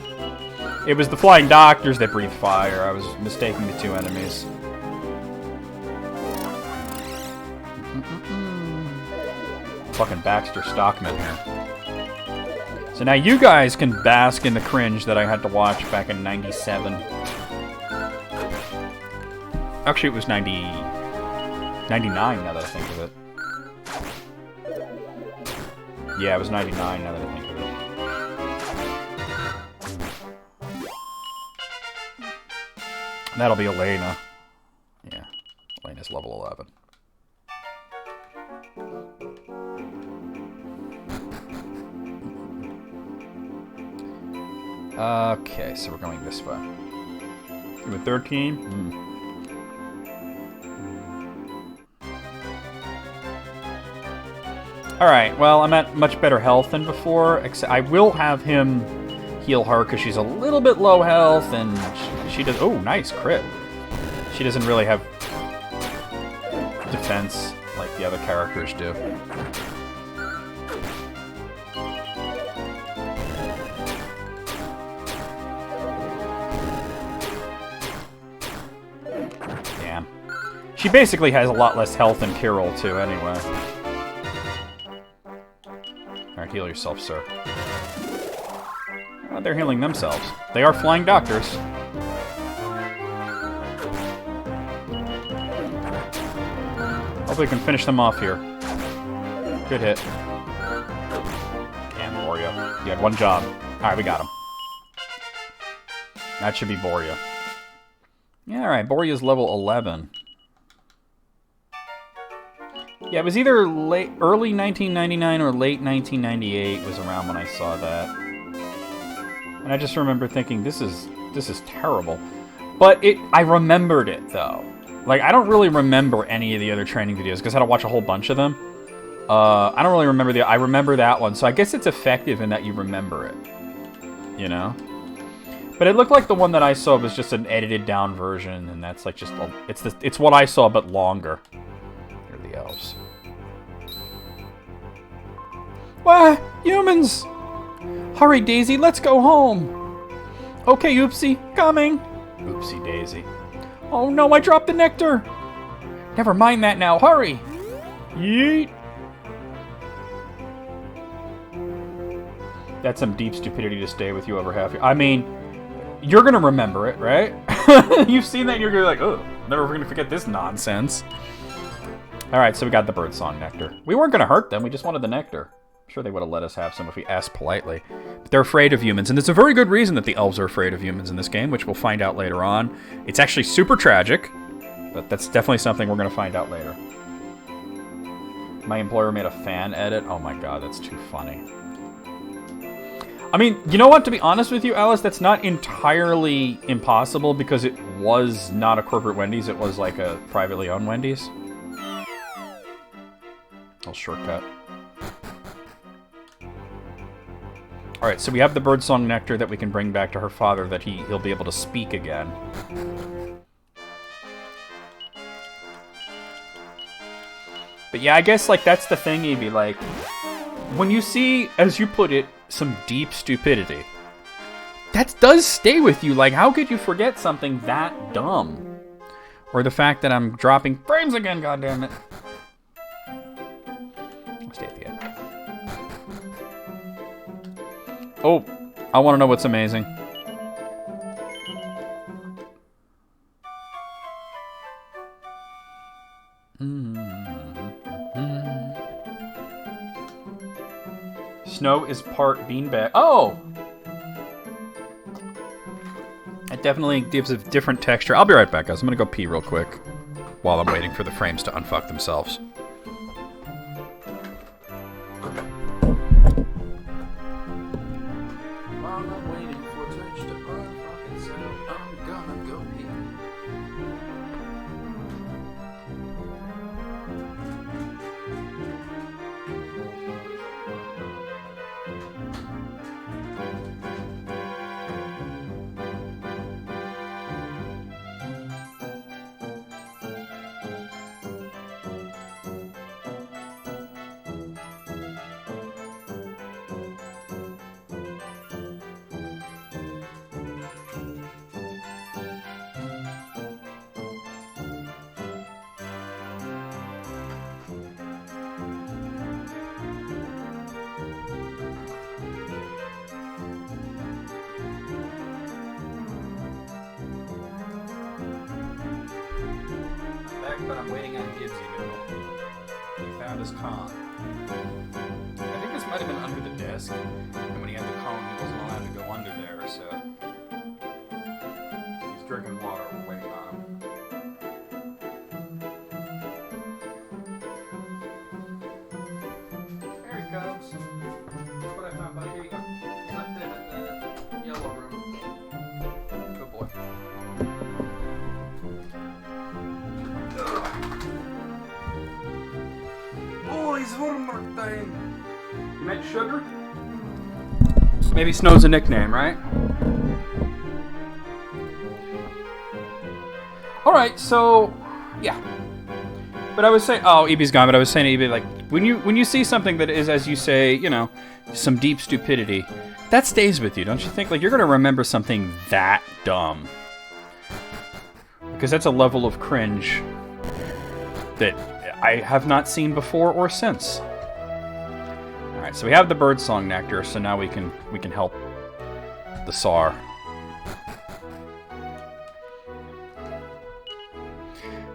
It was the Flying Doctors that breathed fire. I was mistaking the two enemies. Fucking Baxter Stockman here. So now you guys can bask in the cringe that I had to watch back in 97. Actually, it was 99 now that I think of it. Yeah, it was 99 now that I think of it. That'll be Elena. Yeah, Elena's level 11. Okay, so we're going this way. With 13? Alright, well, I'm at much better health than before. Except I will have him heal her because she's a little bit low health, and she does... Oh, nice, crit. She doesn't really have defense like the other characters do. She basically has a lot less health than Kirill, too, anyway. Alright, heal yourself, sir. Oh, they're healing themselves. They are Flying Doctors. Hopefully we can finish them off here. Good hit. And Boria. You had one job. Alright, we got him. That should be Boria. Yeah, alright. Boria's level 11. Yeah, it was either early 1999 or late 1998 was around when I saw that. And I just remember thinking, this is terrible. But I remembered it, though. Like, I don't really remember any of the other training videos, because I had to watch a whole bunch of them. I don't really remember I remember that one, so I guess it's effective in that you remember it. You know? But it looked like the one that I saw was just an edited down version, and that's like just, it's what I saw, but longer. Here are the elves. Wah! Humans! Hurry, Daisy, let's go home! Okay, Oopsie, coming! Oopsie Daisy. Oh no, I dropped the nectar! Never mind that now, hurry! Yeet! That's some deep stupidity to stay with you over half. I mean, you're gonna remember it, right? You've seen that and you're gonna be like, oh, never gonna forget this nonsense. Alright, so we got the birdsong nectar. We weren't gonna hurt them, we just wanted the nectar. I'm sure they would have let us have some if we asked politely. But they're afraid of humans, and there's a very good reason that the elves are afraid of humans in this game, which we'll find out later on. It's actually super tragic, but that's definitely something we're going to find out later. My employer made a fan edit. Oh my god, that's too funny. I mean, you know what? To be honest with you, Alice, that's not entirely impossible, because it was not a corporate Wendy's. It was like a privately owned Wendy's. Little shortcut. Alright, so we have the birdsong nectar that we can bring back to her father, that he'll be able to speak again. But yeah, I guess, like, that's the thing, Evie, like, when you see, as you put it, some deep stupidity, that does stay with you. Like, how could you forget something that dumb? Or the fact that I'm dropping frames again, goddammit. I'll stay at the end. Oh, I want to know what's amazing. Snow is part beanbag. Oh! It definitely gives a different texture. I'll be right back, guys. I'm going to go pee real quick while I'm waiting for the frames to unfuck themselves. But I'm waiting on Gibbsy Noodle. He found his cone. I think this might have been under the desk, and when he had the cone, he wasn't allowed to go under there, so he's drinking water. We're waiting on him. There he comes. That's what I found, buddy. Here you go. Left him in the yellow room. Good boy. You meant sugar? Maybe Snow's a nickname, right? Alright, so yeah. But I was saying, oh, EB's gone, but I was saying to EB, like, when you see something that is, as you say, you know, some deep stupidity, that stays with you, don't you think? Like, you're gonna remember something that dumb. Because that's a level of cringe that I have not seen before or since. Alright, so we have the birdsong nectar, so now we can help the Tsar.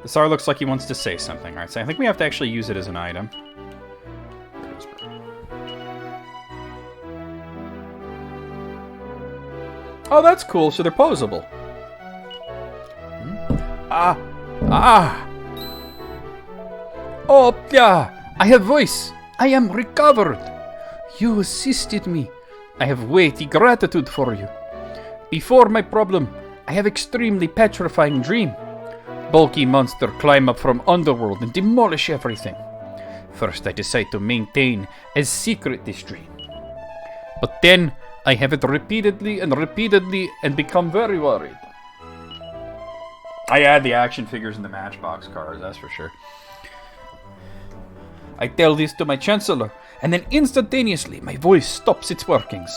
The Tsar looks like he wants to say something. Alright, so I think we have to actually use it as an item. Oh, that's cool. So they're posable. Oh, yeah. I have voice. I am recovered. You assisted me. I have weighty gratitude for you. Before my problem, I have extremely petrifying dream. Bulky monster climb up from underworld and demolish everything. First, I decide to maintain as secret this dream. But then, I have it repeatedly and become very worried. I add the action figures and the Matchbox cars, that's for sure. I tell this to my Chancellor, and then instantaneously my voice stops its workings.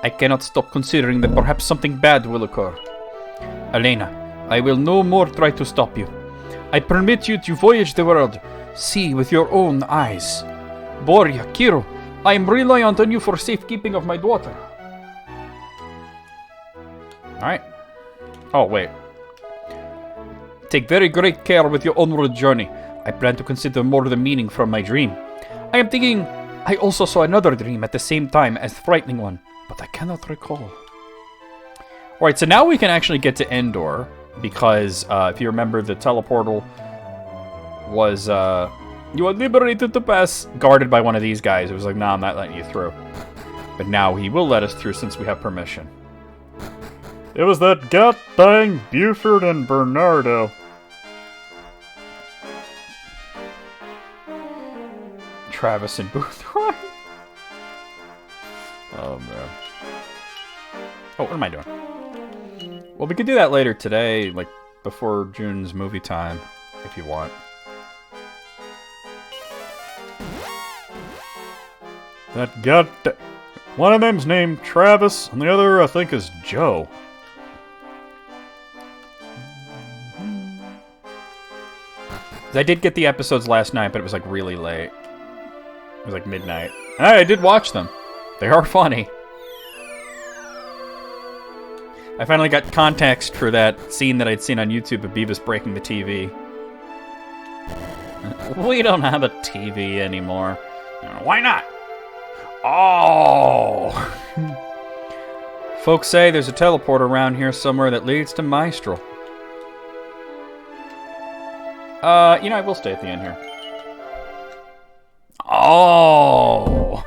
I cannot stop considering that perhaps something bad will occur. Elena, I will no more try to stop you. I permit you to voyage the world, see with your own eyes. Boria, Kiro, I am reliant on you for safekeeping of my daughter. Alright. Oh, wait. Take very great care with your onward journey. I plan to consider more the meaning from my dream. I am thinking I also saw another dream at the same time as the frightening one, but I cannot recall. Alright, so now we can actually get to Endor, because if you remember, the teleportal was, you are liberated to pass, guarded by one of these guys. It was like, nah, I'm not letting you through. But now he will let us through since we have permission. It was that god-dang Buford and Bernardo. Travis and Boothroyd. Oh, man. Oh, what am I doing? Well, we could do that later today, like before June's movie time, if you want. That god... One of them's named Travis, and the other, I think, is Joe. I did get the episodes last night, but it was like really late. It was like midnight. And I did watch them. They are funny. I finally got context for that scene that I'd seen on YouTube of Beavis breaking the TV. We don't have a TV anymore. Why not? Oh! Folks say there's a teleporter around here somewhere that leads to Maestral. You know, I will stay at the end here. Oh!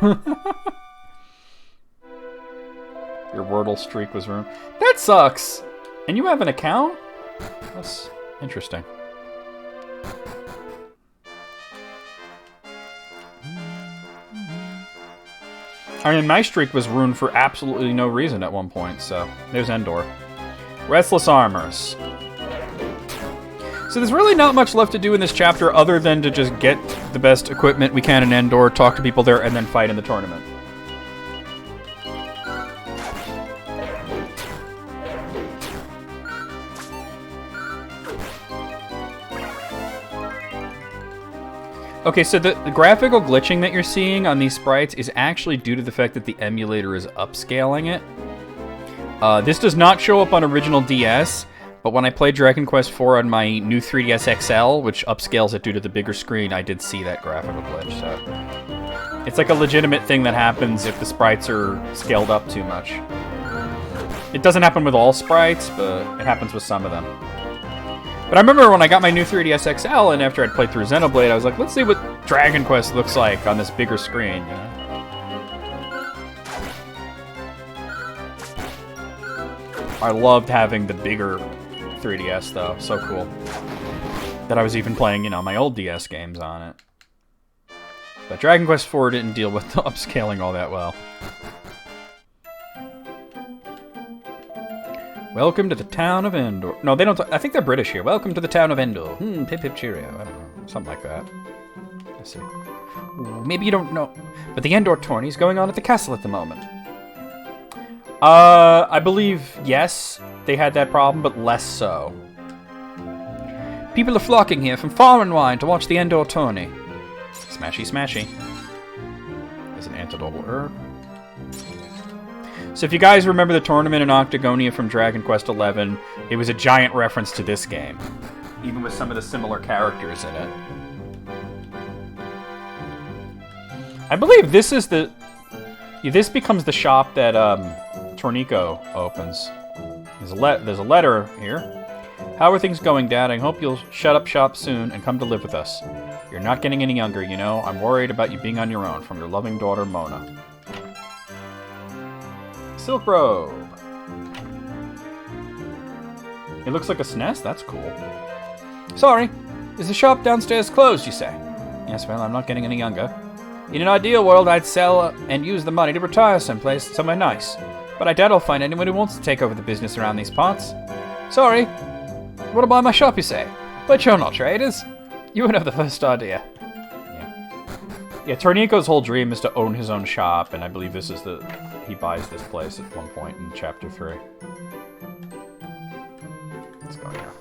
Your Wordle streak was ruined. That sucks! And you have an account? That's interesting. I mean, my streak was ruined for absolutely no reason at one point, so there's Endor. Restless Armors. So there's really not much left to do in this chapter other than to just get the best equipment we can in Endor, talk to people there, and then fight in the tournament. Okay, so the graphical glitching that you're seeing on these sprites is actually due to the fact that the emulator is upscaling it. This does not show up on original DS, but when I played Dragon Quest IV on my new 3DS XL, which upscales it due to the bigger screen, I did see that graphical glitch, so... It's like a legitimate thing that happens if the sprites are scaled up too much. It doesn't happen with all sprites, but it happens with some of them. But I remember when I got my new 3DS XL, and after I'd played through Xenoblade, I was like, let's see what Dragon Quest looks like on this bigger screen, you know? I loved having the bigger 3DS, though. So cool. That I was even playing, you know, my old DS games on it. But Dragon Quest IV didn't deal with the upscaling all that well. Welcome to the town of Endor. No, they don't. I think they're British here. Welcome to the town of Endor. Pip pip cheerio. I don't know. Something like that. Let's see. Ooh, maybe you don't know, but the Endor tourney is going on at the castle at the moment. I believe, yes, they had that problem, but less so. People are flocking here from far and wide to watch the Endor tourney. Smashy, smashy. There's an antidotal herb. So if you guys remember the tournament in Octagonia from Dragon Quest XI, it was a giant reference to this game. even with some of the similar characters in it. I believe this is the... Yeah, this becomes the shop that Tornico opens. There's a letter here. How are things going, Dad? I hope you'll shut up shop soon and come to live with us. You're not getting any younger, you know. I'm worried about you being on your own. From your loving daughter, Mona. Silk robe. It looks like a SNES? That's cool. Sorry, is the shop downstairs closed, you say? Yes, well, I'm not getting any younger. In an ideal world, I'd sell and use the money to retire somewhere nice. But I doubt I'll find anyone who wants to take over the business around these parts. Sorry. What about my shop, you say? But you're not traders. You would have the first idea. Yeah, Tornico's whole dream is to own his own shop, and I believe this is he buys this place at one point in Chapter 3. Let's go here.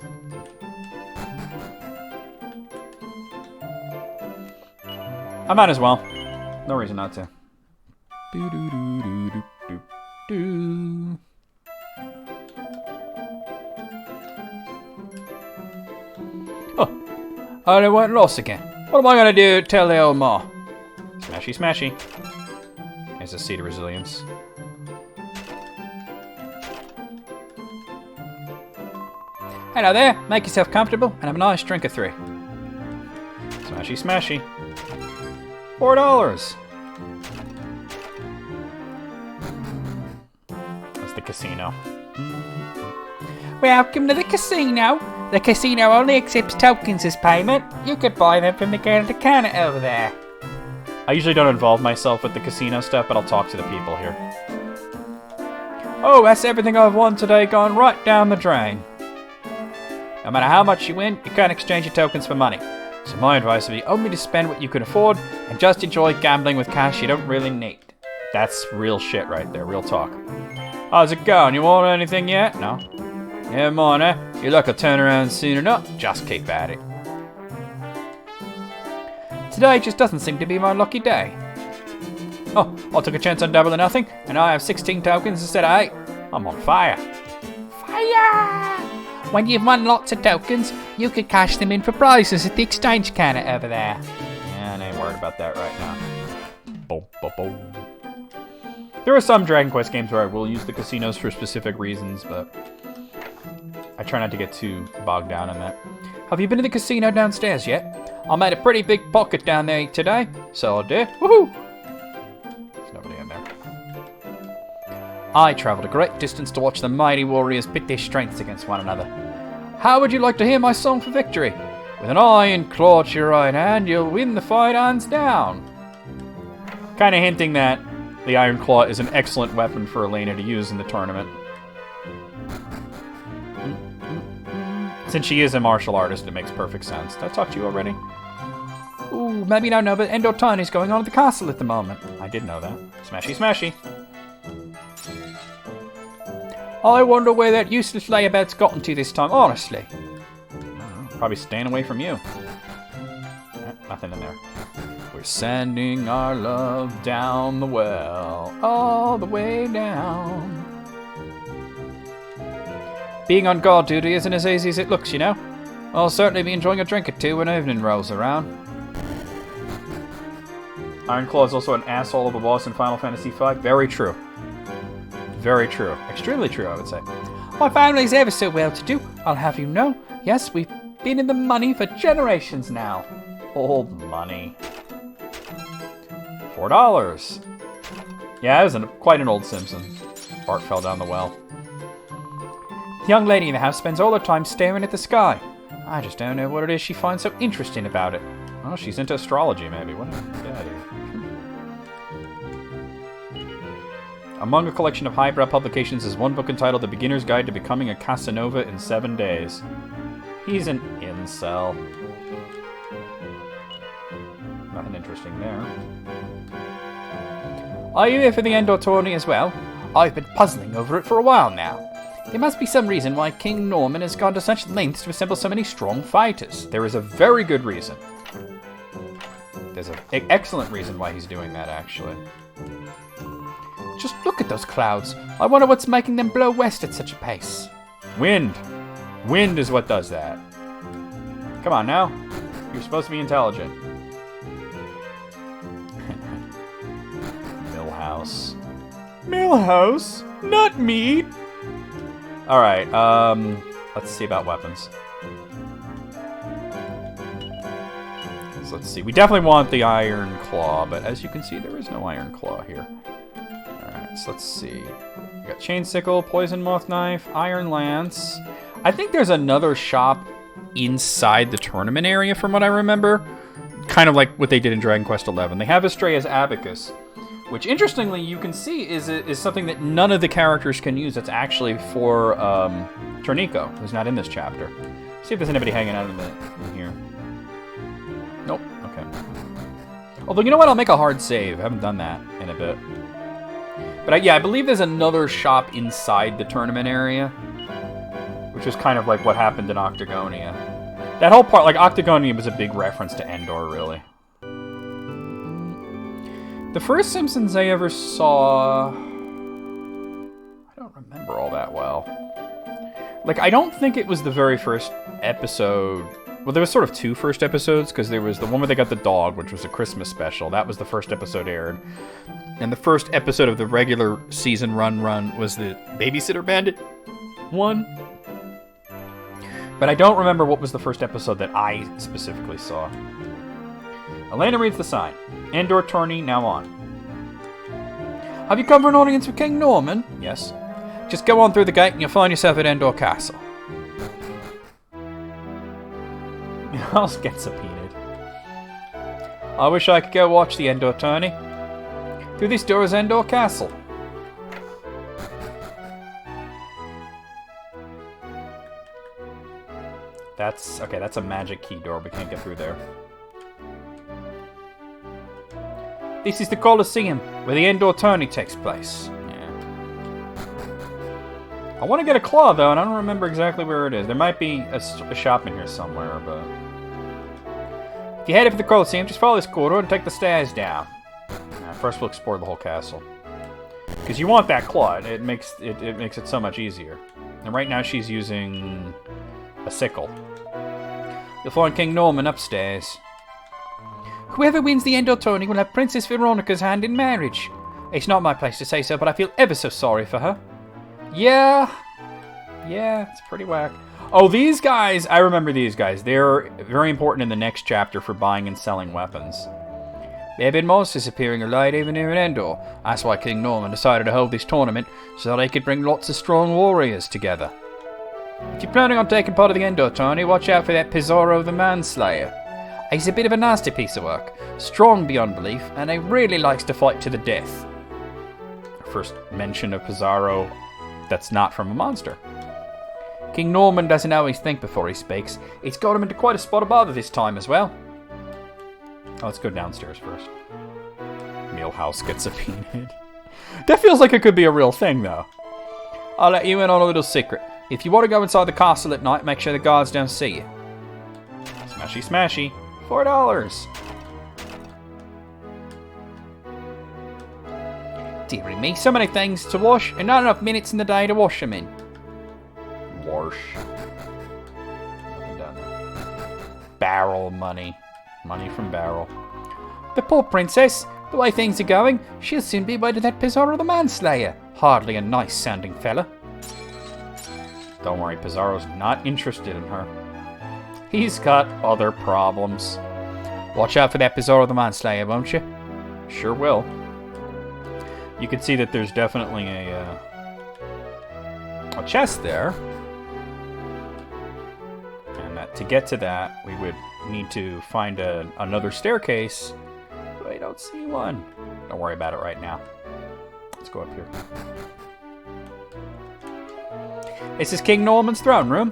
I might as well. No reason not to. Oh, I went lost again. What am I gonna do? Tell the old ma. Smashy, smashy. Here's a seed of resilience. Hello there. Make yourself comfortable and have a nice drink of 3. Smashy, smashy. $4. That's the casino. Welcome to the casino. The casino only accepts tokens as payment. You could buy them from the girl at the counter over there. I usually don't involve myself with the casino stuff, but I'll talk to the people here. Oh, that's everything I've won today gone right down the drain. No matter how much you win, you can't exchange your tokens for money. So my advice would be only to spend what you can afford and just enjoy gambling with cash you don't really need. That's real shit right there, real talk. How's it going? You want anything yet? No? Yeah, mon, eh? Your luck will turn around soon enough. Just keep at it. Today just doesn't seem to be my lucky day. Oh, I took a chance on double or nothing, and I have 16 tokens instead of 8. I'm on fire. Fire! When you've won lots of tokens, you could cash them in for prizes at the exchange counter over there. Yeah, I ain't worried about that right now. Boom, boom, boom. There are some Dragon Quest games where I will use the casinos for specific reasons, but I try not to get too bogged down in that. Have you been to the casino downstairs yet? I made a pretty big pocket down there today, so I did. Woohoo! There's nobody in there. I travelled a great distance to watch the mighty warriors pit their strengths against one another. How would you like to hear my song for victory? With an iron claw at your right hand, you'll win the fight hands down. Kind of hinting that the iron claw is an excellent weapon for Elena to use in the tournament. Since she is a martial artist, it makes perfect sense. Did I talk to you already? Ooh, maybe you don't know, but Endotone is going on at the castle at the moment. I did know that. Smashy, smashy. I wonder where that useless layabout's gotten to this time, honestly. Probably staying away from you. Nothing in there. We're sending our love down the well, all the way down. Being on guard duty isn't as easy as it looks, you know. I'll certainly be enjoying a drink or two when evening rolls around. Ironclaw is also an asshole of a boss in Final Fantasy V. Very true. Very true. Extremely true, I would say. My family's ever so well-to-do, I'll have you know. Yes, we've been in the money for generations now. Old money. $4. Yeah, that was quite an old Simpson. Bart fell down the well. The young lady in the house spends all her time staring at the sky. I just don't know what it is she finds so interesting about it. Oh, she's into astrology, maybe. What is that? Among a collection of highbrow publications is one book entitled The Beginner's Guide to Becoming a Casanova in 7 Days. He's an incel. Nothing interesting there. Are you here for the Endor tourney as well? I've been puzzling over it for a while now. There must be some reason why King Norman has gone to such lengths to assemble so many strong fighters. There is a very good reason. There's an excellent reason why he's doing that, actually. Just look at those clouds. I wonder what's making them blow west at such a pace. Wind. Wind is what does that. Come on now. You're supposed to be intelligent. Millhouse. Millhouse? Not me! Alright, let's see about weapons. So let's see. We definitely want the Iron Claw, but as you can see, there is no Iron Claw here. Alright, so let's see. We got Chain Sickle, Poison Moth Knife, Iron Lance. I think there's another shop inside the tournament area from what I remember. Kind of like what they did in Dragon Quest XI. They have Estrella's Abacus, which interestingly you can see is something that none of the characters can use. That's actually for Tornico, who's not in this chapter. See if there's anybody hanging out in here. Nope, okay. Although, you know what? I'll make a hard save. I haven't done that in a bit. But yeah, I believe there's another shop inside the tournament area, which is kind of like what happened in Octagonia. That whole part, like, Octagonia was a big reference to Endor, really. The first Simpsons I ever saw... I don't remember all that well. Like, I don't think it was the very first episode... Well, there was sort of two first episodes, because there was the one where they got the dog, which was a Christmas special. That was the first episode aired. And the first episode of the regular season run was the Babysitter Bandit one. But I don't remember what was the first episode that I specifically saw. Elena reads the sign. Endor tourney now on. Have you come for an audience with King Norman? Yes. Just go on through the gate and you'll find yourself at Endor Castle. I'll get subpoenaed. I wish I could go watch the Endor tourney. Through this door is Endor Castle. That's a magic key door. We can't get through there. This is the Colosseum, where the Endor tourney takes place. Yeah. I want to get a claw, though, and I don't remember exactly where it is. There might be a shop in here somewhere, but... If you head for the Colosseum, just follow this corridor and take the stairs down. First, we'll explore the whole castle. Because you want that claw. It makes it so much easier. And right now, she's using a sickle. You'll find King Norman upstairs. Whoever wins the Endor tourney will have Princess Veronica's hand in marriage. It's not my place to say so, but I feel ever so sorry for her. Yeah, it's pretty whack. Oh, these guys, I remember these guys. They're very important in the next chapter for buying and selling weapons. There have been monsters appearing alive even here in Endor. That's why King Norman decided to hold this tournament, so that he could bring lots of strong warriors together. If you're planning on taking part of the Endor tourney, watch out for that Pizarro the Manslayer. He's a bit of a nasty piece of work, strong beyond belief, and he really likes to fight to the death. First mention of Pizarro that's not from a monster. King Norman doesn't always think before he speaks. It's got him into quite a spot of bother this time as well. Oh, let's go downstairs first. Millhouse gets subpoenaed. That feels like it could be a real thing, though. I'll let you in on a little secret. If you want to go inside the castle at night, make sure the guards don't see you. Smashy, smashy. $4. Dearie me, so many things to wash, and not enough minutes in the day to wash them in. Wash. Nothing done. Barrel money. Money from Barrel. The poor princess. The way things are going, she'll soon be wedded to that Pizarro the Manslayer. Hardly a nice-sounding fella. Don't worry, Pizarro's not interested in her. He's got other problems. Watch out for that Pizarro the Manslayer, won't you? Sure will. You can see that there's definitely a chest there. And that to get to that, we would need to find another staircase. But I don't see one. Don't worry about it right now. Let's go up here. This is King Norman's throne room.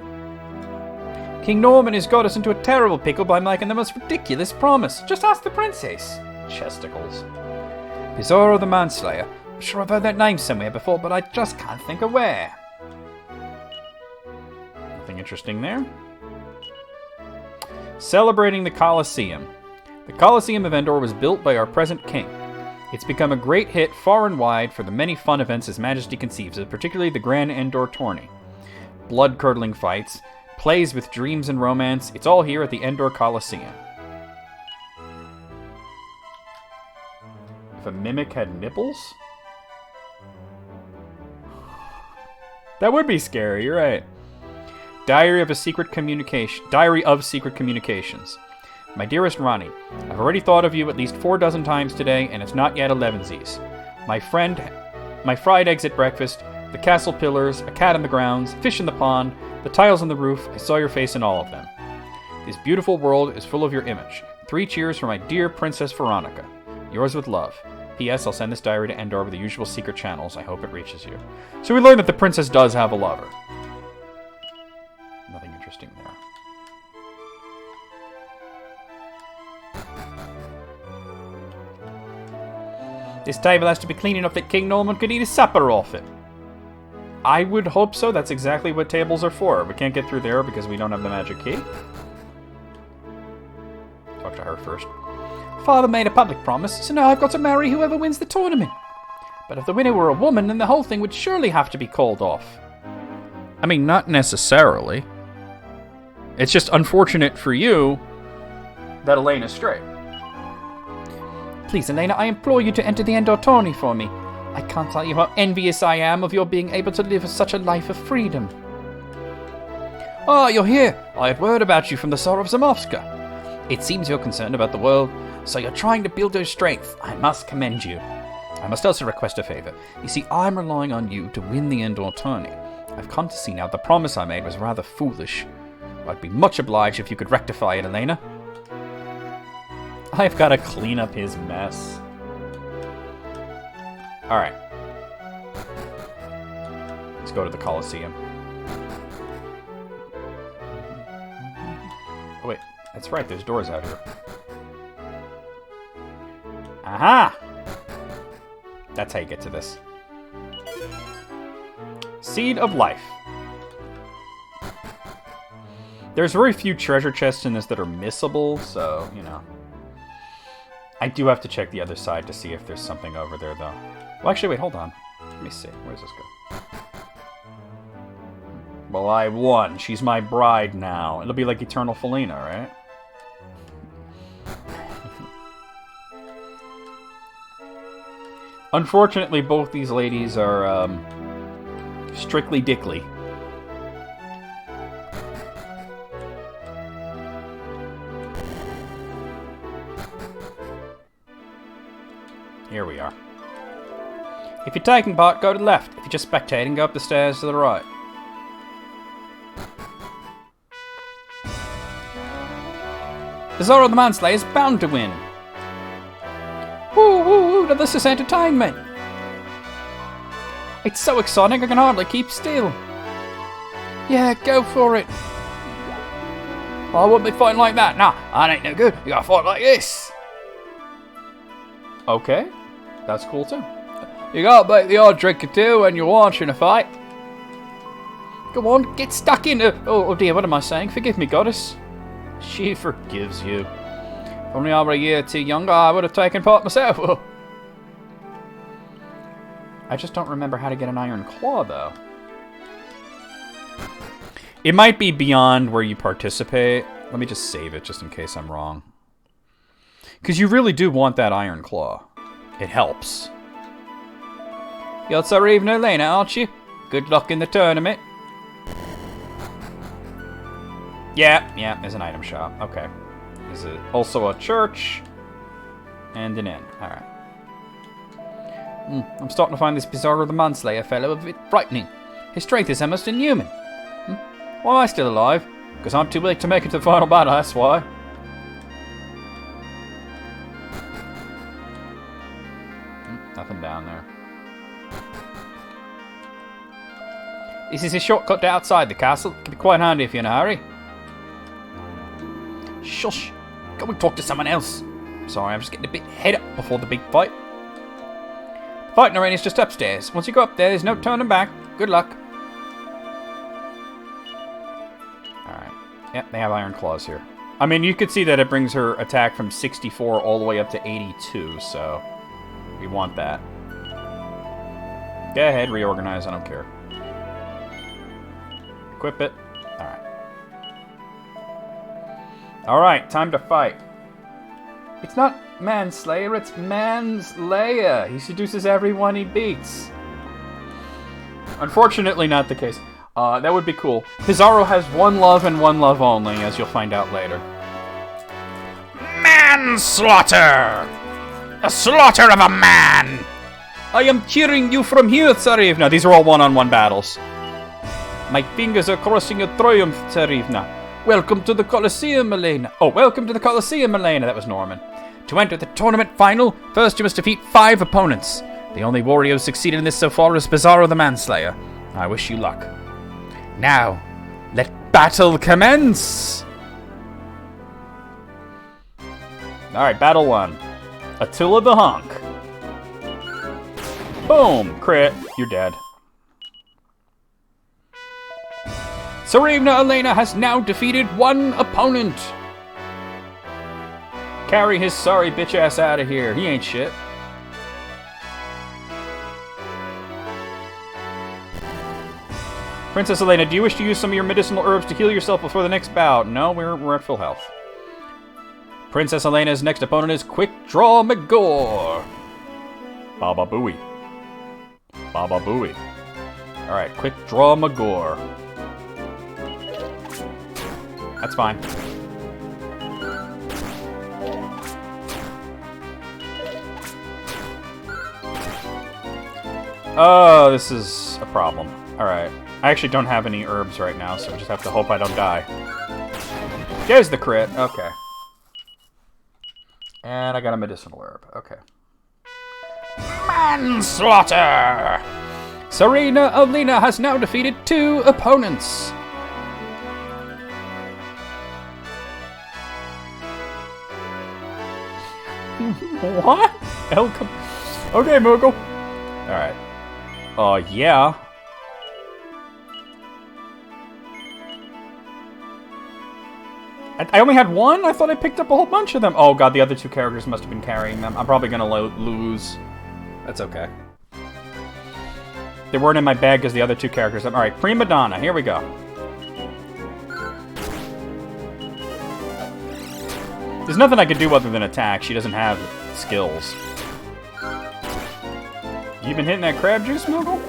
King Norman has got us into a terrible pickle by making the most ridiculous promise. Just ask the princess. Chesticles. Pizarro the Manslayer. I'm sure I've heard that name somewhere before, but I just can't think of where. Nothing interesting there. Celebrating the Colosseum. The Colosseum of Endor was built by our present king. It's become a great hit far and wide for the many fun events His Majesty conceives of, particularly the Grand Endor Tourney. Blood-curdling fights, plays with dreams and romance. It's all here at the Endor Coliseum. If a mimic had nipples? That would be scary, you're right. Diary of Secret Communications. My dearest Ronnie, I've already thought of you at least 4 dozen times today, and it's not yet 11sies. My fried eggs at breakfast, the castle pillars, a cat in the grounds, fish in the pond, the tiles on the roof, I saw your face in all of them. This beautiful world is full of your image. 3 cheers for my dear Princess Veronica. Yours with love. P.S. I'll send this diary to Endor with the usual secret channels. I hope it reaches you. So we learned that the princess does have a lover. Nothing interesting there. This table has to be clean enough that King Norman could eat his supper off it. I would hope so. That's exactly what tables are for. We can't get through there because we don't have the magic key. Talk to her first. Father made a public promise, so now I've got to marry whoever wins the tournament. But if the winner were a woman, then the whole thing would surely have to be called off. I mean, not necessarily. It's just unfortunate for you that Elena's straight. Please, Elena, I implore you to enter the Endor tourney for me. I can't tell you how envious I am of your being able to live such a life of freedom. Ah, you're here. I had word about you from the Tsar of Zamovska. It seems you're concerned about the world, so you're trying to build your strength. I must commend you. I must also request a favor. You see, I'm relying on you to win the Endor tourney. I've come to see now the promise I made was rather foolish. I'd be much obliged if you could rectify it, Elena. I've got to clean up his mess. Alright. Let's go to the Coliseum. Oh, wait. That's right, there's doors out here. Aha! That's how you get to this. Seed of Life. There's very few treasure chests in this that are missable, so, you know. I do have to check the other side to see if there's something over there, though. Well, actually, wait, hold on. Let me see. Where does this go? Well, I won. She's my bride now. It'll be like Eternal Felina, right? Unfortunately, both these ladies are strictly dickly. Here we are. If you're taking part, go to the left. If you're just spectating, go up the stairs to the right. The Tsar of the Manslayer is bound to win. Woo, woo, woo, now this is entertainment. It's so exciting I can hardly keep still. Yeah, go for it. I wouldn't be fighting like that. Nah, that ain't no good. You gotta fight like this. Okay, that's cool too. You gotta make the odd drink or two when you're watching a fight. Go on, get stuck in. Oh dear, what am I saying? Forgive me, goddess. She forgives you. If only I were a year too younger, I would have taken part myself. I just don't remember how to get an iron claw, though. It might be beyond where you participate. Let me just save it, just in case I'm wrong. Because you really do want that iron claw. It helps. You're Tsarevna Elena, aren't you? Good luck in the tournament. Yeah, there's an item shop. Okay. Is it also a church? And an inn. Alright. I'm starting to find this Bizarre of the Manslayer fellow a bit frightening. His strength is almost inhuman. Why am I still alive? Because I'm too weak to make it to the final battle, that's why. Nothing down there. This is a shortcut to outside the castle. It can be quite handy if you're in a hurry. Shush! Go and talk to someone else. Sorry, I'm just getting a bit head up before the big fight. The fighting arena is just upstairs. Once you go up there, there's no turning back. Good luck. Alright. Yep, they have iron claws here. I mean, you could see that it brings her attack from 64 all the way up to 82, so we want that. Go ahead, reorganize, I don't care. Equip it. Alright. Alright, time to fight. It's not manslayer, it's manslayer. He seduces everyone he beats. Unfortunately, not the case. That would be cool. Pizarro has one love and one love only, as you'll find out later. Manslaughter! The slaughter of a man! I am cheering you from here, Tsarevna. These are all one-on-one battles. My fingers are crossing your triumph, Tsarevna. Welcome to the Colosseum, Elena. Oh, welcome to the Colosseum, Elena. That was Norman. To enter the tournament final, first you must defeat 5 opponents. The only warrior who succeeded in this so far is Pizarro the Manslayer. I wish you luck. Now, let battle commence! Alright, battle 1. Attila the Hunk. Boom! Crit. You're dead. Tsarevna Elena has now defeated 1 opponent. Carry his sorry bitch ass out of here. He ain't shit. Princess Elena, do you wish to use some of your medicinal herbs to heal yourself before the next bout? No, we're at full health. Princess Elena's next opponent is Quick Draw McGore. Baba Booey. Baba Booey. Alright, Quick Draw McGore. That's fine. Oh, this is a problem. Alright. I actually don't have any herbs right now, so I just have to hope I don't die. There's the crit. Okay. And I got a medicinal herb. Okay. Manslaughter! Tsarevna Elena has now defeated 2 opponents. What? Okay, Moogle. Alright. Yeah. I only had 1? I thought I picked up a whole bunch of them. Oh god, the other 2 characters must have been carrying them. I'm probably gonna lose. That's okay. They weren't in my bag because the other 2 characters... Alright, Prima Donna. Here we go. There's nothing I could do other than attack. She doesn't have skills. You been hitting that crab juice, Moogle?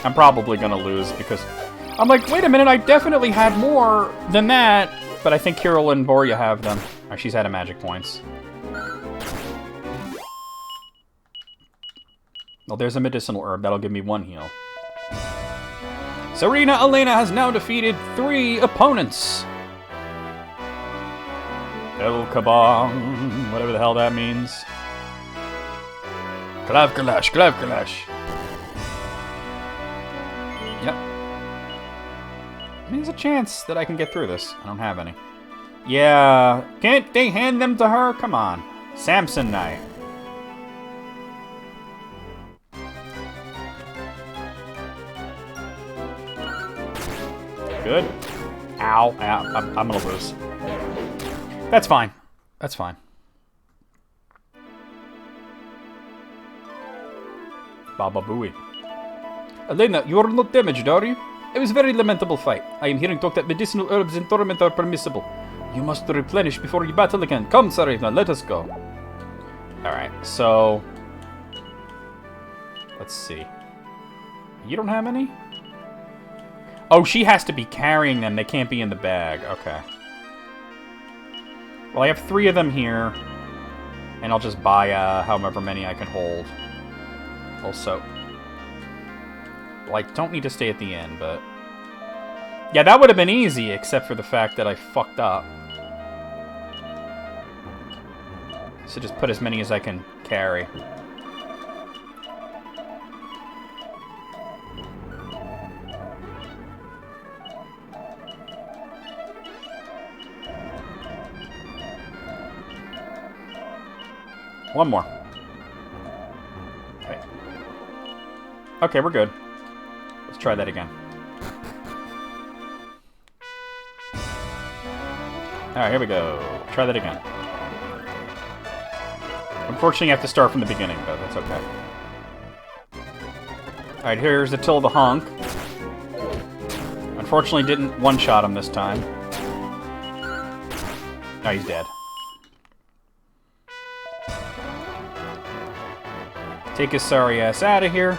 I'm probably gonna lose because... I'm like, wait a minute, I definitely had more than that. But I think Kirill and Borya have them. Or she's out of magic points. Well, there's a medicinal herb. That'll give me 1 heal. Tsarevna Elena has now defeated 3 opponents. El Kabong, whatever the hell that means. Klav Kalash, Klav Kalash. Yep. There's a chance that I can get through this. I don't have any. Yeah, can't they hand them to her? Come on. Samson Knight. Good. Ow. Ow. I'm gonna lose. That's fine. That's fine. Baba Booey. Elena, you are not damaged, are you? It was a very lamentable fight. I am hearing talk that medicinal herbs in tournament are permissible. You must replenish before you battle again. Come, Tsarevna, let us go. Alright, so... let's see. You don't have any? Oh, she has to be carrying them. They can't be in the bag. Okay. Well, I have 3 of them here. And I'll just buy however many I can hold. Also... well, I don't need to stay at the inn, but... yeah, that would have been easy, except for the fact that I fucked up. So just put as many as I can carry. One more. Okay. Okay, we're good. Let's try that again. Alright, here we go. Try that again. Unfortunately, you have to start from the beginning, but that's okay. Alright, here's Attila the Hunk. Unfortunately, didn't one-shot him this time. Oh, he's dead. Take his sorry ass out of here.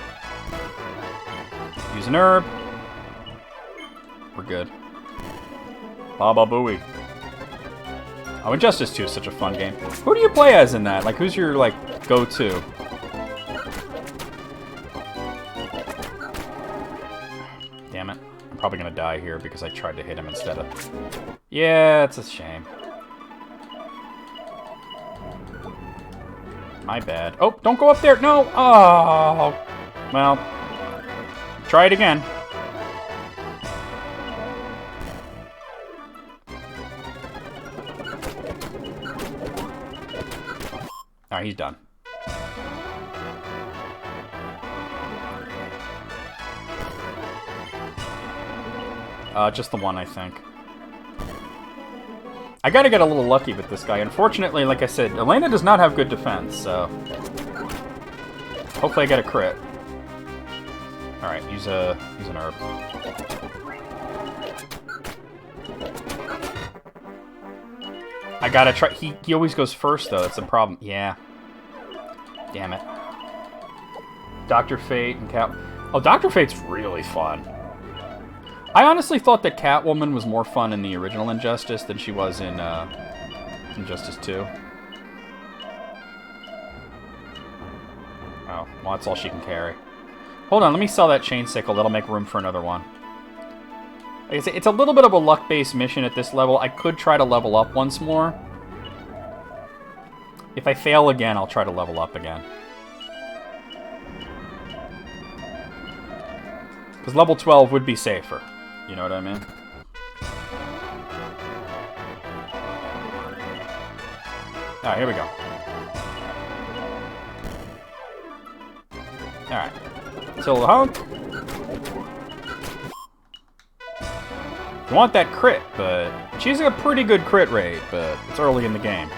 Use an herb. We're good. Baba Booey. Oh, Injustice 2 is such a fun game. Who do you play as in that? Like, who's your, like, go-to? Damn it. I'm probably gonna die here because I tried to hit him instead of... Yeah, it's a shame. My bad. Oh, don't go up there! No! Oh! Well, try it again. Alright, he's done. Just the one, I think. I gotta get a little lucky with this guy. Unfortunately, like I said, Elena does not have good defense, so... Hopefully I get a crit. Alright, use an herb. I gotta try... He always goes first, though. That's the problem. Yeah. Damn it. Dr. Fate and Cat... Oh, Dr. Fate's really fun. I honestly thought that Catwoman was more fun in the original Injustice than she was in Injustice 2. Oh, well, that's all she can carry. Hold on, let me sell that chain sickle. That'll make room for another one. Like I say, it's a little bit of a luck-based mission at this level. I could try to level up once more. If I fail again, I'll try to level up again. Because level 12 would be safer. You know what I mean? Alright, here we go. Alright. Silver Hunk. You want that crit, but she's a pretty good crit rate, but it's early in the game.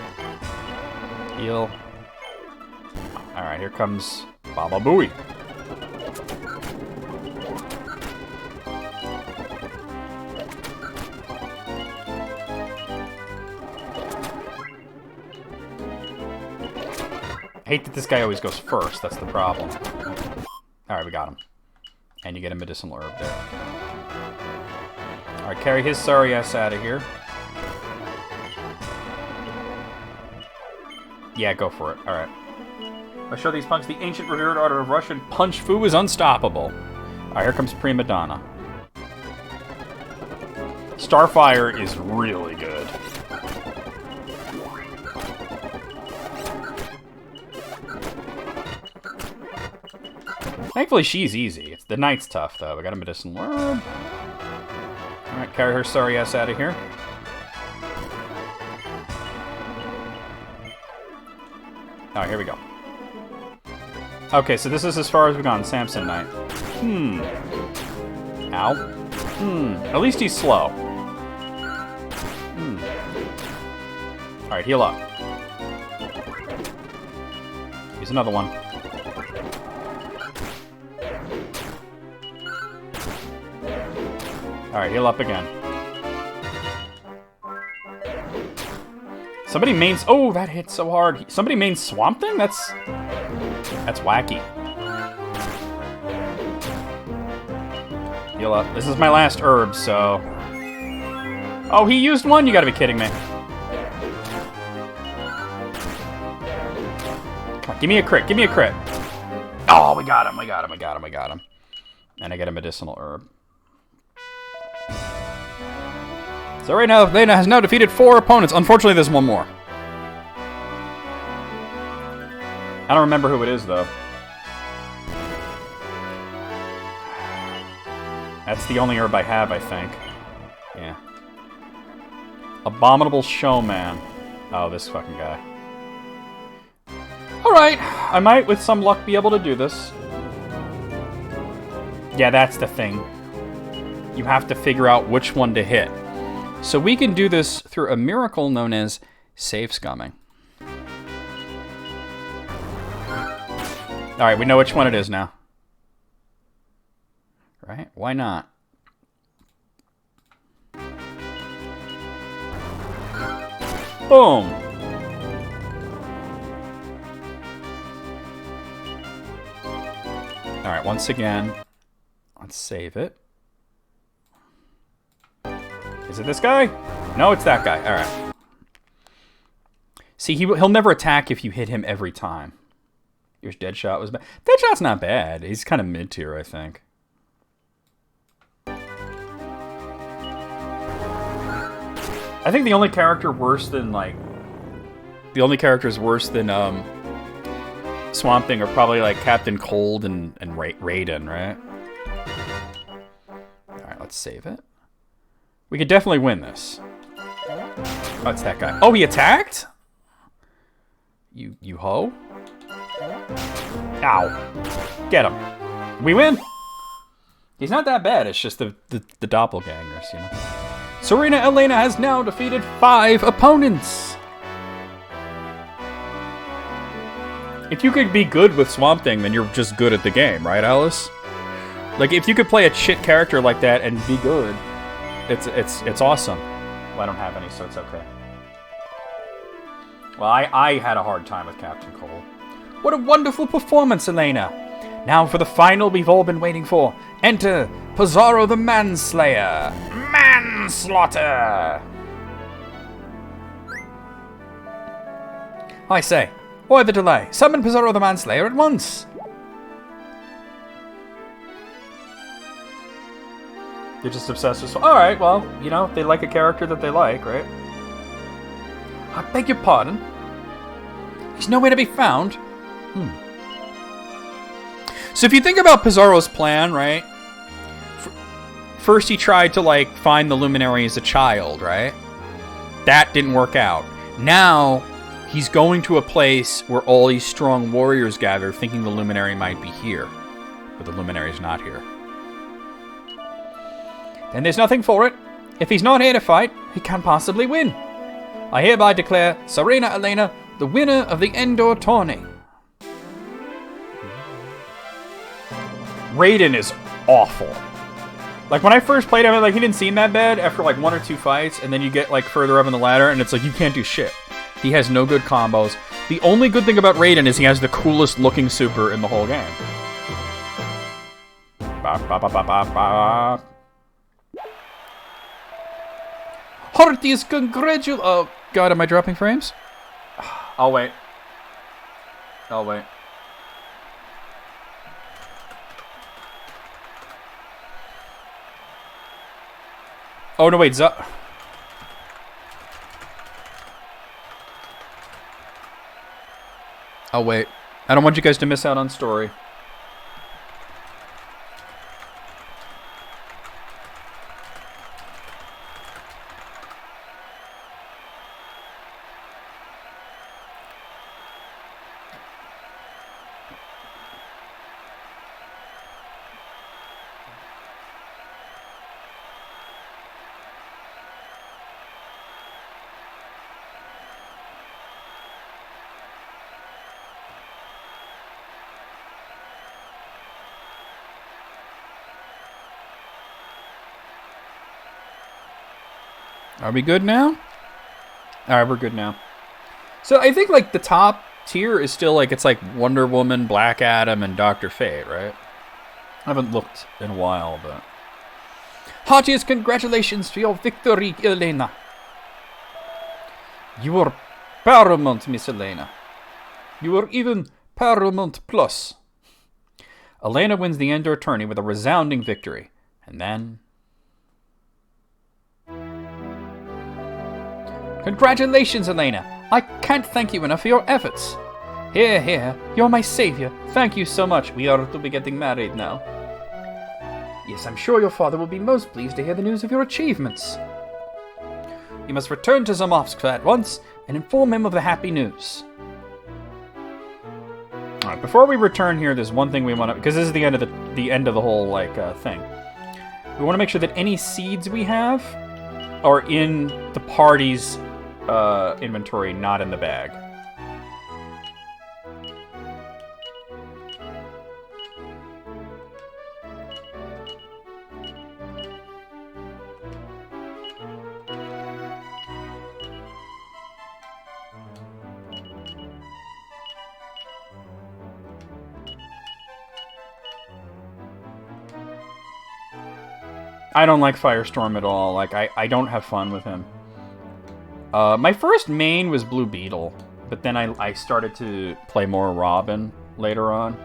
Heal. Alright, here comes Baba Booey. I hate that this guy always goes first, that's the problem. Alright, we got him. And you get a medicinal herb there. Alright, carry his sorry ass out of here. Yeah, go for it. Alright. I show these punks the ancient revered art of Russian punch fu is unstoppable. Alright, here comes Prima Donna. Starfire is really good. Thankfully, she's easy. The knight's tough, though. We got a medicinal herb. Alright, carry her sorry ass out of here. Alright, here we go. Okay, so this is as far as we've gone. Samson Knight. Ow. At least he's slow. Alright, heal up. Here's another one. Alright, heal up again. Somebody mains... Oh, that hit so hard. Somebody mains Swamp Thing? That's wacky. Heal up. This is my last herb, so... Oh, he used one? You gotta be kidding me. Come on, give me a crit. Give me a crit. Oh, we got him. We got him. We got him. We got him. And I get a medicinal herb. So right now, Lena has now defeated 4 opponents. Unfortunately, there's one more. I don't remember who it is, though. That's the only herb I have, I think. Yeah. Abominable Showman. Oh, this fucking guy. Alright. I might, with some luck, be able to do this. Yeah, that's the thing. You have to figure out which one to hit. So we can do this through a miracle known as save scumming. Alright, we know which one it is now. Right? Why not? Boom. Alright, once again, let's save it. Is it this guy? No, it's that guy. Alright. See, he'll never attack if you hit him every time. Your Deadshot was bad. Deadshot's not bad. He's kind of mid-tier, I think. I think the only character worse than, like... The only characters worse than, Swamp Thing are probably, like, Captain Cold and Raiden, right? Alright, let's save it. We could definitely win this. Oh, it's that guy. Oh, he attacked? You hoe? Ow. Get him. We win. He's not that bad. It's just the doppelgangers, you know. Serena Elena has now defeated 5 opponents. If you could be good with Swamp Thing, then you're just good at the game, right, Alice? Like, if you could play a shit character like that and be good, it's awesome. Well, I don't have any, so it's okay. Well, I had a hard time with Captain Cole. What a wonderful performance, Elena. Now for the final we've all been waiting for. Enter Pizarro the Manslayer. Manslaughter! I say, why the delay? Summon Pizarro the Manslayer at once. You're just obsessed with... Alright, well, you know, they like a character that they like, right? I beg your pardon? He's nowhere to be found? So if you think about Pizarro's plan, right? First he tried to, like, find the Luminary as a child, right? That didn't work out. Now, he's going to a place where all these strong warriors gather, thinking the Luminary might be here. But the Luminary's not here. Then there's nothing for it. If he's not here to fight, he can't possibly win. I hereby declare Serena Elena the winner of the Endor tourney. Raiden is awful. Like, when I first played him, like, he didn't seem that bad after, like, 1 or 2 fights, and then you get, like, further up in the ladder, and it's like, you can't do shit. He has no good combos. The only good thing about Raiden is he has the coolest looking super in the whole game. Ba, ba, ba, ba, ba, ba. Heartiest oh, God, am I dropping frames? I'll wait. I'll wait. Oh, no, wait, I'll wait. I don't want you guys to miss out on story. Are we good now? Alright, we're good now. So I think, like, the top tier is still, like, it's like Wonder Woman, Black Adam, and Dr. Fate, right? I haven't looked in a while, but... Heartiest congratulations to your victory, Elena. You were paramount, Miss Elena. You were even paramount plus. Elena wins the Endor tourney with a resounding victory. And then... Congratulations, Elena! I can't thank you enough for your efforts. Here, here, you're my savior. Thank you so much. We are to be getting married now. Yes, I'm sure your father will be most pleased to hear the news of your achievements. You must return to Zamovsk at once and inform him of the happy news. Alright, before we return here, there's one thing we want to... Because this is the end of the whole, like, thing. We want to make sure that any seeds we have are in the party's inventory, not in the bag. I don't like Firestorm at all. Like, I don't have fun with him. My first main was Blue Beetle, but then I started to play more Robin later on.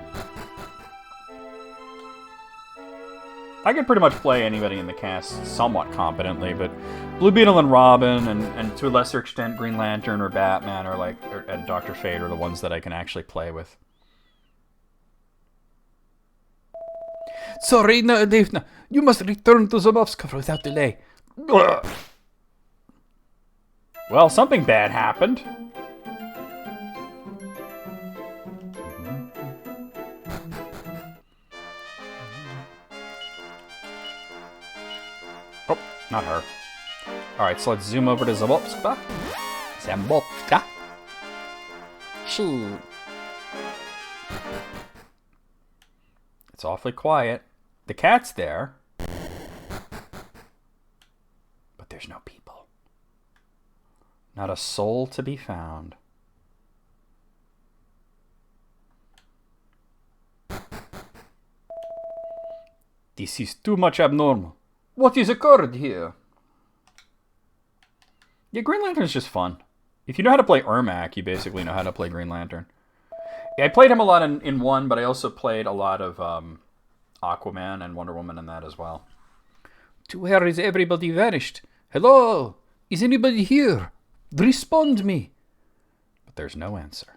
I could pretty much play anybody in the cast somewhat competently, but Blue Beetle and Robin, and to a lesser extent Green Lantern or Batman and Dr. Fate are the ones that I can actually play with. Sorry, no, Dave, no. You must return to Zamovska without delay. Ugh. Well, something bad happened. Oh, not her. Alright, so let's zoom over to Zamovska. Zamovska. Shoo. It's awfully quiet. The cat's there. But there's no people. Not a soul to be found. This is too much abnormal. What is occurred here? Yeah, Green Lantern's just fun. If you know how to play Ermac, you basically know how to play Green Lantern. Yeah, I played him a lot in 1, but I also played a lot of Aquaman and Wonder Woman in that as well. To where is everybody vanished? Hello? Is anybody here? Respond me. But there's no answer.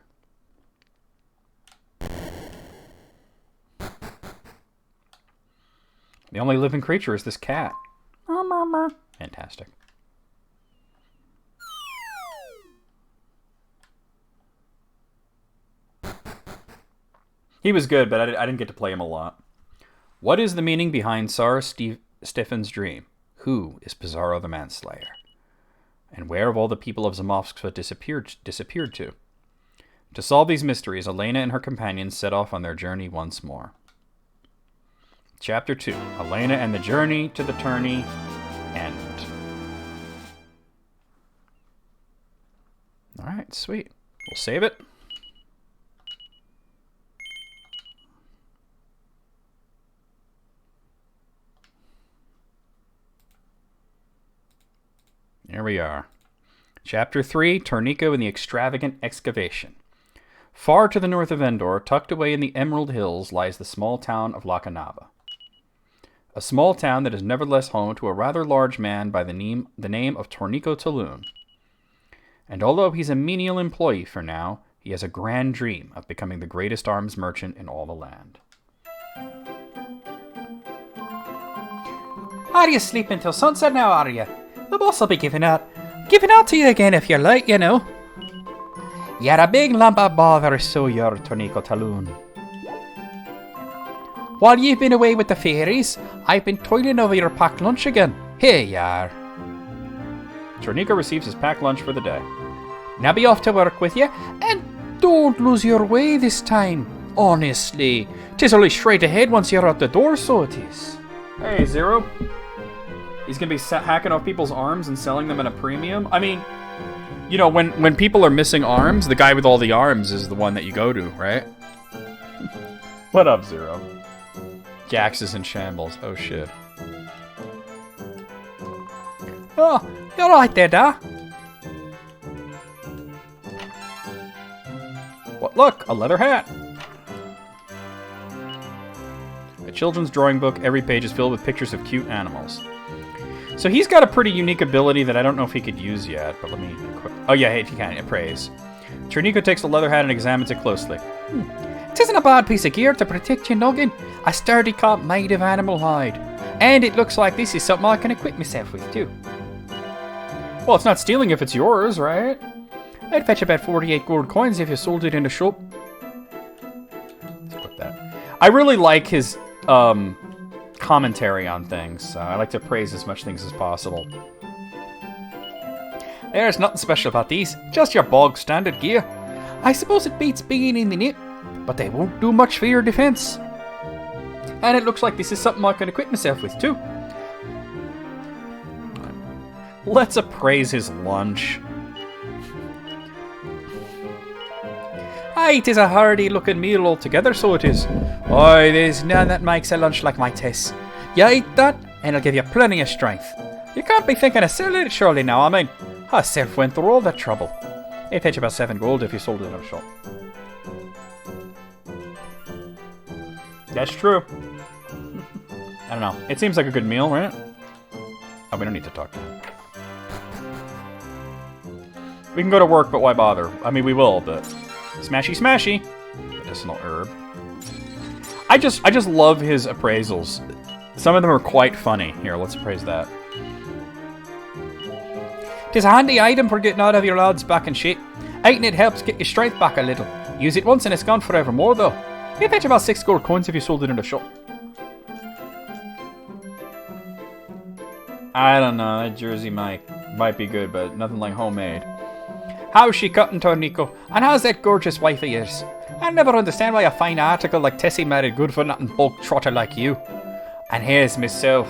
The only living creature is this cat. Fantastic. He was good, but I didn't get to play him a lot. What is the meaning behind Sarah Steffen's dream? Who is Pizarro the Manslayer? And where have all the people of Zamovska disappeared to? To solve these mysteries, Elena and her companions set off on their journey once more. Chapter 2. Elena and the Journey to the Tourney End. Alright, sweet. We'll save it. Here we are. Chapter 3, Tornico and the Extravagant Excavation. Far to the north of Endor, tucked away in the Emerald Hills, lies the small town of Lacanava. A small town that is nevertheless home to a rather large man by the name of Tornico Taloon. And although he's a menial employee for now, he has a grand dream of becoming the greatest arms merchant in all the land. Are you sleeping till sunset now, are you? The boss will be giving out to you again if you're late, you know. You're a big lump of bother, so you're, Tornico Taloon. While you've been away with the fairies, I've been toiling over your packed lunch again. Here you are. Tornico receives his packed lunch for the day. Now be off to work with you, and don't lose your way this time. Honestly, 'tis only straight ahead once you're out the door, so it is. Hey, Zero. He's going to be hacking off people's arms and selling them at a premium? I mean, you know, when people are missing arms, the guy with all the arms is the one that you go to, right? What up, Zero? Jax is in shambles. Oh, shit. Oh, you're right there, Da. What? Look, a leather hat. A children's drawing book. Every page is filled with pictures of cute animals. So he's got a pretty unique ability that I don't know if he could use yet, but let me equip. Oh yeah, hey, if you can, appraise. Tornico takes the leather hat and examines it closely. Tisn't a bad piece of gear to protect your noggin. A sturdy cop made of animal hide. And it looks like this is something I can equip myself with too. Well, it's not stealing if it's yours, right? I'd fetch about 48 gold coins if you sold it in the shop. Let's equip that. I really like his commentary on things. I like to praise as much things as possible. There's nothing special about these, just your bog standard gear. I suppose it beats being in the nip, but they won't do much for your defense. And it looks like this is something I can equip myself with too. Let's appraise his lunch. Aye, 'tis a hardy looking meal altogether, so it is. Aye, there's none that makes a lunch like my Tess. You eat that, and it'll give you plenty of strength. You can't be thinking of selling it surely now. I mean, I self went through all that trouble. It'd fetch about 7 gold if you sold it in a shop. That's true. I don't know. It seems like a good meal, right? Oh, we don't need to talk to him. We can go to work, but why bother? I mean, we will, but... Smashy, smashy! Medicinal herb. I just love his appraisals. Some of them are quite funny. Here, let's appraise that. 'Tis a handy item for getting out of your lads back in shape. Eating it helps get your strength back a little. Use it once and it's gone forevermore, though. It'd fetch about 6 gold coins if you sold it in a shop. I don't know. That jersey might be good, but nothing like homemade. How's she cutting, Tornico? And how's that gorgeous wife of yours? I never understand why a fine article like Tessie married good-for-nothing bulk trotter like you. And here's myself.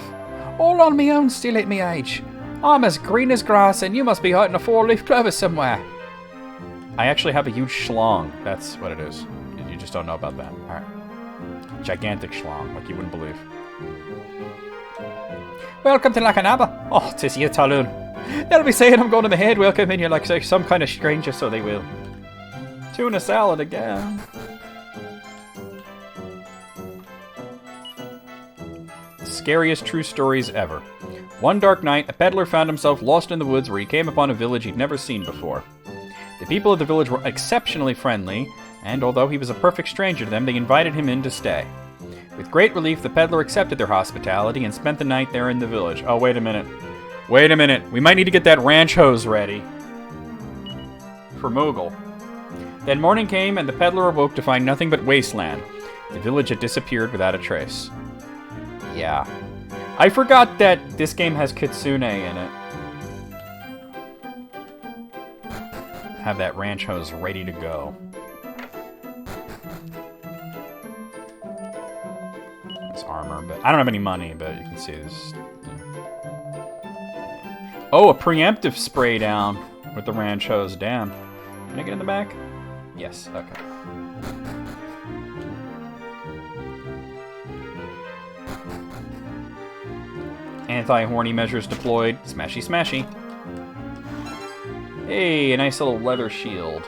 All on me own still at me age. I'm as green as grass and you must be out in a 4-leaf clover somewhere. I actually have a huge schlong. That's what it is. You just don't know about that. Alright. Gigantic schlong, like you wouldn't believe. Welcome to Lacanaba. Oh, 'tis you, Talon. They'll be saying I'm going to the head welcome in you like some kind of stranger, so they will. Tuna salad again. Scariest true stories ever. One dark night, a peddler found himself lost in the woods where he came upon a village he'd never seen before. The people of the village were exceptionally friendly, and although he was a perfect stranger to them, they invited him in to stay. With great relief, the peddler accepted their hospitality and spent the night there in the village. Oh, wait a minute. Wait a minute. We might need to get that ranch hose ready. For Moogle. Then morning came, and the peddler awoke to find nothing but wasteland. The village had disappeared without a trace. Yeah. I forgot that this game has Kitsune in it. Have that ranch hose ready to go. This armor, but I don't have any money, but you can see this. Oh, a preemptive spray down with the ranch hose. Damn. Can I get in the back? Yes, okay. Anti-horny measures deployed. Smashy, smashy. Hey, a nice little leather shield.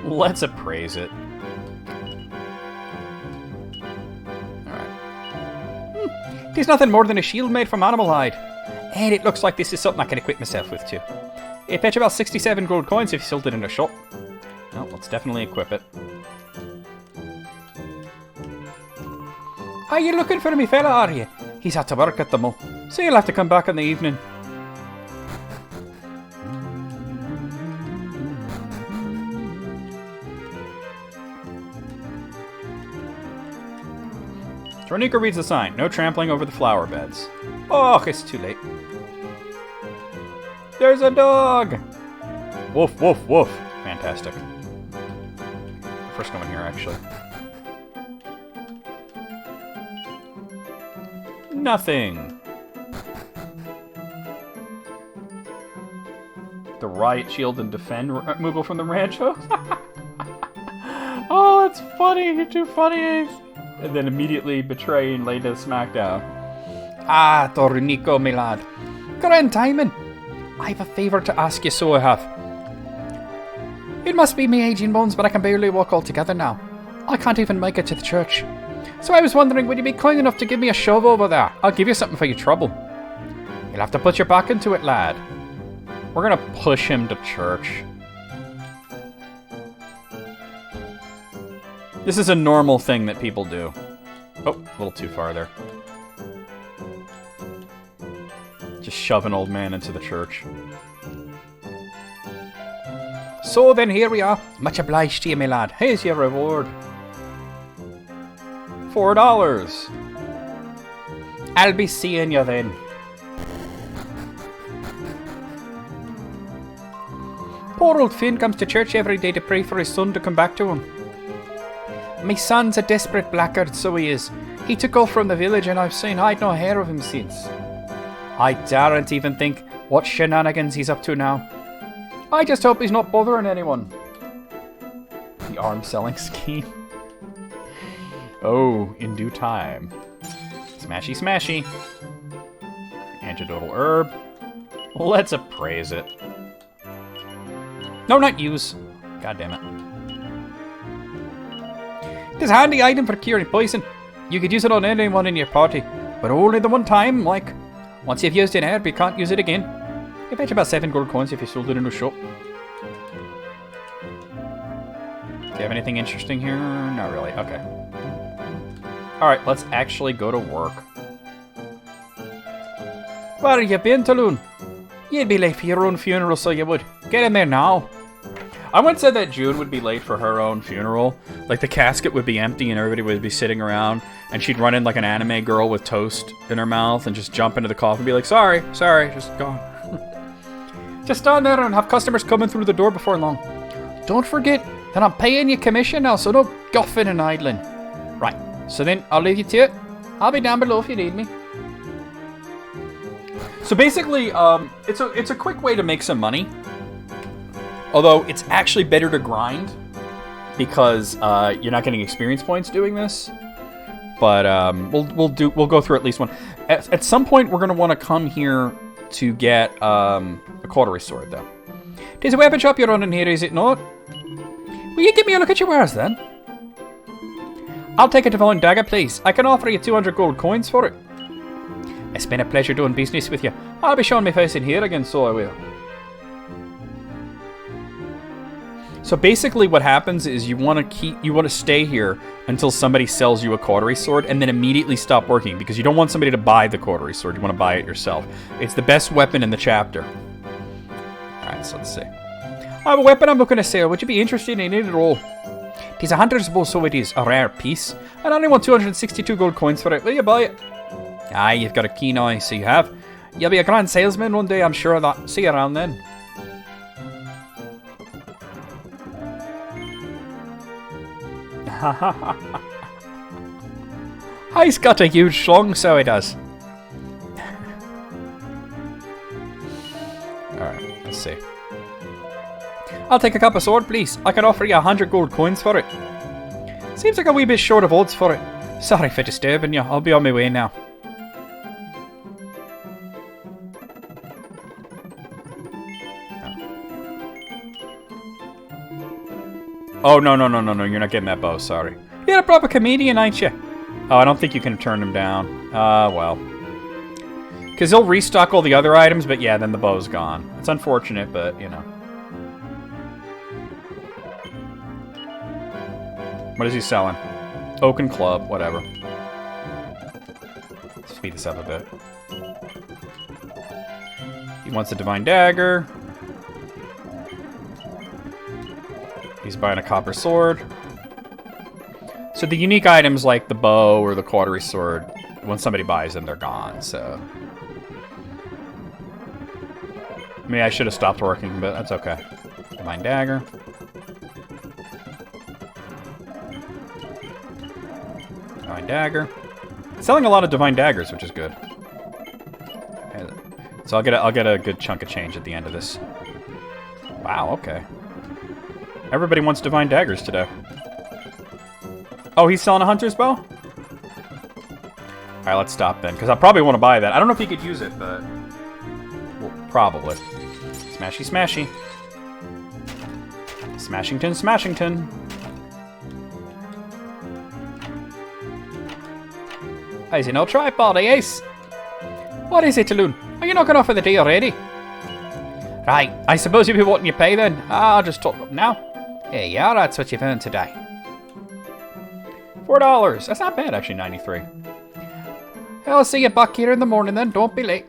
Let's appraise it. Alright. There's nothing more than a shield made from animal hide. And it looks like this is something I can equip myself with too. It fetch about 67 gold coins if you sold it in a shop. Well, let's definitely equip it. Are you looking for me fella, are you? He's had to work at the mill, so you'll have to come back in the evening. Tornico reads the sign. No trampling over the flower beds. Oh, it's too late. There's a dog! Woof, woof, woof. Fantastic. First come in here, actually. Nothing. The riot shield and defend Moogle from the rancho. Oh, that's funny. You're too funny, Ace. And then immediately betray and lay to smackdown. Ah, Tornico, my lad. Grand timing. I've a favour to ask you, so I have. It must be me aging bones, but I can barely walk altogether now. I can't even make it to the church. So I was wondering, would you be kind enough to give me a shove over there? I'll give you something for your trouble. You'll have to put your back into it, lad. We're gonna push him to church. This is a normal thing that people do. Oh, a little too far there. Just shove an old man into the church. So then, here we are. Much obliged to you, my lad. Here's your reward. $4. I'll be seeing you then. Poor old Finn comes to church every day to pray for his son to come back to him. My son's a desperate blackguard, so he is. He took off from the village and I've seen I'd no hair of him since. I daren't even think what shenanigans he's up to now. I just hope he's not bothering anyone. The arm selling scheme. Oh, in due time. Smashy, smashy. Antidotal herb. Let's appraise it. No, not use. God damn it. This handy item for curing poison. You could use it on anyone in your party, but only the one time, like. Once you've used an herb, you can't use it again. I bet you about 7 gold coins if you sold it in a shop. Do you have anything interesting here? Not really. Okay. Alright, let's actually go to work. Where you been, Talon? You'd be late for your own funeral, so you would. Get in there now. I once said that June would be late for her own funeral. Like, the casket would be empty and everybody would be sitting around, and she'd run in like an anime girl with toast in her mouth and just jump into the coffin and be like, sorry, just gone. Just stand there and have customers coming through the door before long. Don't forget that I'm paying you commission now, so no guffing and idling. Right, so then I'll leave you to it. I'll be down below if you need me. So basically, it's a quick way to make some money. Although it's actually better to grind because you're not getting experience points doing this. But we'll go through at least one. At some point, we're gonna want to come here to get a cautery sword, though. There's a weapon shop you're running here, is it not? Will you give me a look at your wares then? I'll take a divine dagger, please. I can offer you 200 gold coins for it. It's been a pleasure doing business with you. I'll be showing my face in here again, so I will. So basically what happens is you want to stay here until somebody sells you a cautery sword and then immediately stop working because you don't want somebody to buy the cautery sword. You want to buy it yourself. It's the best weapon in the chapter. Alright, so let's see. I have a weapon I'm looking to sell. Would you be interested in it at all? It is a hunter's bow, so it is a rare piece. And I only want 262 gold coins for it. Will you buy it? Aye, you've got a keen eye, so you have. You'll be a grand salesman one day, I'm sure of that. See you around then. He's got a huge schlong, so he does. Alright, let's see. I'll take a cup of sword, please. I can offer you 100 gold coins for it. Seems like a wee bit short of odds for it. Sorry for disturbing you. I'll be on my way now. Oh, no, you're not getting that bow, sorry. You're a proper comedian, ain't you? Oh, I don't think you can turn them down. Well. Because he'll restock all the other items, but yeah, then the bow's gone. It's unfortunate, but, you know. What is he selling? Oaken Club, whatever. Speed this up a bit. He wants a Divine Dagger. He's buying a copper sword. So the unique items like the bow or the cautery sword, when somebody buys them, they're gone, so... Maybe I should have stopped working, but that's okay. Divine Dagger. Divine Dagger. Selling a lot of Divine Daggers, which is good. So I'll get a good chunk of change at the end of this. Wow, okay. Everybody wants Divine Daggers today. Oh, he's selling a Hunter's Bow? Alright, let's stop then, because I probably want to buy that. I don't know if he could use it, but... Well, probably. Smashy, smashy. Smashington, smashington. Is it no tripod, Ace? What is it, Talon? Are you not going to offer the tea already? Right, I suppose you'll be wanting your pay then. I'll just talk up now. Here you are, that's what you've earned today. $4. That's not bad, actually, 93. I'll see you back here in the morning then. Don't be late.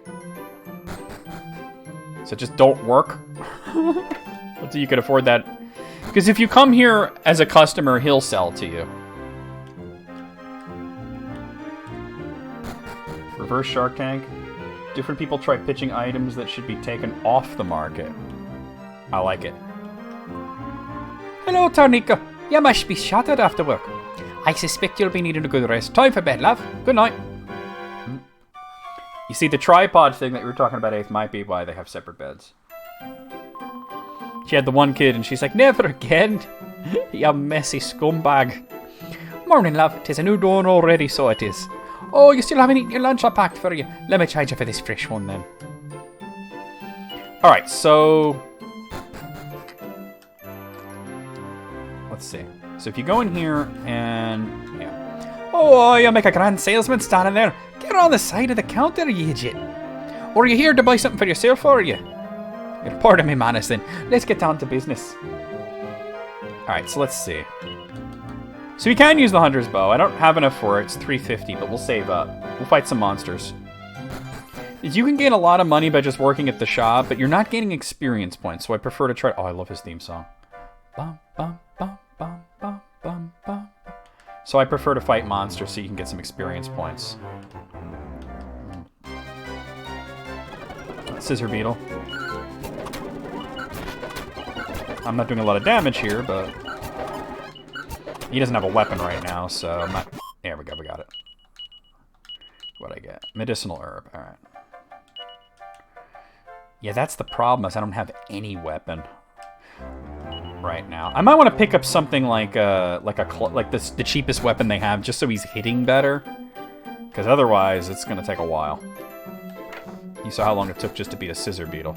So just don't work? Until you can afford that. Because if you come here as a customer, he'll sell to you. Reverse Shark Tank. Different people try pitching items that should be taken off the market. I like it. Hello, Tarnika. You must be shattered after work. I suspect you'll be needing a good rest. Time for bed, love. Good night. You see, the tripod thing that you were talking about, Eighth, might be why they have separate beds. She had the one kid, and she's like, never again. You messy scumbag. Morning, love. 'Tis a new dawn already, so it is. Oh, you still haven't eaten your lunch I packed for you. Let me charge you for this fresh one then. Alright, so... let's see. So if you go in here and... yeah. Oh, you make a grand salesman standing there. Get on the side of the counter, you idiot. Or are you here to buy something for yourself, or are you? You're pardon me, manners then. Let's get down to business. Alright, so let's see. So we can use the Hunter's Bow. I don't have enough for it. It's 350, but we'll save up. We'll fight some monsters. You can gain a lot of money by just working at the shop, but you're not gaining experience points, so I prefer to try... oh, I love his theme song. Bum, bum, bum, bum, bum, bum, bum. So I prefer to fight monsters so you can get some experience points. Scissor Beetle. I'm not doing a lot of damage here, but... he doesn't have a weapon right now, so I'm not... there we go, we got it. What'd I get? Medicinal herb, alright. Yeah, that's the problem, is I don't have any weapon right now. I might want to pick up something like the cheapest weapon they have, just so he's hitting better. Because otherwise, it's going to take a while. You saw how long it took just to beat a Scissor Beetle.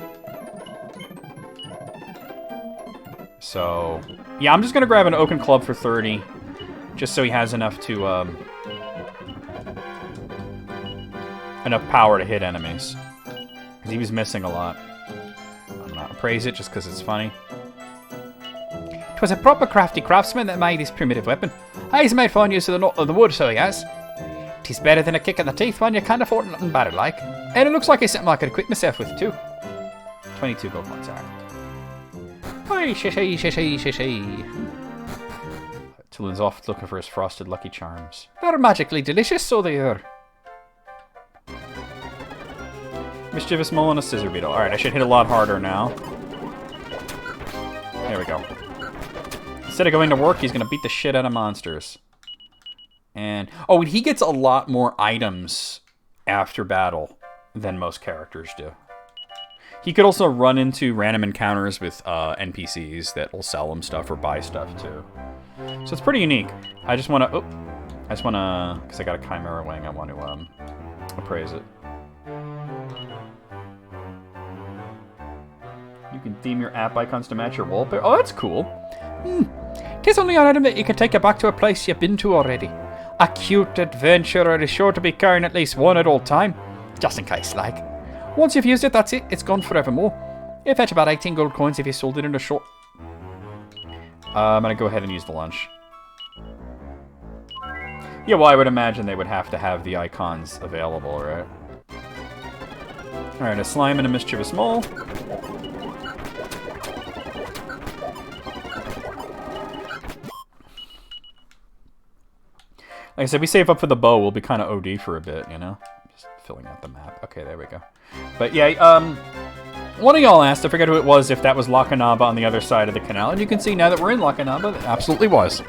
So, yeah, I'm just going to grab an Oaken Club for 30. Just so he has enough to, enough power to hit enemies. Because he was missing a lot. I'm not praise it just because it's funny. 'Twas a proper crafty craftsman that made this primitive weapon. He's made fine use of the knot of the wood, so he has. 'Tis better than a kick in the teeth when you can't afford nothing better like. And it looks like it's something I could equip myself with too. 22 gold points, alright. Hey, shishay, shishay, shishay. Tulun's off looking for his frosted Lucky Charms. They're magically delicious, so they are. Mischievous Mole and a Scissor Beetle. Alright, I should hit a lot harder now. There we go. Instead of going to work, he's going to beat the shit out of monsters. And... oh, and he gets a lot more items after battle than most characters do. He could also run into random encounters with NPCs that will sell him stuff or buy stuff too. So it's pretty unique. I just want to... oh, I just want to... because I got a Chimera Wing, I want to appraise it. You can theme your app icons to match your wallpaper. Oh, that's cool. 'Tis only an item that you can take you back to a place you've been to already. A cute adventurer is sure to be carrying at least one at all time. Just in case, like. Once you've used it, that's it. It's gone forevermore. You fetch about 18 gold coins if you sold it in a shop. I'm going to go ahead and use the lunch. Yeah, well, I would imagine they would have to have the icons available, right? Alright, a slime and a mischievous mole. Like I said, we save up for the bow, we'll be kind of OD for a bit, you know? Just filling out the map. Okay, there we go. But yeah, one of y'all asked, I forget who it was, if that was Lakanaba on the other side of the canal. And you can see now that we're in Lakanaba, it absolutely was.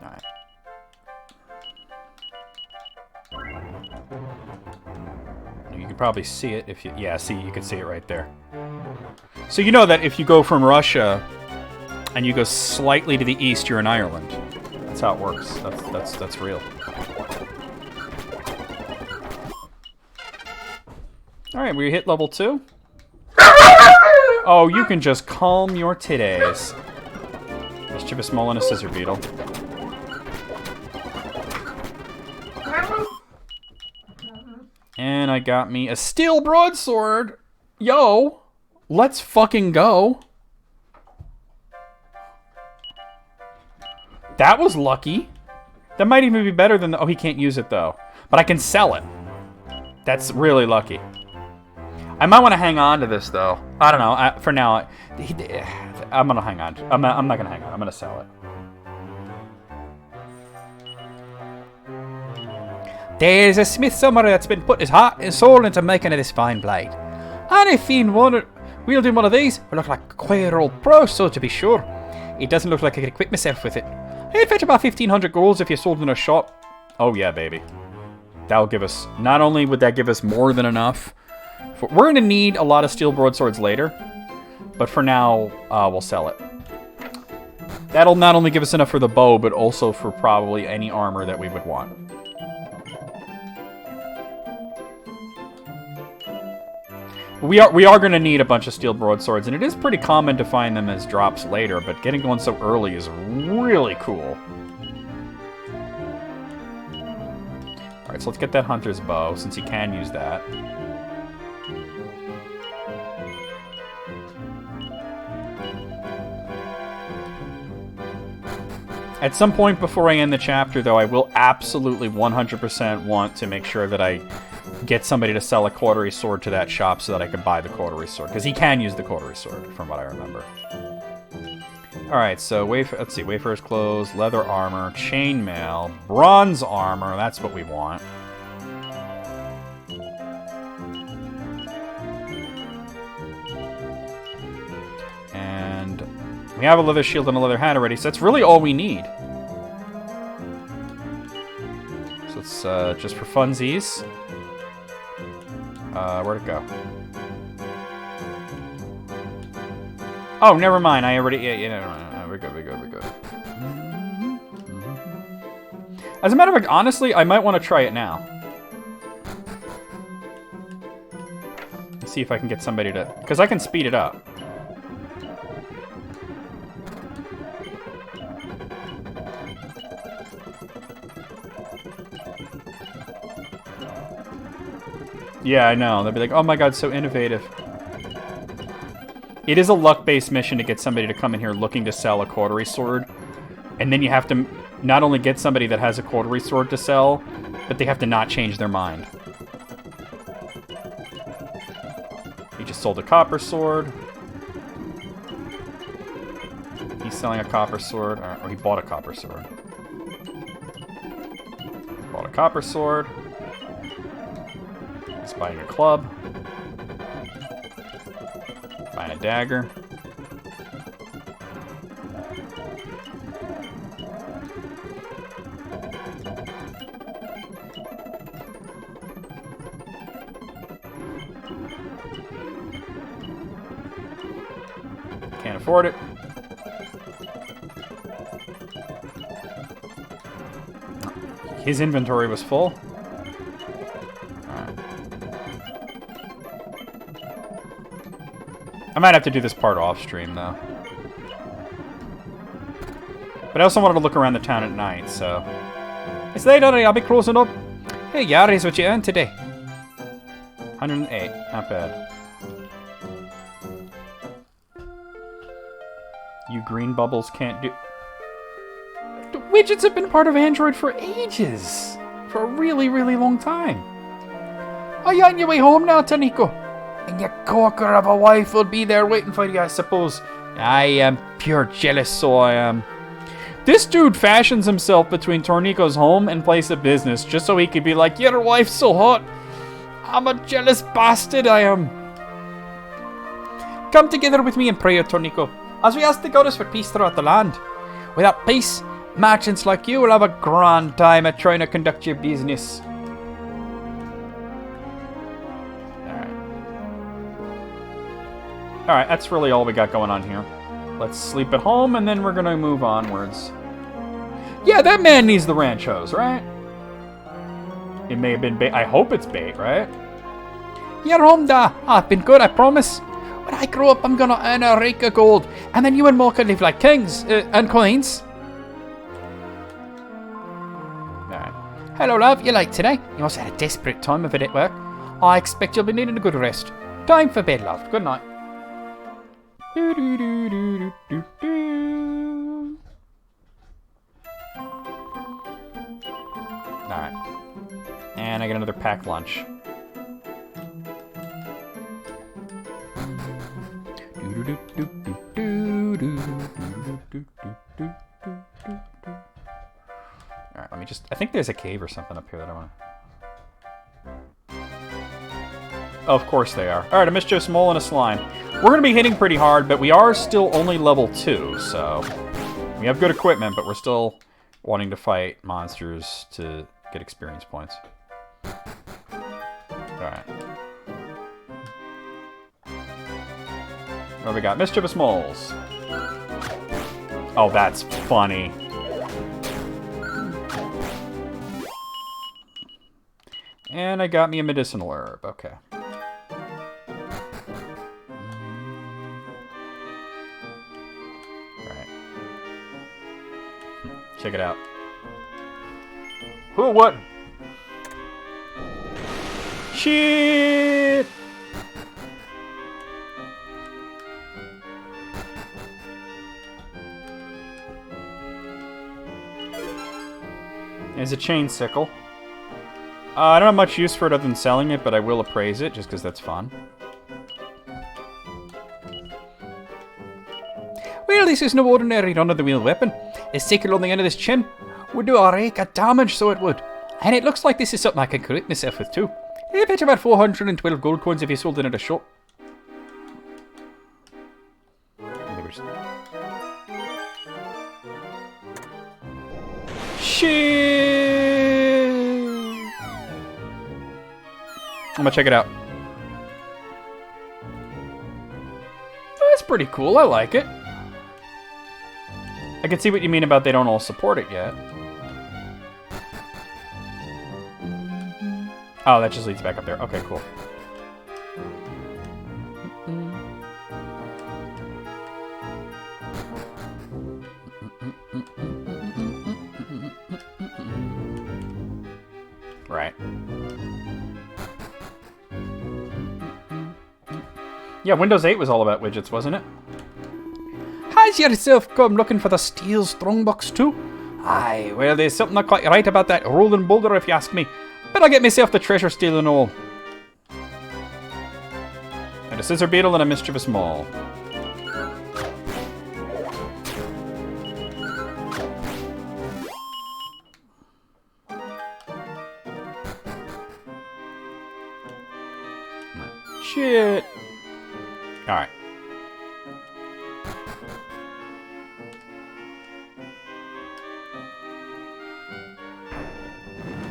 Alright. You can probably see it if you... yeah, see, you can see it right there. So you know that if you go from Russia and you go slightly to the east, you're in Ireland. That's how it works. That's real. Alright, we hit level 2. Oh, you can just calm your titties. Mischievous Mole and a Scissor Beetle. And I got me a Steel Broadsword. Yo, let's fucking go. That was lucky. That might even be better than the... oh, he can't use it, though. But I can sell it. That's really lucky. I might want to hang on to this, though. I don't know. For now, I'm going to hang on. I'm not going to hang on. I'm going to sell it. There's a smith somewhere that's been put his heart and soul into making of this fine blade. And if he wielding one of these, will look like a queer old pro, so to be sure. It doesn't look like I could equip myself with it. It'd fetch about 1,500 golds if you sold in a shop. Oh yeah, baby. That'll give us... not only would that give us more than enough... we're going to need a lot of steel broadswords later. But for now, we'll sell it. That'll not only give us enough for the bow, but also for probably any armor that we would want. We are going to need a bunch of steel broadswords, and it is pretty common to find them as drops later, but getting one so early is really cool. Alright, so let's get that hunter's bow, since he can use that. At some point before I end the chapter, though, I will absolutely 100% want to make sure that I get somebody to sell a cautery sword to that shop so that I can buy the cautery sword. Because he can use the cautery sword, from what I remember. Alright, so let's see. Wayfarer's clothes, leather armor, chainmail, bronze armor. That's what we want. And we have a leather shield and a leather hat already, so that's really all we need. So it's just for funsies. Where'd it go? Oh, never mind. I already... Yeah, we're good. As a matter of fact, honestly, I might want to try it now. Let's see if I can get somebody to... Because I can speed it up. Yeah, I know. They'll be like, oh my god, so innovative. It is a luck-based mission to get somebody to come in here looking to sell a cautery sword. And then you have to not only get somebody that has a cautery sword to sell, but they have to not change their mind. He just sold a copper sword. He's selling a copper sword. Or he bought a copper sword. Bought a copper sword. He's buying a club. Buying a dagger. Can't afford it. His inventory was full. I might have to do this part off stream, though. But I also wanted to look around the town at night, so... It's late already, I'll be closing up. Hey, Yari's what you earned today. 108, not bad. You green bubbles can't do... The widgets have been part of Android for ages. For a really, really long time. Are you on your way home now, Taniko? And your corker of a wife will be there waiting for you, I suppose. I am pure jealous, so I am. This dude fashions himself between Tornico's home and place of business just so he could be like, your wife's so hot. I'm a jealous bastard, I am. Come together with me in prayer, Tornico, as we ask the goddess for peace throughout the land. Without peace, merchants like you will have a grand time at trying to conduct your business. Alright, that's really all we got going on here. Let's sleep at home, and then we're gonna move onwards. Yeah, that man needs the ranchos, right? It may have been bait. I hope it's bait, right? You're home, da. I've been good, I promise. When I grow up, I'm gonna earn a rake of gold, and then you and Mo can live like kings, and queens. Alright. Hello, love. You late today? You must have had a desperate time of it at work. I expect you'll be needing a good rest. Time for bed, love. Good night. Alright. And I get another packed lunch. Alright, let me just... I think there's a cave or something up here that I want to... Oh, of course they are. Alright, a mischievous mole and a slime. We're going to be hitting pretty hard, but we are still only level 2, so... We have good equipment, but we're still wanting to fight monsters to get experience points. Alright. What do we got? Mischievous moles. Oh, that's funny. And I got me a medicinal herb. Okay. Alright. Check it out. Who? What? Shit! There's a chain sickle. I don't have much use for it other than selling it, but I will appraise it just because that's fun. Well, this is no ordinary run-of-the-mill weapon. A sickle on the end of this chin would do a rake of damage, so it would. And it looks like this is something I can correct myself with, too. I bet you about 412 gold coins if you sold it at a shop. Shit! I'm gonna check it out. That's pretty cool. I like it. I can see what you mean about they don't all support it yet. Oh, that just leads back up there. Okay, cool. Right. Yeah, Windows 8 was all about widgets, wasn't it? Has yourself come looking for the steel strongbox too? Aye, well, there's something not quite right about that rolling boulder, if you ask me. But I'll get myself the treasure stealing all. And a scissor beetle and a mischievous mole. Shit. Alright.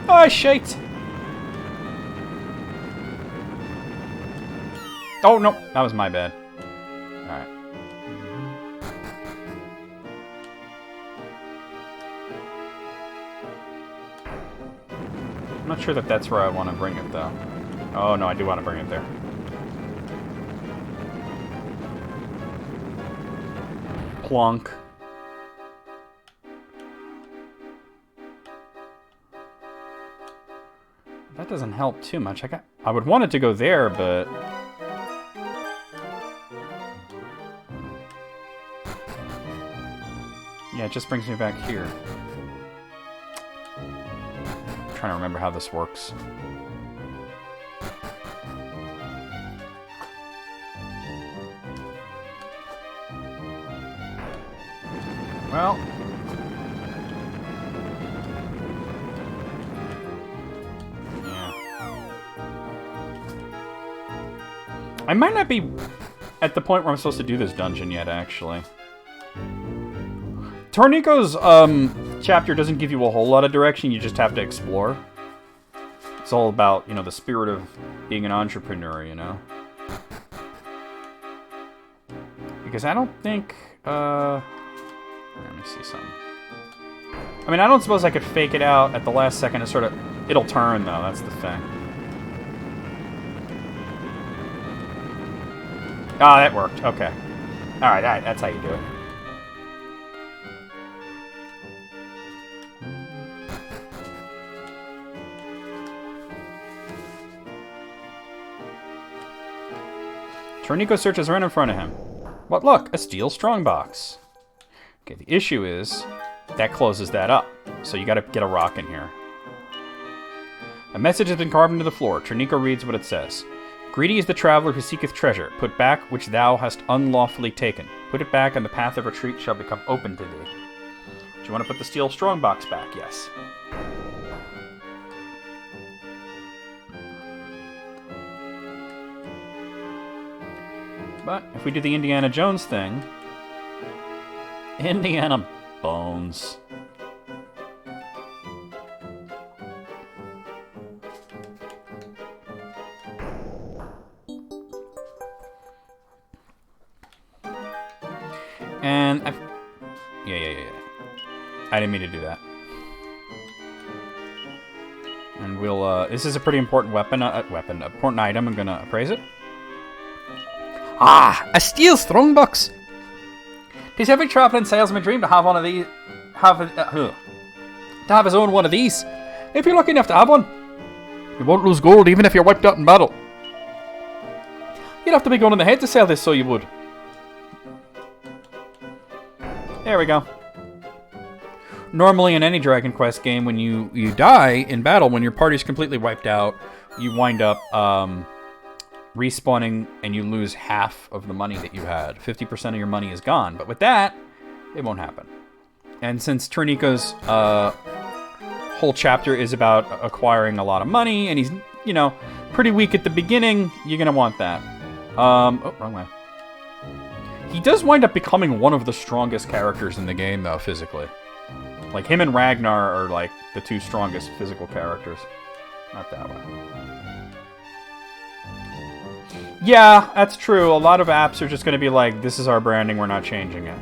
Oh, shite. Oh, no. That was my bad. Alright. I'm not sure that that's where I want to bring it, though. Oh, no, I do want to bring it there. Plunk. That doesn't help too much. I would want it to go there, but... Yeah, it just brings me back here. I'm trying to remember how this works. Well... I might not be at the point where I'm supposed to do this dungeon yet, actually. Tornico's chapter doesn't give you a whole lot of direction, you just have to explore. It's all about, you know, the spirit of being an entrepreneur, you know? Because I don't think, let me see something. I mean, I don't suppose I could fake it out at the last second and sort of... It'll turn, though, that's the thing. Oh, that worked. Okay. Alright, that's how you do it. Tornico searches right in front of him. But look, a steel strongbox. Okay, the issue is that closes that up. So you gotta get a rock in here. A message has been carved into the floor. Tornico reads what it says. Greedy is the traveler who seeketh treasure. Put back which thou hast unlawfully taken. Put it back, and the path of retreat shall become open to thee. Do you want to put the steel strongbox back? Yes. But if we do the Indiana Jones thing... Indiana Bones... And Yeah. I didn't mean to do that. And we'll, this is a pretty important important item. I'm gonna appraise it. Ah, a steel strongbox. Does every traveling salesman dream to have one of these? To have his own one of these. If you're lucky enough to have one, you won't lose gold even if you're wiped out in battle. You'd have to be going in the head to sell this, so you would. There we go. Normally in any Dragon Quest game, when you die in battle, when your party's completely wiped out, you wind up respawning and you lose half of the money that you had. 50% of your money is gone. But with that, it won't happen. And since Tornico's whole chapter is about acquiring a lot of money, and he's, you know, pretty weak at the beginning, you're going to want that. Oh, wrong way. He does wind up becoming one of the strongest characters in the game, though, physically. Like, him and Ragnar are, like, the two strongest physical characters. Not that way. Yeah, that's true. A lot of apps are just going to be like, this is our branding, we're not changing it.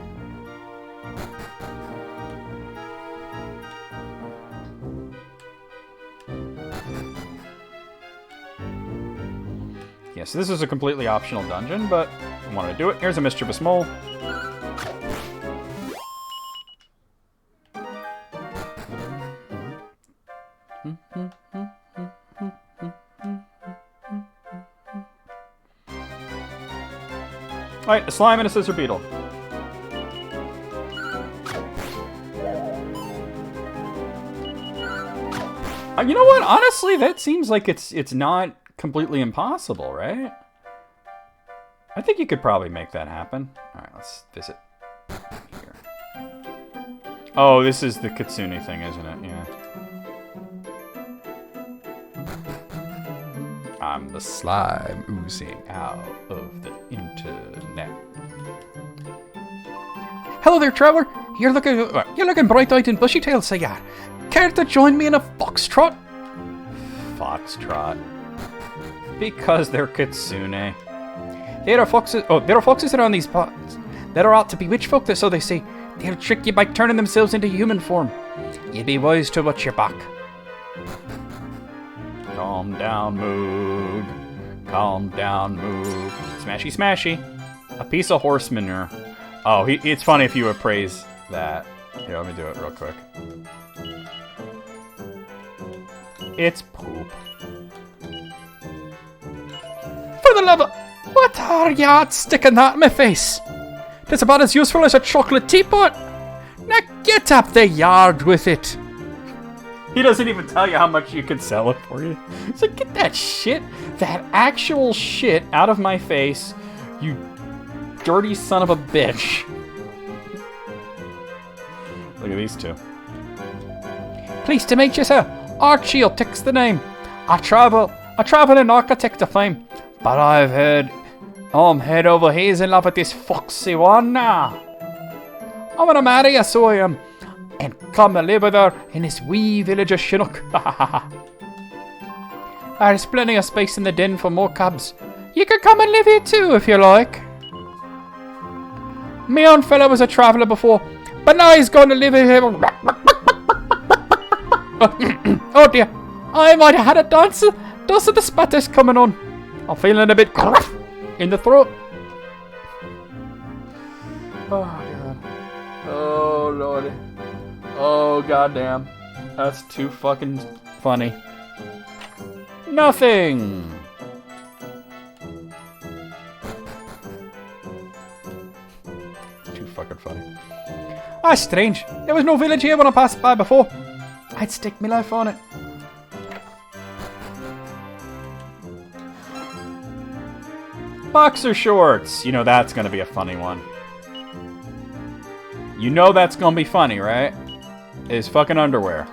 Yeah, so this is a completely optional dungeon, but I wanted to do it. Here's a mischievous mole. Alright, a slime and a scissor beetle. You know what? Honestly, that seems like it's not completely impossible, right? I think you could probably make that happen. Alright, let's visit here. Oh, this is the Kitsune thing, isn't it? Yeah. I'm the slime oozing out of the internet. Hello there, traveler. You're looking bright-eyed and bushy-tailed, so yeah. Care to join me in a foxtrot? Foxtrot. Because they're Kitsune. There are foxes around these parts that are out to bewitch folk, so they say. They'll trick you by turning themselves into human form. You'd be wise to watch your back. Calm down, Moog. Calm down, Moog. Smashy, smashy. A piece of horse manure. Oh, it's funny if you appraise that. Here, let me do it real quick. It's poop. For the love of... What are you sticking that in my face? That's about as useful as a chocolate teapot. Now get up the yard with it. He doesn't even tell you how much you can sell it for you. It's like, get that shit, that actual shit out of my face, you dirty son of a bitch. Look at these two. Pleased to meet you, sir. Archie takes the name. I travel an architect of fame. But I've heard I'm head over heels in love with this foxy one now. I'm gonna marry her, so I am. And come and live with her in this wee village of Chinook. There's plenty of space in the den for more cubs. You can come and live here too if you like. Me own fella was a traveller before, but now he's going to live here. Oh dear, I might have had a dose of the spatters coming on. I'm feeling a bit in the throat. Oh god. Oh lordy. Oh goddamn. That's too fucking funny. Nothing. Too fucking funny. Ah, strange. There was no village here when I passed by before. I'd stake my life on it. Boxer shorts. You know that's gonna be a funny one. You know that's gonna be funny, right? Is fucking underwear.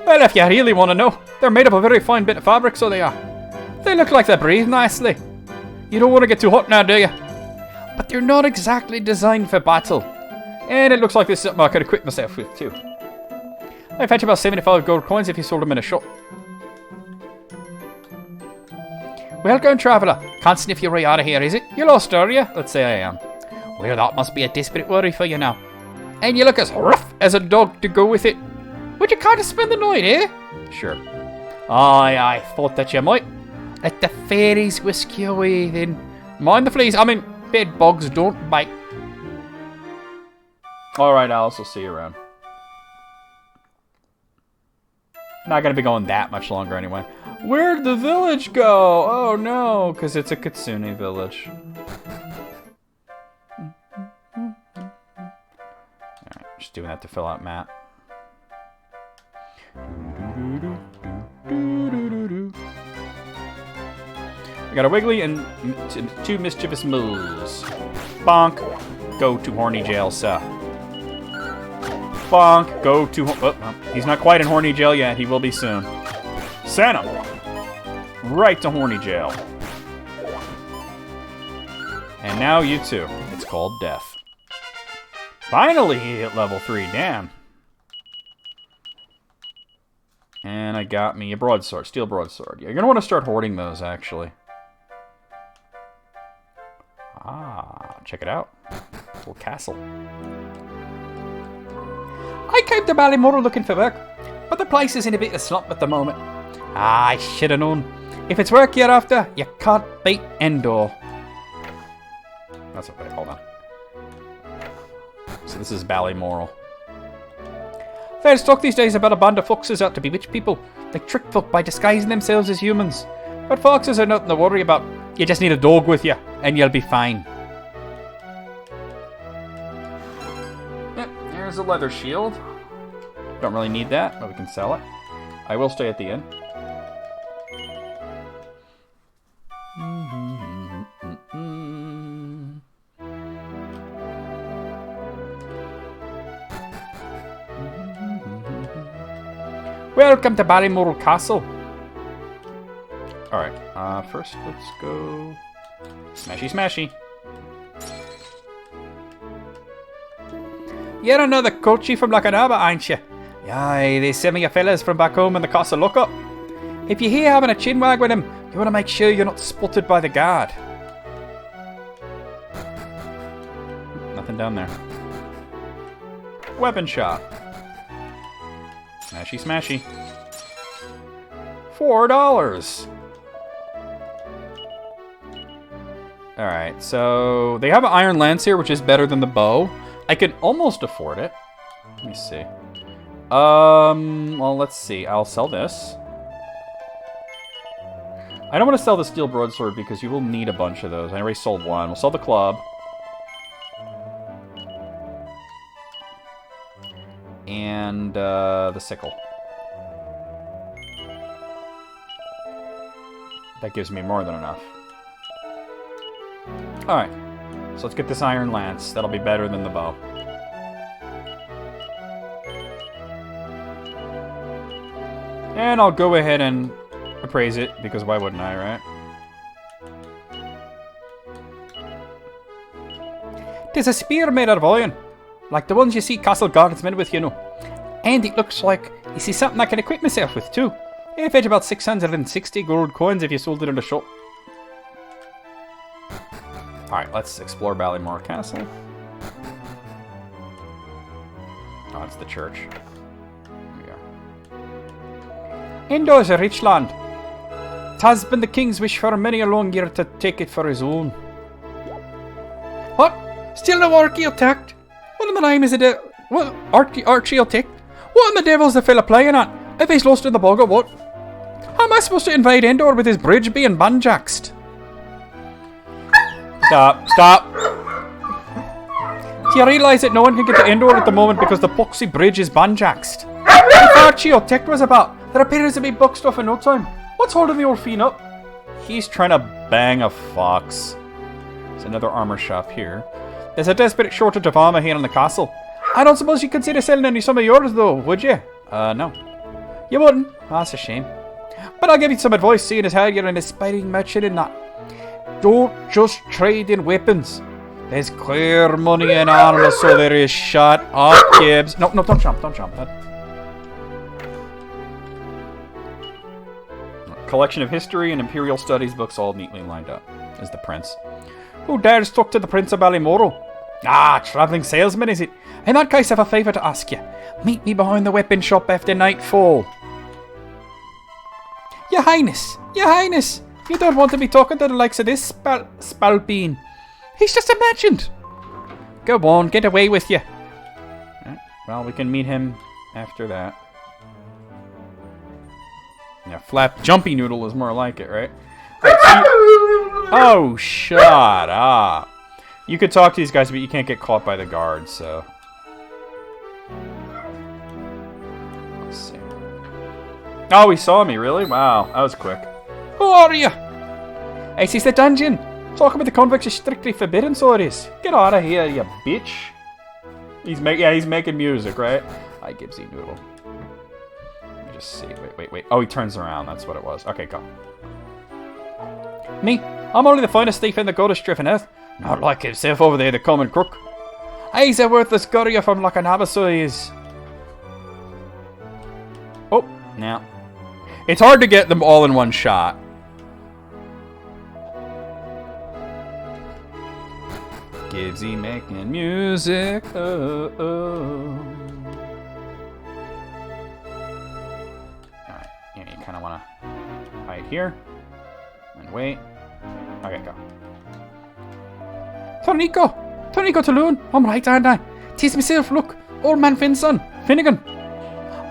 Well, if you really want to know, they're made of a very fine bit of fabric, so they are. They look like they breathe nicely. You don't want to get too hot now, do you? But they're not exactly designed for battle. And it looks like this is something I could equip myself with too. I'd fetch about 75 gold coins if you sold them in a shop. Welcome, traveller. Can't sniff your way out of here, is it? You lost, are you? Let's say I am. Well, that must be a desperate worry for you now. And you look as rough as a dog to go with it. Would you care to spend the night, eh? Sure. Aye, I thought that you might. Let the fairies whisk you away then. Mind the fleas, I mean, bed bugs don't bite. Alright, Alice, we'll see you around. Not gonna be going that much longer anyway. Where'd the village go? Oh no, because it's a Kitsune village. Alright, just doing that to fill out map. I got a Wiggly and two mischievous moles. Bonk, go to horny jail, sir. Bonk, go to... he's not quite in horny jail yet. He will be soon. Send him right to horny jail. And now you too. It's called death. Finally, he hit level 3. Damn. And I got me a broadsword. Steel broadsword. You're going to want to start hoarding those, actually. Ah, check it out. Little castle. I came to Ballymore looking for work, but the place is in a bit of a slump at the moment. I should have known. If it's work you're after, you can't beat Endor. That's okay, hold on. So this is Ballymore. There's talk these days about a band of foxes out to bewitch people. They trick folk by disguising themselves as humans. But foxes are nothing to worry about. You just need a dog with you, and you'll be fine. Yep, there's a leather shield. Don't really need that, but we can sell it. I will stay at the inn. Welcome to Ballymore Castle. Alright, first let's go... Smashy smashy. You're another coachy from Lacanaba, aren't you? Aye, they send me your fellas from back home in the castle lookup. If you're here having a chinwag with him, you want to make sure you're not spotted by the guard. Nothing down there. Weapon shop. Smashy smashy. $4. Alright, so they have an iron lance here, which is better than the bow. I can almost afford it. Let me see. Well, let's see. I'll sell this. I don't want to sell the steel broadsword because you will need a bunch of those. I already sold one. We'll sell the club. And the sickle. That gives me more than enough. Alright. So let's get this iron lance. That'll be better than the bow. And I'll go ahead and appraise it, because why wouldn't I, right? There's a spear made out of iron, like the ones you see castle guardsmen with, you know. And it looks like you see something I can equip myself with, too. It'll fetch about 660 gold coins if you sold it in the shop. Alright, let's explore Ballymore Castle. Oh, it's the church. Here we go. Endor's a rich land. It has been the king's wish for many a long year to take it for his own. What? Still no architect? What in the name is it? What? Architect? What in the devil's the fella playing at? If he's lost in the bog or what? How am I supposed to invade Endor with his bridge being banjaxed? Stop. Do you realise that no one can get to Endor at the moment because the Poxy Bridge is banjaxed? If Architect was about, there appears to be boxed off in no time. What's holding the old fiend up? He's trying to bang a fox. There's another armor shop here. There's a desperate shortage of armor here in the castle. I don't suppose you'd consider selling any some of yours, though, would you? No. You wouldn't? That's a shame. But I'll give you some advice, seeing as how you're an aspiring merchant in that. Don't just trade in weapons. There's clear money in armor, so there is. Shut up, Gibbs. No, don't jump, Bud. Collection of history and imperial studies books all neatly lined up. Is the prince. Who dares talk to the Prince of Ballymore? Ah, travelling salesman, is it? In that case, I have a favour to ask you. Meet me behind the weapon shop after nightfall. Your Highness! Your Highness! You don't want to be talking to the likes of this Spalpeen. He's just imagined. Go on, get away with you. Right, well, we can meet him after that. Yeah, flap jumpy noodle is more like it, right? Oh, shut up. You could talk to these guys, but you can't get caught by the guards, so... Let's see. Oh, he saw me, really? Wow, that was quick. Who are you? This is the dungeon. Talking with the convicts is strictly forbidden, so it is. Get out of here, you bitch. He's making music, right? Hi, Gibbsy Noodle. Let me just see. Wait. Oh, he turns around. That's what it was. Okay, go. Me? I'm only the finest thief in the goddess-driven earth. Not like himself over there, the common crook. He's a worthless gurrier from Lakanaba, so he is. Oh, now. It's hard to get them all in one shot. Gibbsy making music. Alright, yeah, you kind of want to hide here. And wait. Okay, go. Tornico Taloon, I'm right, aren't I? Tis myself, look, old man Finnegan.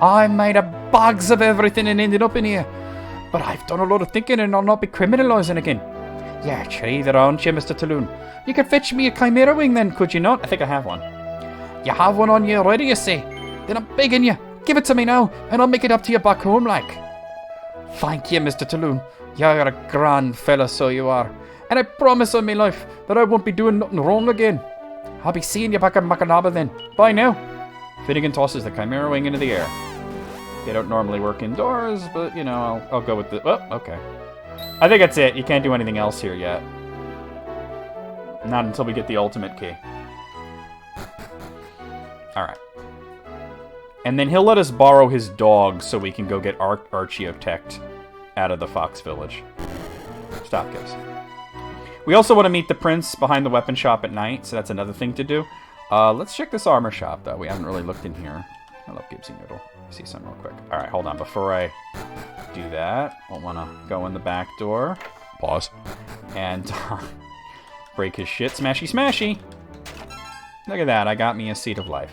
I made a bags of everything and ended up in here. But I've done a lot of thinking and I'll not be criminalising again. Yeah, tree there, aren't you, Mr. Taloon? You could fetch me a chimera wing then, could you not? I think I have one. You have one on you already, you say? Then I'm begging you, give it to me now, and I'll make it up to you back home, like. Thank you, Mr. Taloon. You're a grand fella, so you are. And I promise on my life that I won't be doing nothing wrong again. I'll be seeing you back at Makanaba then. Bye now. Finnegan tosses the chimera wing into the air. They don't normally work indoors, but, you know, I'll go with the... Oh, okay. I think that's it. You can't do anything else here yet. Not until we get the ultimate key. Alright. And then he'll let us borrow his dog so we can go get Archeotect out of the Fox Village. Stop, Gibbs. We also want to meet the prince behind the weapon shop at night, so that's another thing to do. Let's check this armor shop, though. We haven't really looked in here. I love Gibbsy Noodle. See something real quick. Alright, hold on. Before I do that, I'll want to go in the back door. Pause. And break his shit. Smashy, smashy! Look at that. I got me a Seed of Life.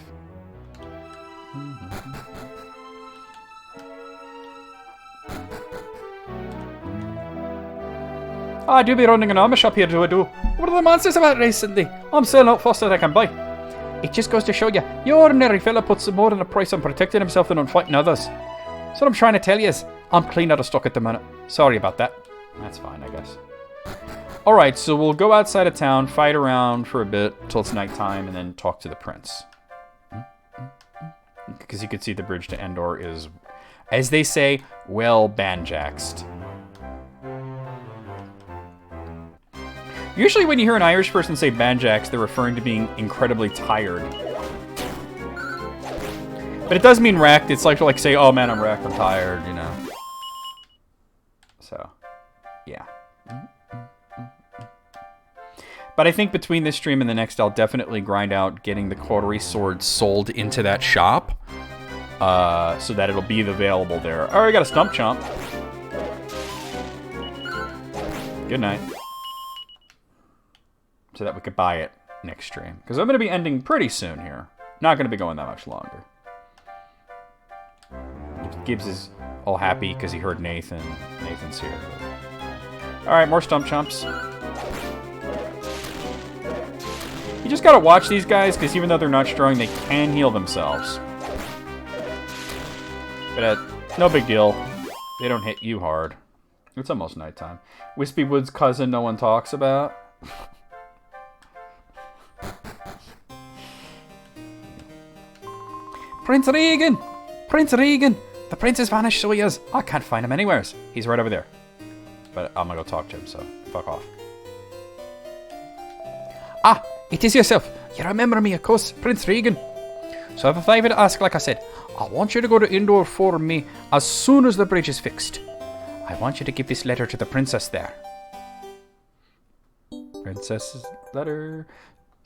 I do be running an armor shop here, do I do? What are the monsters about recently? I'm selling out faster than I can buy. It just goes to show you, your ordinary fella puts more than a price on protecting himself than on fighting others. So what I'm trying to tell you is, I'm clean out of stock at the minute. Sorry about that. That's fine, I guess. Alright, so we'll go outside of town, fight around for a bit till it's nighttime, and then talk to the prince. Because you can see the bridge to Endor is, as they say, well banjaxed. Usually when you hear an Irish person say banjaxed, they're referring to being incredibly tired. But it does mean wrecked. It's like say, oh man, I'm wrecked, I'm tired, you know. So, yeah. But I think between this stream and the next, I'll definitely grind out getting the cautery sword sold into that shop. So that it'll be available there. Oh, I got a stump chomp. Good night. So that we could buy it next stream. Because I'm going to be ending pretty soon here. Not going to be going that much longer. Gibbs is all happy because he heard Nathan. Nathan's here. Alright, more stump chomps. You just gotta watch these guys, because even though they're not strong, they can heal themselves. But no big deal. They don't hit you hard. It's almost nighttime. Wispy Wood's cousin no one talks about. Prince Regan! Prince Regan! The prince has vanished, so he is. I can't find him anywhere. He's right over there. But I'm gonna go talk to him, so fuck off. Ah! It is yourself. You remember me, of course, Prince Regan. So I have a favour to ask, like I said. I want you to go to Endor for me as soon as the bridge is fixed. I want you to give this letter to the princess there. Princess's letter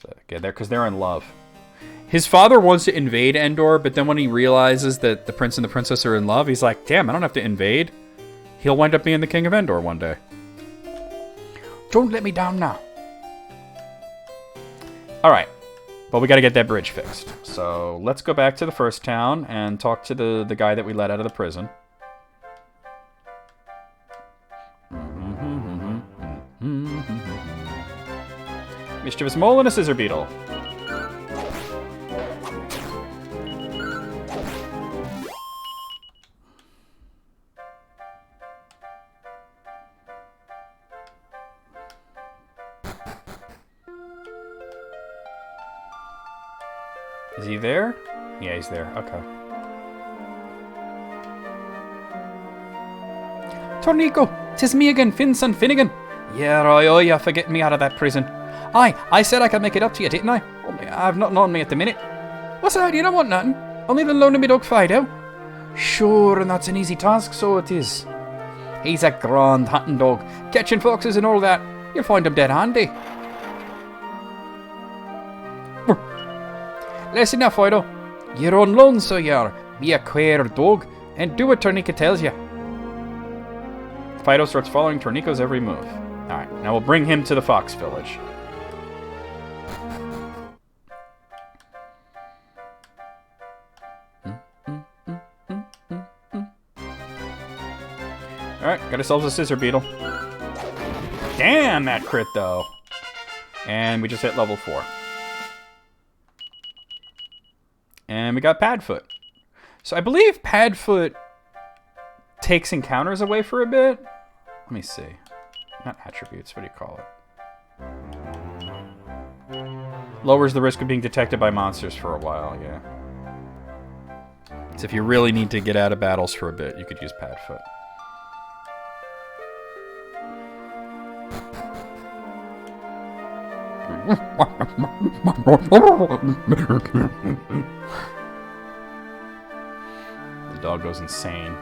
So, okay, because they're in love. His father wants to invade Endor, but then when he realizes that the prince and the princess are in love, he's like, damn, I don't have to invade. He'll wind up being the king of Endor one day. Don't let me down now. All right. But we got to get that bridge fixed. So let's go back to the first town and talk to the guy that we let out of the prison. Mischievous mole and a scissor beetle. Is he there? Yeah, he's there. Okay. Tornico, 'tis me again, Finson Finnegan. Yeah, roy, you're forgetting me out of that prison. Aye, I said I could make it up to you, didn't I? Only I've nothing on me at the minute. What's that? You don't want nothing? Only the loan of me dog Fido. Sure, and that's an easy task, so it is. He's a grand hunting dog, catching foxes and all that. You'll find him dead handy. Listen now, Fido. You're on loan, so you're. Be a queer dog, and do what Tornica tells you. Fido starts following Tornico's every move. Alright, now we'll bring him to the Fox Village. Alright, got ourselves a scissor beetle. Damn, that crit, though. And we just hit level 4. And we got Padfoot. So I believe Padfoot takes encounters away for a bit. Let me see. Not attributes, what do you call it? Lowers the risk of being detected by monsters for a while, yeah. So if you really need to get out of battles for a bit, you could use Padfoot. The dog goes insane.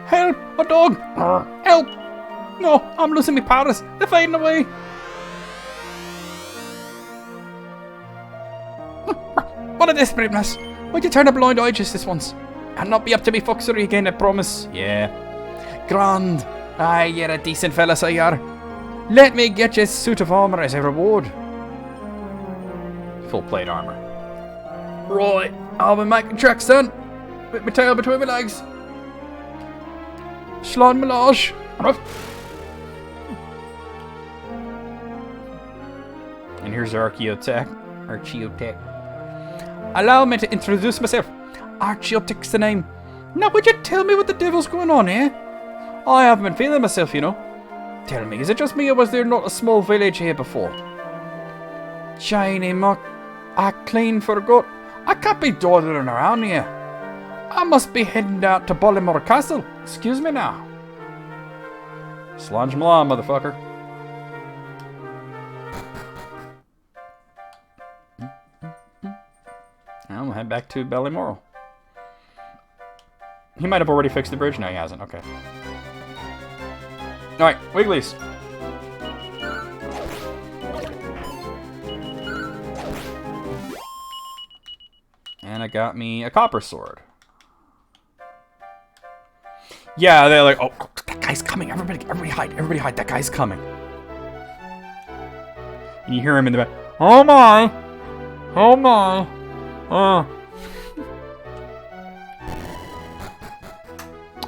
Help! A dog! Help! No, I'm losing my powers. They're fading away. What a desperateness. Why'd you turn a blind eye just this once? And not be up to me foxery again, I promise. Yeah. Grand. Aye, you're a decent fella, so you are. Let me get you a suit of armour as a reward. Full plate armor. Right, I'll be making tracks then. With my tail between my legs. Slán Melage. And here's Archaeotech. Allow me to introduce myself. Archaeotech's the name. Now, would you tell me what the devil's going on here? I haven't been feeling myself, you know. Tell me, is it just me or was there not a small village here before? Shiny muck. I clean forgot. I can't be dawdling around here. I must be heading out to Bollymore Castle. Excuse me now. Slánge Mla, motherfucker. Now we'll head back to Ballymoral. He might have already fixed the bridge. No, he hasn't. Okay. Alright, Wigglies. And I got me a copper sword. Yeah, they're like, oh, that guy's coming. Everybody hide. That guy's coming. And you hear him in the back. Oh my.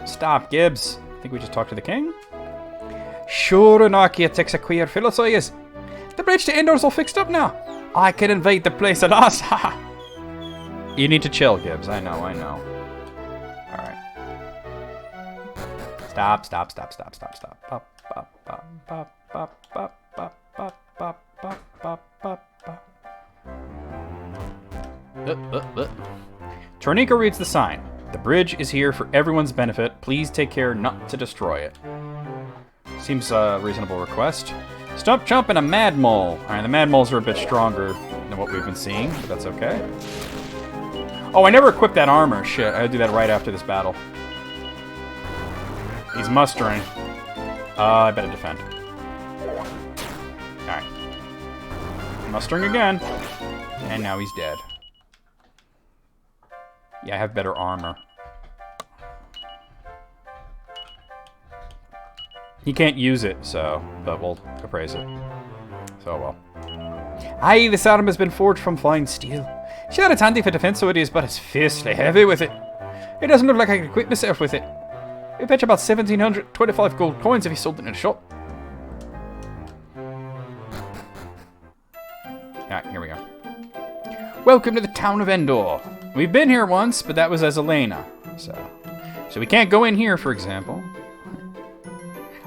Stop, Gibbs. I think we just talked to the king. Sure, an architect's a queer fellow, so he is. The bridge to Endor's all fixed up now. I can invade the place at last. Ha! You need to chill, Gibbs. I know. Alright. Stop. Tornica reads the sign. The bridge is here for everyone's benefit. Please take care not to destroy it. Seems a reasonable request. Stump Chump and a Mad Mole. Alright, the Mad Moles are a bit stronger than what we've been seeing, but that's okay. Oh, I never equipped that armor. Shit, I gotta do that right after this battle. He's mustering. I better defend. Alright. Mustering again. And now he's dead. Yeah, I have better armor. He can't use it, so... But we'll appraise it. So, well. Aye, this arm has been forged from fine steel. Sure, it's handy for defense, so it is, but it's fiercely heavy with it. It doesn't look like I could equip myself with it. I bet you about 1,725 gold coins if he sold it in a shop. Alright, here we go. Welcome to the town of Endor. We've been here once, but that was as Elena. So we can't go in here, for example.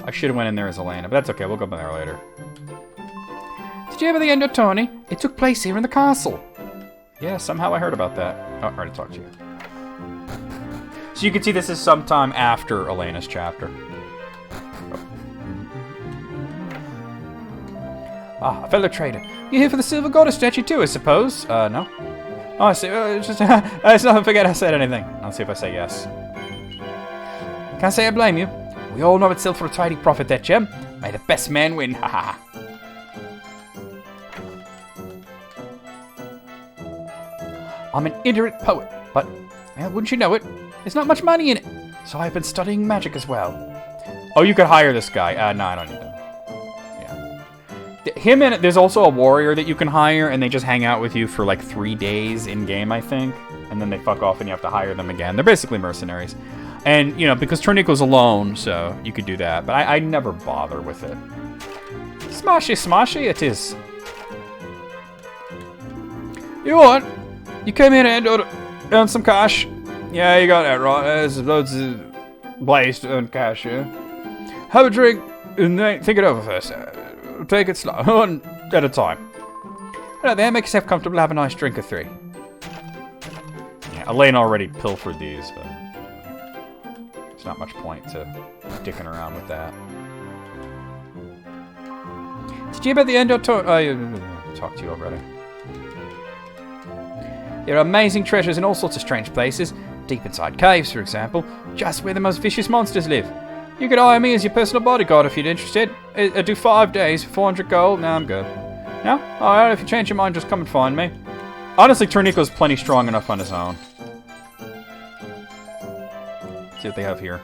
I should have went in there as Elena, but that's okay. We'll go in there later. Did you ever the Endor tourney? It took place here in the castle. Yeah, somehow I heard about that. Oh, I already talked to you. So you can see this is sometime after Elena's chapter. Ah, a fellow trader. You here for the silver goddess statue too, I suppose? No? Oh, I see. It's just, it's nothing. Forget I said anything. Let's see if I say yes. Can't say I blame you. We all know it's still for a tidy profit, that gem. May the best man win, haha. I'm an illiterate poet, but, well, wouldn't you know it, there's not much money in it. So I've been studying magic as well. Oh, you could hire this guy. No, I don't need him. Yeah. Him and there's also a warrior that you can hire, and they just hang out with you for like 3 days in game, I think, and then they fuck off, and you have to hire them again. They're basically mercenaries, and you know because Tornico's alone, so you could do that. But I never bother with it. Smashy, smashy it is. You want? You came here and earn some cash. Yeah, you got that right. There's loads of ways to earn cash, yeah. Have a drink and then think it over first. Take it slow, one at a time. Hello there, make yourself comfortable, have a nice drink or 3. Yeah, Elaine already pilfered these, but there's not much point to dicking around with that. Did you hear about the Endor tour? I talked to you already. There are amazing treasures in all sorts of strange places. Deep inside caves, for example, just where the most vicious monsters live. You could hire me as your personal bodyguard if you're interested. I do 5 days for 400 gold. Nah, I'm good. No? Alright, if you change your mind, just come and find me. Honestly, Tornico's plenty strong enough on his own. Let's see what they have here.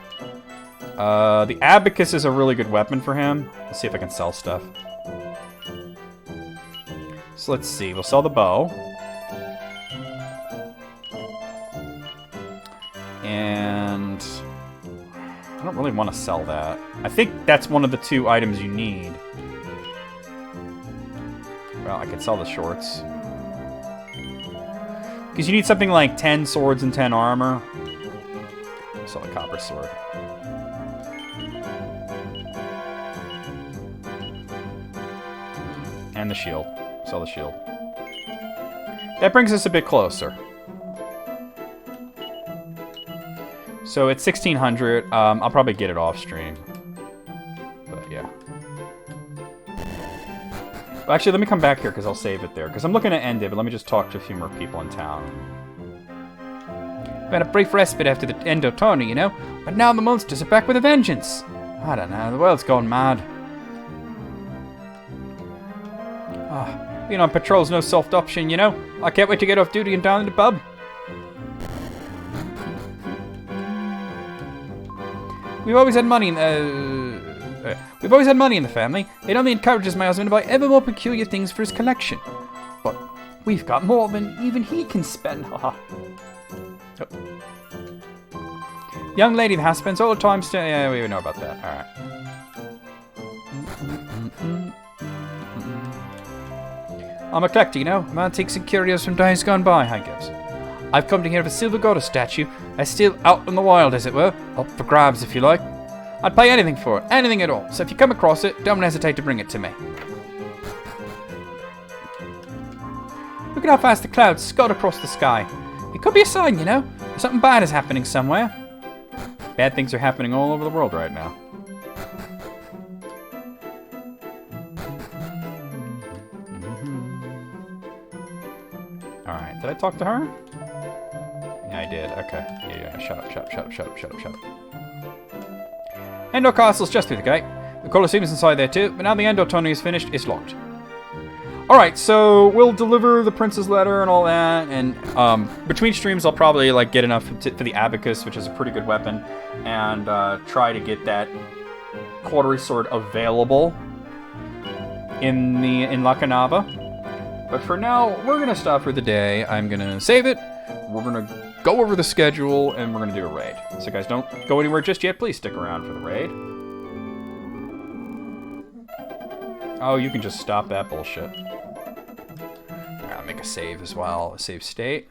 The abacus is a really good weapon for him. Let's see if I can sell stuff. So let's see. We'll sell the bow. And I don't really want to sell that. I think that's one of the 2 items you need. Well, I could sell the shorts. Because you need something like 10 swords and 10 armor. I'll sell the copper sword. And the shield. Sell the shield. That brings us a bit closer. So it's 1,600. I'll probably get it off stream. But yeah. Well, actually, let me come back here because I'll save it there. Because I'm looking to end it, but let me just talk to a few more people in town. We had a brief respite after the Endor tourney, you know? But now the monsters are back with a vengeance. I don't know, the world's gone mad. Being on patrol's no soft option, you know? I can't wait to get off duty and down to the pub. We've always had money in the family. It only encourages my husband to buy ever more peculiar things for his collection. But we've got more than even he can spend. Haha. Young lady that spends all the time still. Yeah, we know about that. All right. I'm a collector, you know. Antiques and curios from days gone by, I guess. I've come to hear of a silver goddess statue. It's still out in the wild, as it were. Up for grabs, if you like. I'd pay anything for it. Anything at all. So if you come across it, don't hesitate to bring it to me. Look at how fast the clouds scud across the sky. It could be a sign, you know. Something bad is happening somewhere. Bad things are happening all over the world right now. Alright, did I talk to her? I did. Okay. Yeah. Shut up. Endo Castle's just through the gate. The Colosseum's inside there too, but now the Endo tunnel is finished, it's locked. Alright, so we'll deliver the prince's letter and all that, and between streams I'll probably like get enough for the abacus, which is a pretty good weapon, and try to get that quartery sword available in La Canava. But for now, we're gonna stop for the day. I'm gonna save it. We're gonna go over the schedule, and we're gonna do a raid. So guys, don't go anywhere just yet. Please stick around for the raid. Oh, you can just stop that bullshit. I'll make a save as well, a save state.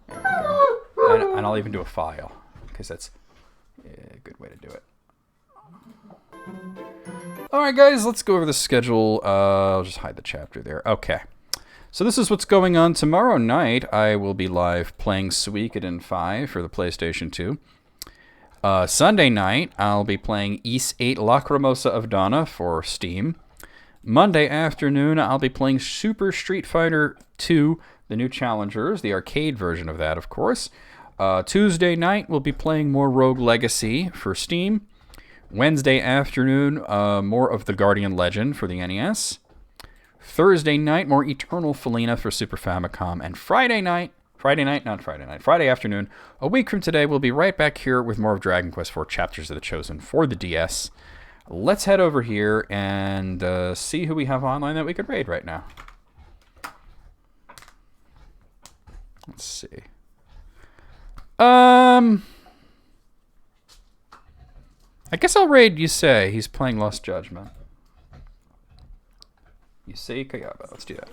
There we go. And I'll even do a file, because that's a good way to do it. Alright guys, let's go over the schedule. I'll just hide the chapter there. Okay. So this is what's going on. Tomorrow night, I will be live playing Suikoden 5 for the PlayStation 2. Sunday night, I'll be playing Ys 8 Lacrimosa of Donna for Steam. Monday afternoon, I'll be playing Super Street Fighter 2, the new Challengers, the arcade version of that, of course. Tuesday night, we'll be playing more Rogue Legacy for Steam. Wednesday afternoon, more of the Guardian Legend for the NES. Thursday night, more Eternal Felina for Super Famicom. And Friday afternoon, a week from today, we'll be right back here with more of Dragon Quest IV Chapters of the Chosen for the DS. Let's head over here and see who we have online that we could raid right now. Let's see. I guess I'll raid Yusei. He's playing Lost Judgment. Yusei Kayaba. Let's do that.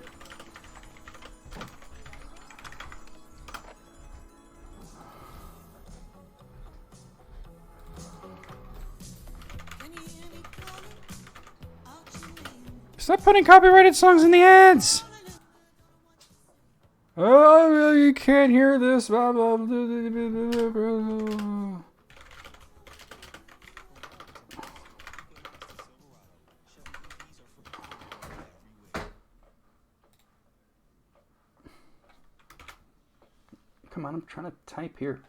Stop putting copyrighted songs in the ads! Oh, you can't hear this. Blah, blah, blah, blah, blah, blah. Come on, I'm trying to type here.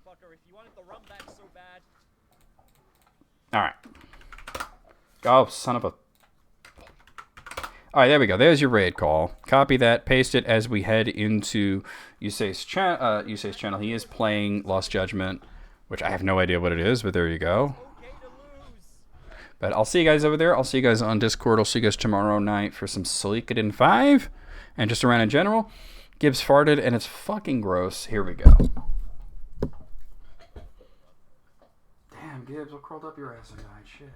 Fucker, if you wanted the rum back so bad. Alright. Oh, son of a... Alright, there we go. There's your raid call. Copy that, paste it as we head into Yusei's channel. He is playing Lost Judgment, which I have no idea what it is, but there you go. But I'll see you guys over there. I'll see you guys on Discord. I'll see you guys tomorrow night for some Suikoden 5. And just around in general. Gibbs farted, and it's fucking gross. Here we go. Damn, Gibbs, what curled up your ass and died? Shit.